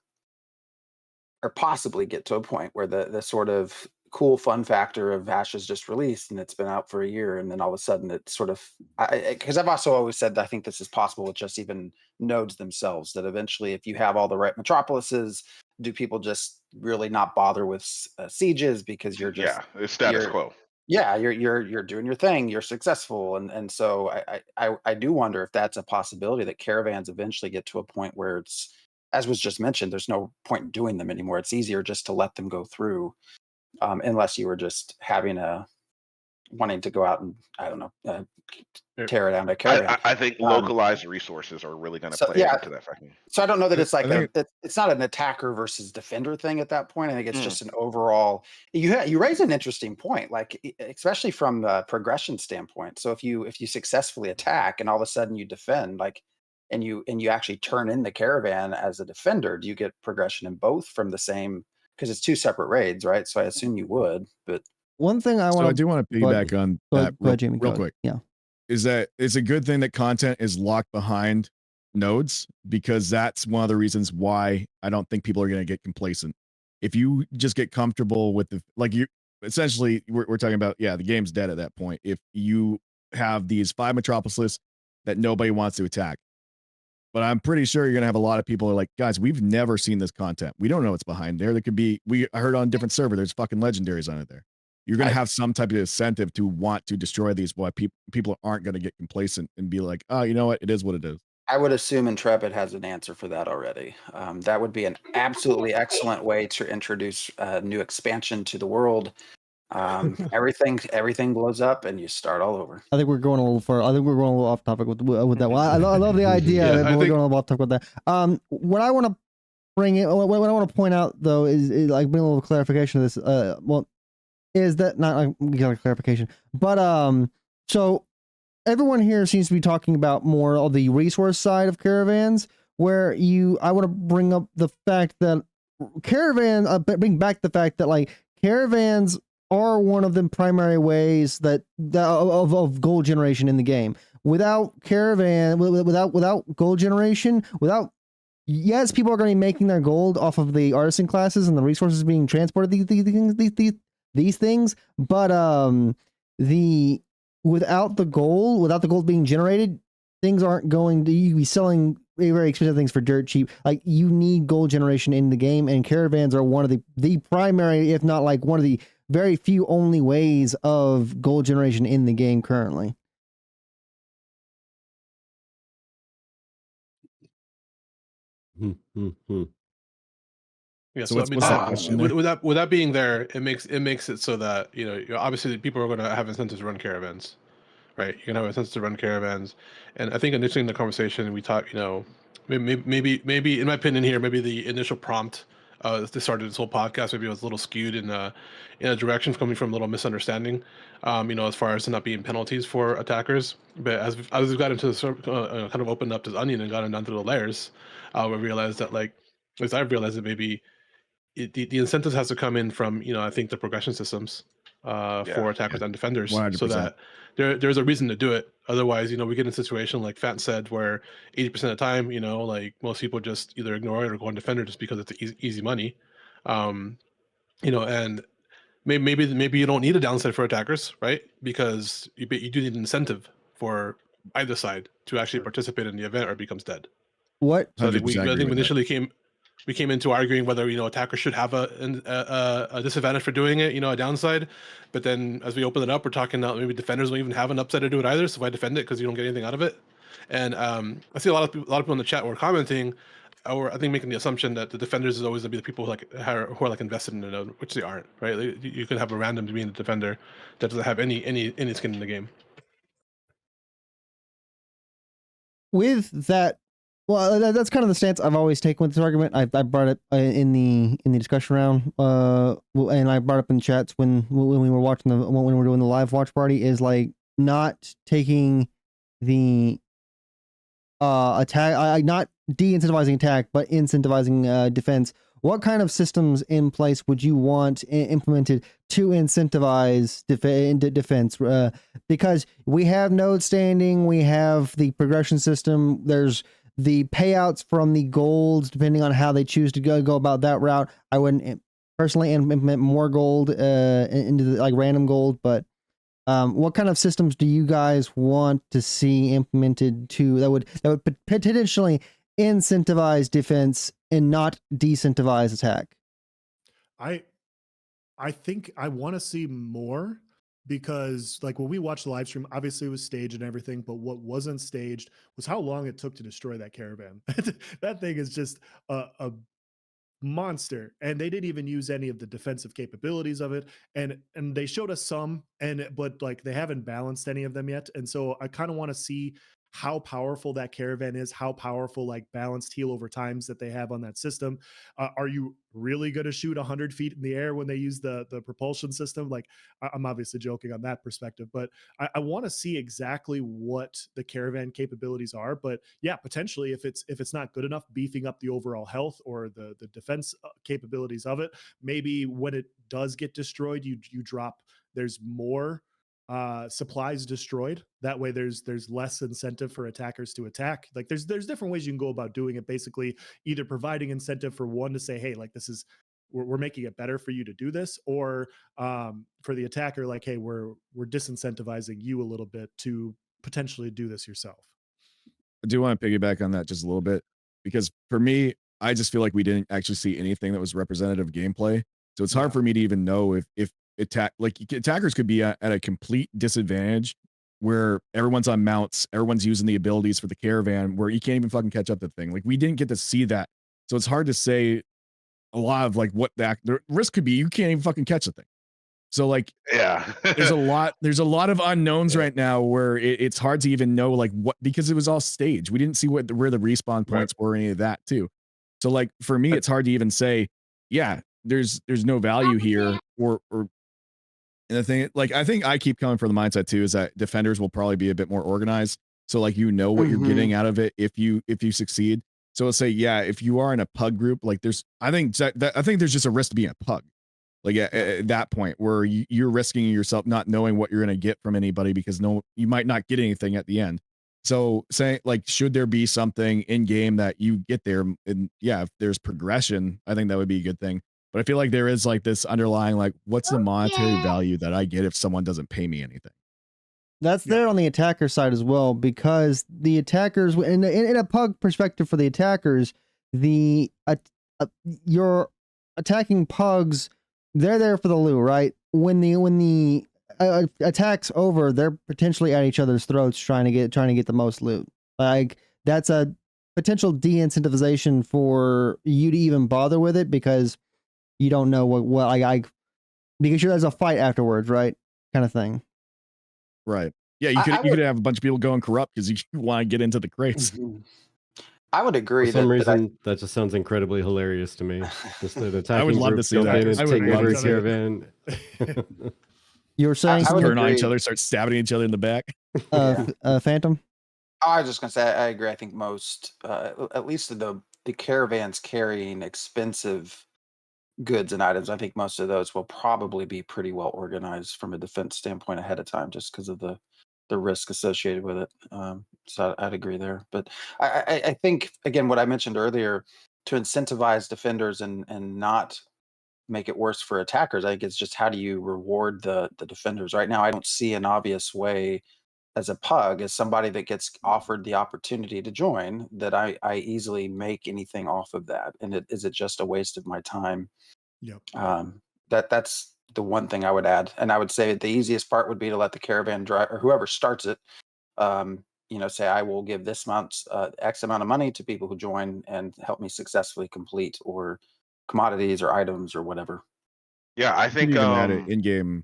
Speaker 7: or possibly get to a point where the sort of cool fun factor of Ashes just released and it's been out for a year, and then all of a sudden it sort of, because I've also always said that I think this is possible with just even nodes themselves, that eventually if you have all the right metropolises, do people just really not bother with sieges because you're just
Speaker 4: it's status quo.
Speaker 7: Yeah, you're doing your thing, you're successful, and so I do wonder if that's a possibility, that caravans eventually get to a point where it's, as was just mentioned, there's no point in doing them anymore. It's easier just to let them go through, unless you were just wanting to go out and, I don't know, tear it down a caravan.
Speaker 4: I think localized resources are really going to play into that factor.
Speaker 7: So I don't know that it's like it's not an attacker versus defender thing at that point. I think it's just an overall. You raise an interesting point, like especially from the progression standpoint. So if you successfully attack and all of a sudden you defend, like, and you actually turn in the caravan as a defender, do you get progression in both from the same? Because it's two separate raids, right? So I assume you would. But
Speaker 1: one thing I do want
Speaker 3: to piggyback on that real quick.
Speaker 1: Yeah.
Speaker 3: Is that it's a good thing that content is locked behind nodes, because that's one of the reasons why I don't think people are going to get complacent. If you just get comfortable with essentially we're talking about, the game's dead at that point. If you have these 5 metropolises that nobody wants to attack, but I'm pretty sure you're going to have a lot of people who are like, guys, we've never seen this content. We don't know what's behind there. There could be, I heard on different server, there's fucking legendaries on it there. You're going to have some type of incentive to want to destroy these, why people aren't going to get complacent and be like, oh, you know what? It is what it is.
Speaker 7: I would assume Intrepid has an answer for that already. That would be an absolutely excellent way to introduce a new expansion to the world. Everything blows up and you start all over.
Speaker 1: I think we're going a little far. I think we're going a little off topic with that one. I love the idea, but we're going a little off topic with that. What I want to bring in, what I want to point out though is like bring a little clarification to this. Is that not like got a clarification? But so everyone here seems to be talking about more of the resource side of caravans, where I want to bring up the fact that bring back the fact that like caravans are one of the primary ways that of gold generation in the game. Without gold generation, yes, people are going to be making their gold off of the artisan classes and the resources being transported these things, but without the gold being generated, things aren't going to you be selling very expensive things for dirt cheap. Like you need gold generation in the game, and caravans are one of the primary, if not like one of the very few only ways of gold generation in the game currently.
Speaker 6: Yeah,
Speaker 3: So
Speaker 6: so I
Speaker 3: what's
Speaker 6: mean,
Speaker 3: that question there?
Speaker 6: with that being there, it makes it so that obviously people are going to have incentives to run caravans, right? You can have incentives to run caravans, and I think initially in the conversation we talked, maybe in my opinion here, maybe the initial prompt to start this whole podcast maybe it was a little skewed in a direction coming from a little misunderstanding, as far as not being penalties for attackers. But as we've got into kind of opened up this onion and gotten down to the layers, we realized that like, at least I've realized that maybe the incentives has to come in from I think the progression systems for attackers and defenders, so
Speaker 3: 100%.
Speaker 6: that there's a reason to do it. Otherwise, we get in a situation like Fant said, where 80% of the time, like most people just either ignore it or go on defender just because it's easy money. um and maybe you don't need a downside for attackers, right? Because you do need an incentive for either side to actually participate in the event or it becomes dead.
Speaker 1: What
Speaker 6: So I think
Speaker 3: 100%
Speaker 6: we
Speaker 3: agree with that.
Speaker 6: initially came into arguing whether attackers should have a disadvantage for doing it, a downside. But then as we open it up, we're talking about maybe defenders don't even have an upside to do it either. So why defend it because you don't get anything out of it? And I see a lot of people in the chat were commenting, or I think making the assumption that the defenders is always going to be the people who are like invested in it, which they aren't, right? You could have a random being the defender that doesn't have any skin in the game.
Speaker 1: with that? Well, that's kind of the stance I've always taken with this argument. I brought it in the discussion round, and I brought up in chats when we were watching when we were doing the live watch party, is like not taking the attack, not de-incentivizing attack, but incentivizing defense. What kind of systems in place would you want implemented to incentivize defense? Because we have node standing, we have the progression system, there's the payouts from the golds, depending on how they choose to go about that route. I wouldn't personally implement more gold into the, like random gold, but what kind of systems do you guys want to see implemented that would potentially incentivize defense and not decentivize attack?
Speaker 2: I think I want to see more, because like when we watched the live stream, obviously it was staged and everything, but what wasn't staged was how long it took to destroy that caravan. That thing is just a monster, and they didn't even use any of the defensive capabilities of it, and they showed us some, but like they haven't balanced any of them yet. And so I kind of want to see how powerful that caravan is, how powerful like balanced heal over times that they have on that system. Are you really going to shoot 100 feet in the air when they use the propulsion system? Like I'm obviously joking on that perspective, but I want to see exactly what the caravan capabilities are. But yeah, potentially if it's not good enough, beefing up the overall health or the defense capabilities of it. Maybe when it does get destroyed, you drop, there's more supplies destroyed. That way there's less incentive for attackers to attack. Like there's different ways you can go about doing it. Basically either providing incentive for one to say, hey, like this is, we're making it better for you to do this, or for the attacker, like, hey, we're disincentivizing you a little bit to potentially do this yourself.
Speaker 3: I do want to piggyback on that just a little bit, because for me, I just feel like we didn't actually see anything that was representative gameplay. So it's hard for me to even know if attackers could be at a complete disadvantage where everyone's on mounts, everyone's using the abilities for the caravan, where you can't even fucking catch up the thing. Like we didn't get to see that. So it's hard to say a lot of like what the risk could be. You can't even fucking catch the thing. So like,
Speaker 4: Yeah.
Speaker 3: there's a lot of unknowns right now where it's hard to even know like what, because it was all staged. We didn't see where the respawn points were or any of that too. So like for me, it's hard to even say, yeah, there's no value here, or and the thing, like I think I keep coming from the mindset too, is that defenders will probably be a bit more organized. So like what you're getting out of it if you succeed. So let's say, yeah, if you are in a pug group, like I think there's just a risk to being a pug. Like at that point where you're risking yourself not knowing what you're going to get from anybody, because you might not get anything at the end. So saying like, should there be something in game that you get there? And yeah, if there's progression, I think that would be a good thing. But I feel like there is like this underlying, like, what's the monetary value that I get if someone doesn't pay me anything?
Speaker 1: That's there on the attacker side as well, because the attackers, in a pug perspective for the attackers, your attacking pugs, they're there for the loot, right? When the attack's over, they're potentially at each other's throats trying to get the most loot. Like, that's a potential de-incentivization for you to even bother with it, because you don't know because there's a fight afterwards, right? Kind of thing.
Speaker 3: Right. Yeah, you could have a bunch of people going corrupt because you want to get into the crates.
Speaker 7: I would agree.
Speaker 5: For some reason, that just sounds incredibly hilarious to me. Just an attacking
Speaker 3: I would love
Speaker 5: group
Speaker 3: to see
Speaker 5: jump
Speaker 3: that.
Speaker 5: in and
Speaker 3: I would
Speaker 5: take
Speaker 3: love
Speaker 5: over
Speaker 3: to
Speaker 5: a
Speaker 3: see it.
Speaker 5: caravan.
Speaker 1: You were saying
Speaker 7: I would
Speaker 3: turn on each
Speaker 7: agree.
Speaker 3: other, start stabbing each other in the back.
Speaker 1: Phantom?
Speaker 7: I was just gonna say I agree. I think most, at least the caravans carrying expensive goods and items, I think most of those will probably be pretty well organized from a defense standpoint ahead of time, just because of the risk associated with it. So I'd agree there. But I think, again, what I mentioned earlier, to incentivize defenders and not make it worse for attackers, I think it's just, how do you reward the defenders? Right now, I don't see an obvious way as a pug, as somebody that gets offered the opportunity to join, that I easily make anything off of that. And is it just a waste of my time?
Speaker 2: Yep.
Speaker 7: That's the one thing I would add. And I would say the easiest part would be to let the caravan drive, or whoever starts it, say, I will give this X amount of money to people who join and help me successfully complete or commodities or items or whatever.
Speaker 4: Yeah, I think
Speaker 3: You can even add it in game.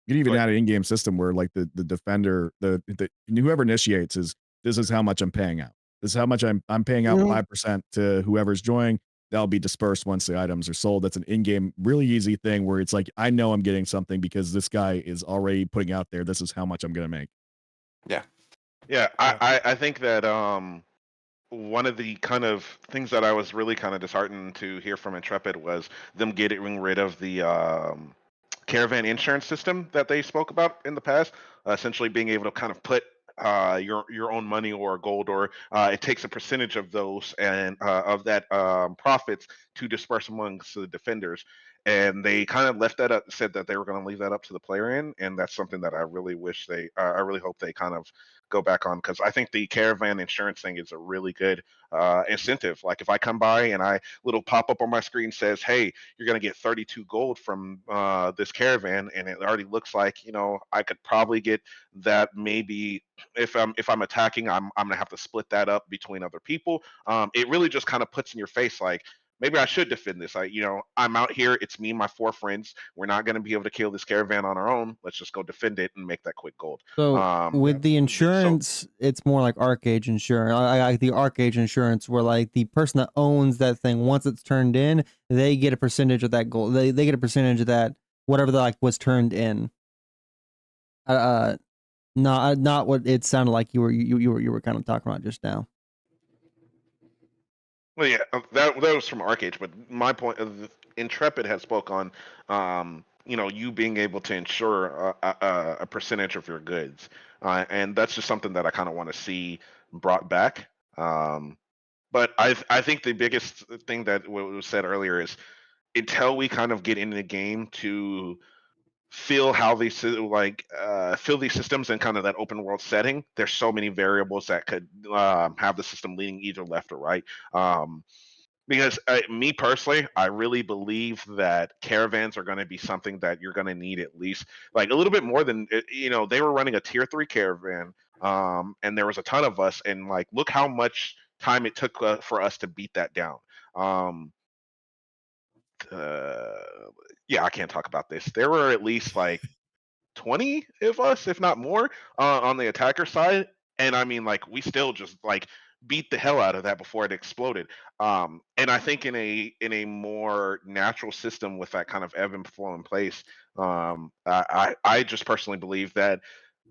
Speaker 3: You can even add an in-game system where, like, the defender, the whoever initiates this is how much I'm paying out. This is how much I'm paying out 5% to whoever's joining. That'll be dispersed once the items are sold. That's an in-game, really easy thing where it's like, I know I'm getting something because this guy is already putting out there, this is how much I'm going to make.
Speaker 4: Yeah, I think that one of the kind of things that I was really kind of disheartened to hear from Intrepid was them getting rid of the caravan insurance system that they spoke about in the past, essentially being able to kind of put your own money or gold, or it takes a percentage of those and of that profits to disperse amongst the defenders. And they kind of left that up, said that they were going to leave that up to the player in, and that's something that I really wish I really hope they kind of go back on, because I think the caravan insurance thing is a really good incentive. Like, if I come by and little pop up on my screen says, "Hey, you're going to get 32 gold from this caravan," and it already looks like, I could probably get that. Maybe if I'm attacking, I'm gonna have to split that up between other people. It really just kind of puts in your face, like, maybe I should defend this. I'm out here. It's me and my 4 friends. We're not going to be able to kill this caravan on our own. Let's just go defend it and make that quick gold.
Speaker 1: So with the insurance, it's more like Arcade insurance. I the Arcade insurance, where, like, the person that owns that thing, once it's turned in, they get a percentage of that gold. They get a percentage of that, whatever was turned in. Not what it sounded like you were kind of talking about just now.
Speaker 4: Well, yeah, that was from Arcade, but my point of Intrepid had spoke on, you being able to insure a percentage of your goods, and that's just something that I kind of want to see brought back. But I think the biggest thing that was said earlier is, until we kind of get into the game to feel how these feel these systems in kind of that open world setting, there's so many variables that could have the system leaning either left or right. Because me personally, I really believe that caravans are going to be something that you're going to need at least, like, a little bit more than, they were running a tier 3 caravan, and there was a ton of us, and, like, look how much time it took for us to beat that down. Yeah, I can't talk about this. There were at least, like, 20 of us, if not more, on the attacker side. And I mean, like, we still just, like, beat the hell out of that before it exploded. And I think in a more natural system with that kind of ebb and flow in place, I just personally believe that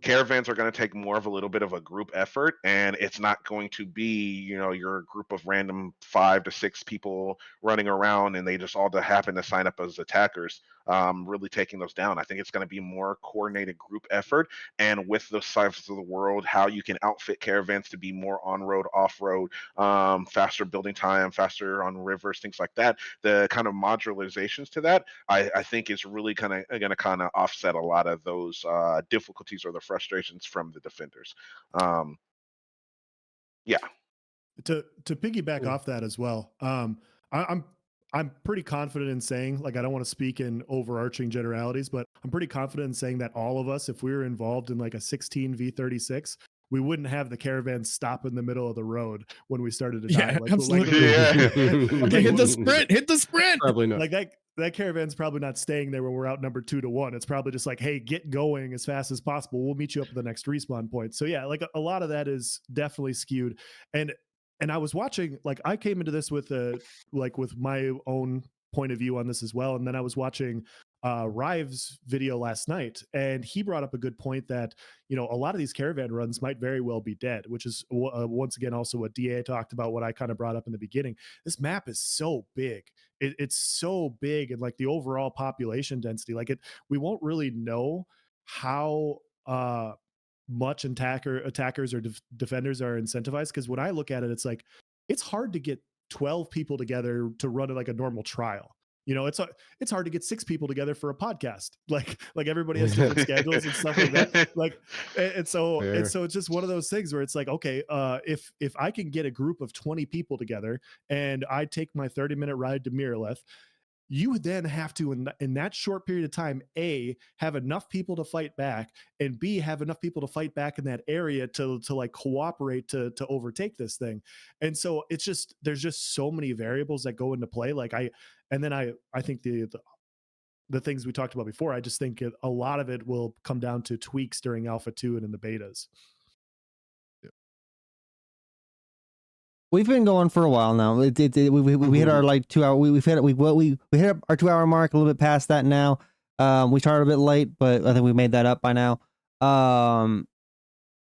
Speaker 4: caravans are going to take more of a little bit of a group effort, and it's not going to be, your group of random 5 to 6 people running around and they just all happen to sign up as attackers. really taking those down. I think it's going to be more coordinated group effort, and with the sizes of the world, how you can outfit caravans to be more on-road, off-road, faster building time, faster on rivers, things like that. The kind of modularizations to that, I think, is really going to kind of offset a lot of those difficulties or the frustrations from the defenders. Yeah.
Speaker 2: To piggyback off that as well, I'm pretty confident in saying, like, I don't want to speak in overarching generalities, but I'm pretty confident in saying that all of us, if we were involved in like a 16 v36, we wouldn't have the caravan stop in the middle of the road when we started to die.
Speaker 3: Yeah,
Speaker 2: Like,
Speaker 3: absolutely. Hit the sprint. Hit the sprint.
Speaker 5: Probably not.
Speaker 2: Like that caravan's probably not staying there when we're outnumbered 2-1. It's probably just like, hey, get going as fast as possible. We'll meet you up at the next respawn point. So yeah, like a lot of that is definitely skewed. And I was watching, like, I came into this with with my own point of view on this as well. And then I was watching Rive's video last night, and he brought up a good point that, a lot of these caravan runs might very well be dead, which is once again also what DA talked about, what I kind of brought up in the beginning. This map is so big. It's so big, and like the overall population density, we won't really know how much attackers or defenders are incentivized, because when I look at it, it's like it's hard to get 12 people together to run like a normal trial. It's hard to get 6 people together for a podcast. Like everybody has different schedules and stuff like that. So it's just one of those things where it's like, okay, if I can get a group of 20 people together and I take my 30-minute ride to Miralith, you then have to, in that short period of time, A, have enough people to fight back, and B, have enough people to fight back in that area to like cooperate to overtake this thing. And so it's just, there's just so many variables that go into play. I think the things we talked about before, I just think a lot of it will come down to tweaks during Alpha 2 and in the betas.
Speaker 1: We've been going for a while now. We hit our like 2 hour. We hit our 2 hour mark, a little bit past that now. We started a bit late, but I think we made that up by now.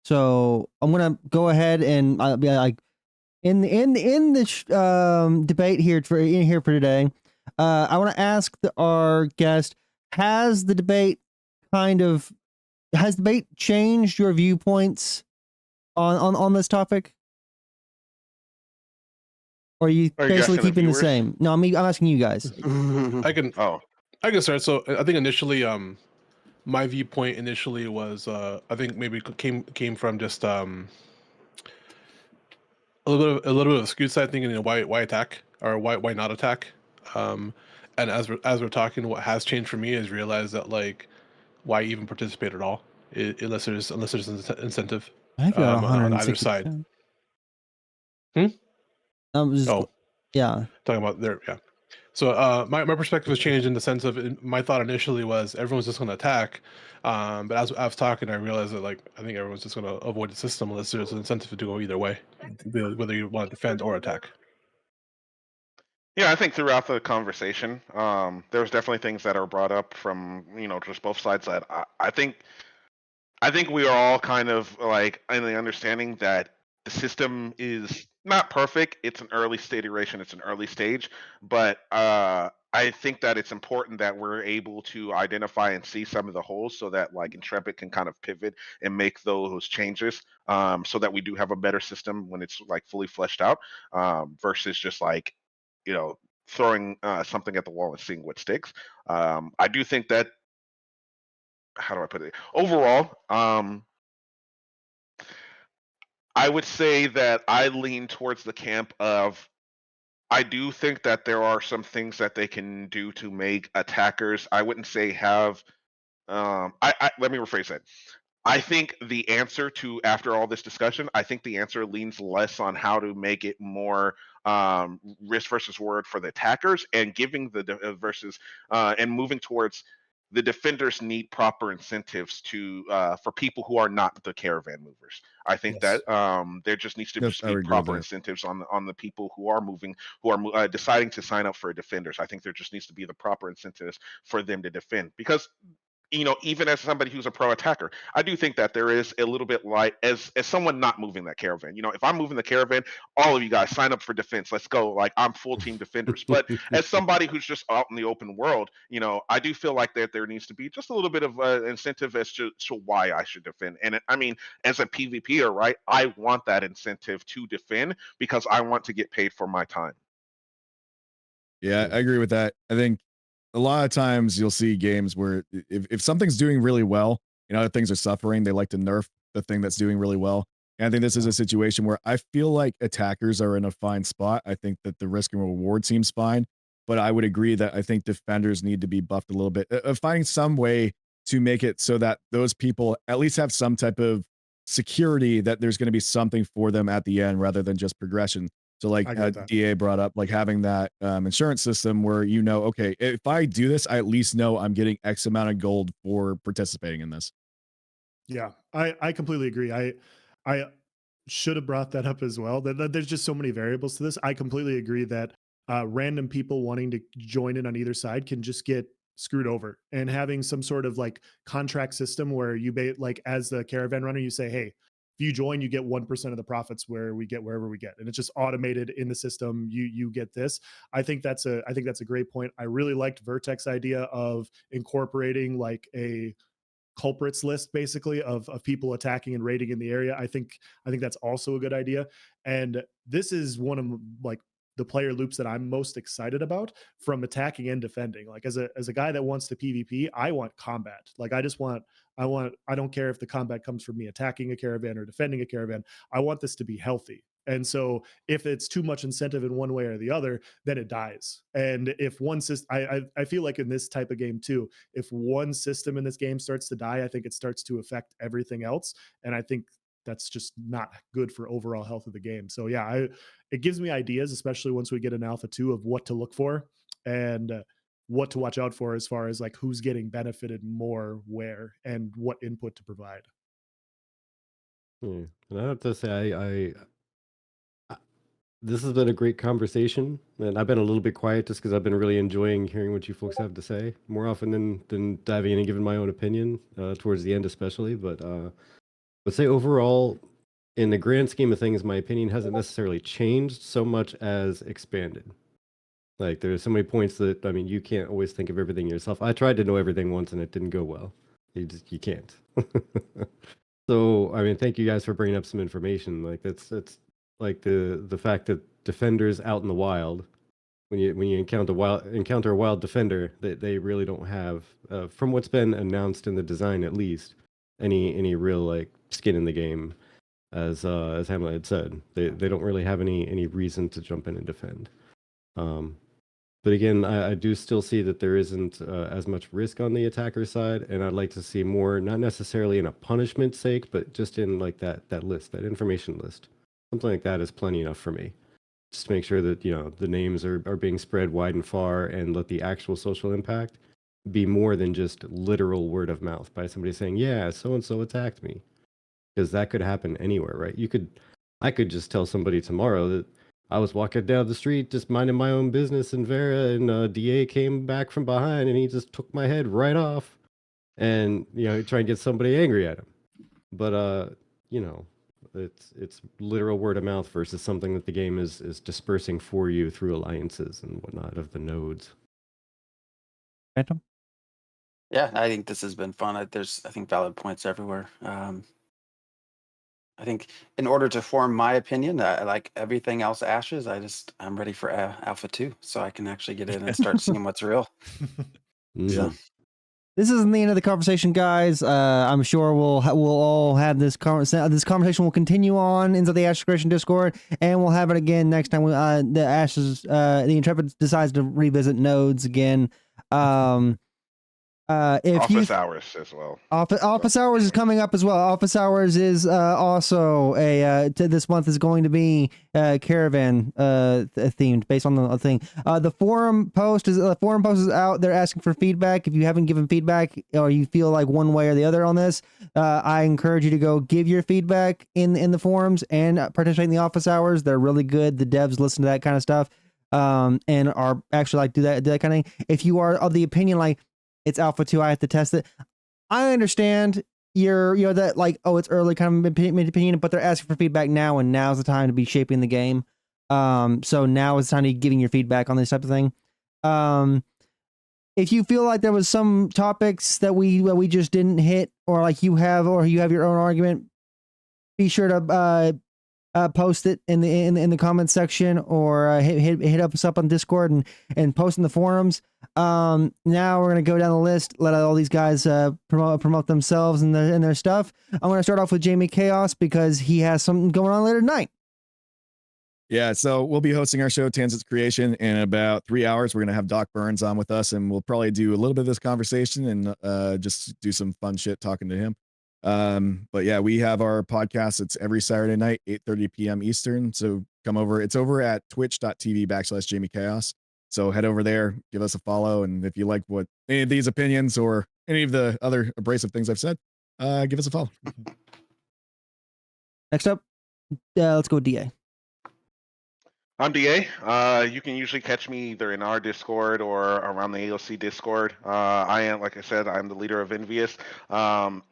Speaker 1: So I'm gonna go ahead and be like in this debate here for today. I want to ask our guest: Has the debate changed your viewpoints on this topic? Or are you basically keeping the same? No, I'm asking you guys.
Speaker 6: I can start. So I think initially, my viewpoint initially was, I think maybe came from just a little bit of a skewed side thinking, why attack or why not attack? And as we're talking, what has changed for me is realize that, like, why even participate at all unless there's incentive on either side.
Speaker 1: Yeah.
Speaker 6: Talking about there, yeah. So my perspective has changed in the sense of, my thought initially was everyone's just going to attack, but as I was talking, I realized that, like, I think everyone's just going to avoid the system unless there's an incentive to go either way, whether you want to defend or attack.
Speaker 4: Yeah, I think throughout the conversation, there's definitely things that are brought up from just both sides that I think we are all kind of like in the understanding that the system is not perfect. It's an early state iteration. It's an early stage, but I think that it's important that we're able to identify and see some of the holes so that, like, Intrepid can kind of pivot and make those changes, so that we do have a better system when it's like fully fleshed out, versus just like throwing something at the wall and seeing what sticks. I do think that, how do I put it? Overall, I would say that I lean towards the camp of, I do think that there are some things that they can do to make attackers, I wouldn't say have, let me rephrase that. I think the answer to, after all this discussion, I think the answer leans less on how to make it more risk versus reward for the attackers, and giving the versus and moving towards the defenders need proper incentives to for people who are not the caravan movers. I think that there just needs to be proper incentives on the people who are moving, who are deciding to sign up for defenders. I think there just needs to be the proper incentives for them to defend, because even as somebody who's a pro attacker, I do think that there is a little bit like as someone not moving that caravan. If I'm moving the caravan, all of you guys sign up for defense. Let's go. Like I'm full team defenders. But as somebody who's just out in the open world, I do feel like that there needs to be just a little bit of incentive as to why I should defend. And I mean, as a PvPer, right, I want that incentive to defend because I want to get paid for my time.
Speaker 3: Yeah, I agree with that. I think a lot of times you'll see games where if something's doing really well and other things are suffering, they like to nerf the thing that's doing really well. And I think this is a situation where I feel like attackers are in a fine spot. I think that the risk and reward seems fine, but I would agree that I think defenders need to be buffed a little bit. Finding some way to make it so that those people at least have some type of security that there's going to be something for them at the end rather than just progression. So like DA brought up, like having that insurance system where, okay, if I do this, I at least know I'm getting X amount of gold for participating in this.
Speaker 2: Yeah, I completely agree. I should have brought that up as well. There's just so many variables to this. I completely agree that random people wanting to join in on either side can just get screwed over. And having some sort of like contract system where you like as the caravan runner, you say, hey, if you join, you get 1% of the profits wherever we get, and it's just automated in the system. You get this. I think that's a great point. I really liked Virtek's idea of incorporating like a culprits list, basically of people attacking and raiding in the area. I think that's also a good idea. And this is one of like the player loops that I'm most excited about from attacking and defending. Like as a guy that wants to PvP, I want combat. Like I don't care if the combat comes from me attacking a caravan or defending a caravan. I want this to be healthy. And so if it's too much incentive in one way or the other, then it dies. And if one system, I feel like in this type of game too, if one system in this game starts to die, I think it starts to affect everything else. And I think that's just not good for overall health of the game. So yeah, it gives me ideas, especially once we get an alpha 2 of what to look for and what to watch out for as far as like who's getting benefited more where and what input to provide.
Speaker 5: And I have to say, this has been a great conversation, and I've been a little bit quiet just because I've been really enjoying hearing what you folks have to say more often than diving in and giving my own opinion towards the end, especially. But say overall, in the grand scheme of things, my opinion hasn't necessarily changed so much as expanded. Like there's so many points that you can't always think of everything yourself. I tried to know everything once and it didn't go well. You can't. So thank you guys for bringing up some information. Like that's like the fact that defenders out in the wild, when you encounter a wild defender, they really don't have, from what's been announced in the design at least, any real like skin in the game. As Hamlet had said, they don't really have any reason to jump in and defend. But again, I do still see that there isn't as much risk on the attacker side, and I'd like to see more, not necessarily in a punishment sake, but just in like that list, that information list. Something like that is plenty enough for me. Just to make sure that the names are being spread wide and far, and let the actual social impact be more than just literal word of mouth by somebody saying, yeah, so and so attacked me. Because that could happen anywhere, right? I could just tell somebody tomorrow that I was walking down the street just minding my own business in Vera, and DA came back from behind and he just took my head right off, and try and get somebody angry at him. But it's literal word of mouth versus something that the game is dispersing for you through alliances and whatnot of the nodes.
Speaker 1: Phantom?
Speaker 7: Yeah, I think this has been fun. There's, I think, valid points everywhere. I think in order to form my opinion, like everything else Ashes, I'm ready for Alpha 2, so I can actually get in and start seeing what's real.
Speaker 5: Yeah.
Speaker 7: So,
Speaker 1: This isn't the end of the conversation, guys. I'm sure we'll all have this conversation will continue on into the Ashes Creation Discord, and we'll have it again next time the Intrepid decides to revisit nodes again.
Speaker 4: Office hours as well.
Speaker 1: Office hours is coming up as well. Office hours is also this month is going to be caravan themed based on the thing. The forum post is out. They're asking for feedback. If you haven't given feedback or you feel like one way or the other on this, I encourage you to go give your feedback in the forums and participate in the office hours. They're really good. The devs listen to that kind of stuff and are actually like do that kind of thing. If you are of the opinion like it's Alpha 2, I have to test it, I understand you're that like, oh, it's early kind of opinion, but they're asking for feedback now, and now's the time to be shaping the game. So now is the time to be giving your feedback on this type of thing. If you feel like there was some topics that we just didn't hit, or like you have your own argument, be sure to post it in the comments section, or hit us up on Discord and post in the forums. Now we're gonna go down the list, let all these guys promote themselves and their stuff. I'm gonna start off with JamieKaos because he has something going on later tonight.
Speaker 3: Yeah, so we'll be hosting our show, Tangent's Creation, in about 3 hours. We're going to have Doc Burns on with us, and we'll probably do a little bit of this conversation and just do some fun shit talking to him. But yeah, we have our podcast. It's every Saturday night, 8:30 p.m. Eastern. So come over. It's over at twitch.tv/JamieKaos. So head over there, give us a follow. And if you like what any of these opinions or any of the other abrasive things I've said, give us a follow.
Speaker 1: Next up, let's go with DA.
Speaker 4: I'm DA. You can usually catch me either in our Discord or around the AOC Discord. I am, like I said, I'm the leader of Enveus.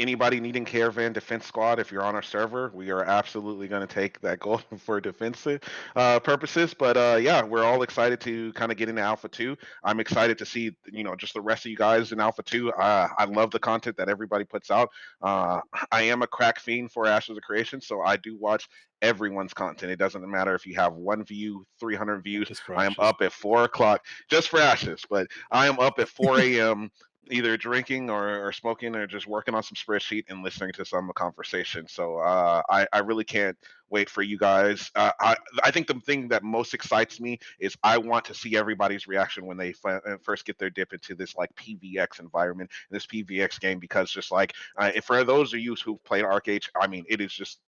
Speaker 4: Anybody needing Caravan Defense Squad, if you're on our server, we are absolutely going to take that gold for defensive purposes. But yeah, we're all excited to kind of get into Alpha 2. I'm excited to see, just the rest of you guys in Alpha 2. I love the content that everybody puts out. I am a crack fiend for Ashes of Creation, so I do watch everyone's content. It doesn't matter if you have 1 view, 300 views. I am up at 4 o'clock just for Ashes, but I am up at 4 a.m. either drinking or smoking or just working on some spreadsheet and listening to some conversation. So I really can't wait for you guys. I think the thing that most excites me is I want to see everybody's reaction when they first get their dip into this like PvX environment, this PvX game, because just like for those of you who've played ArcH, I mean, it is just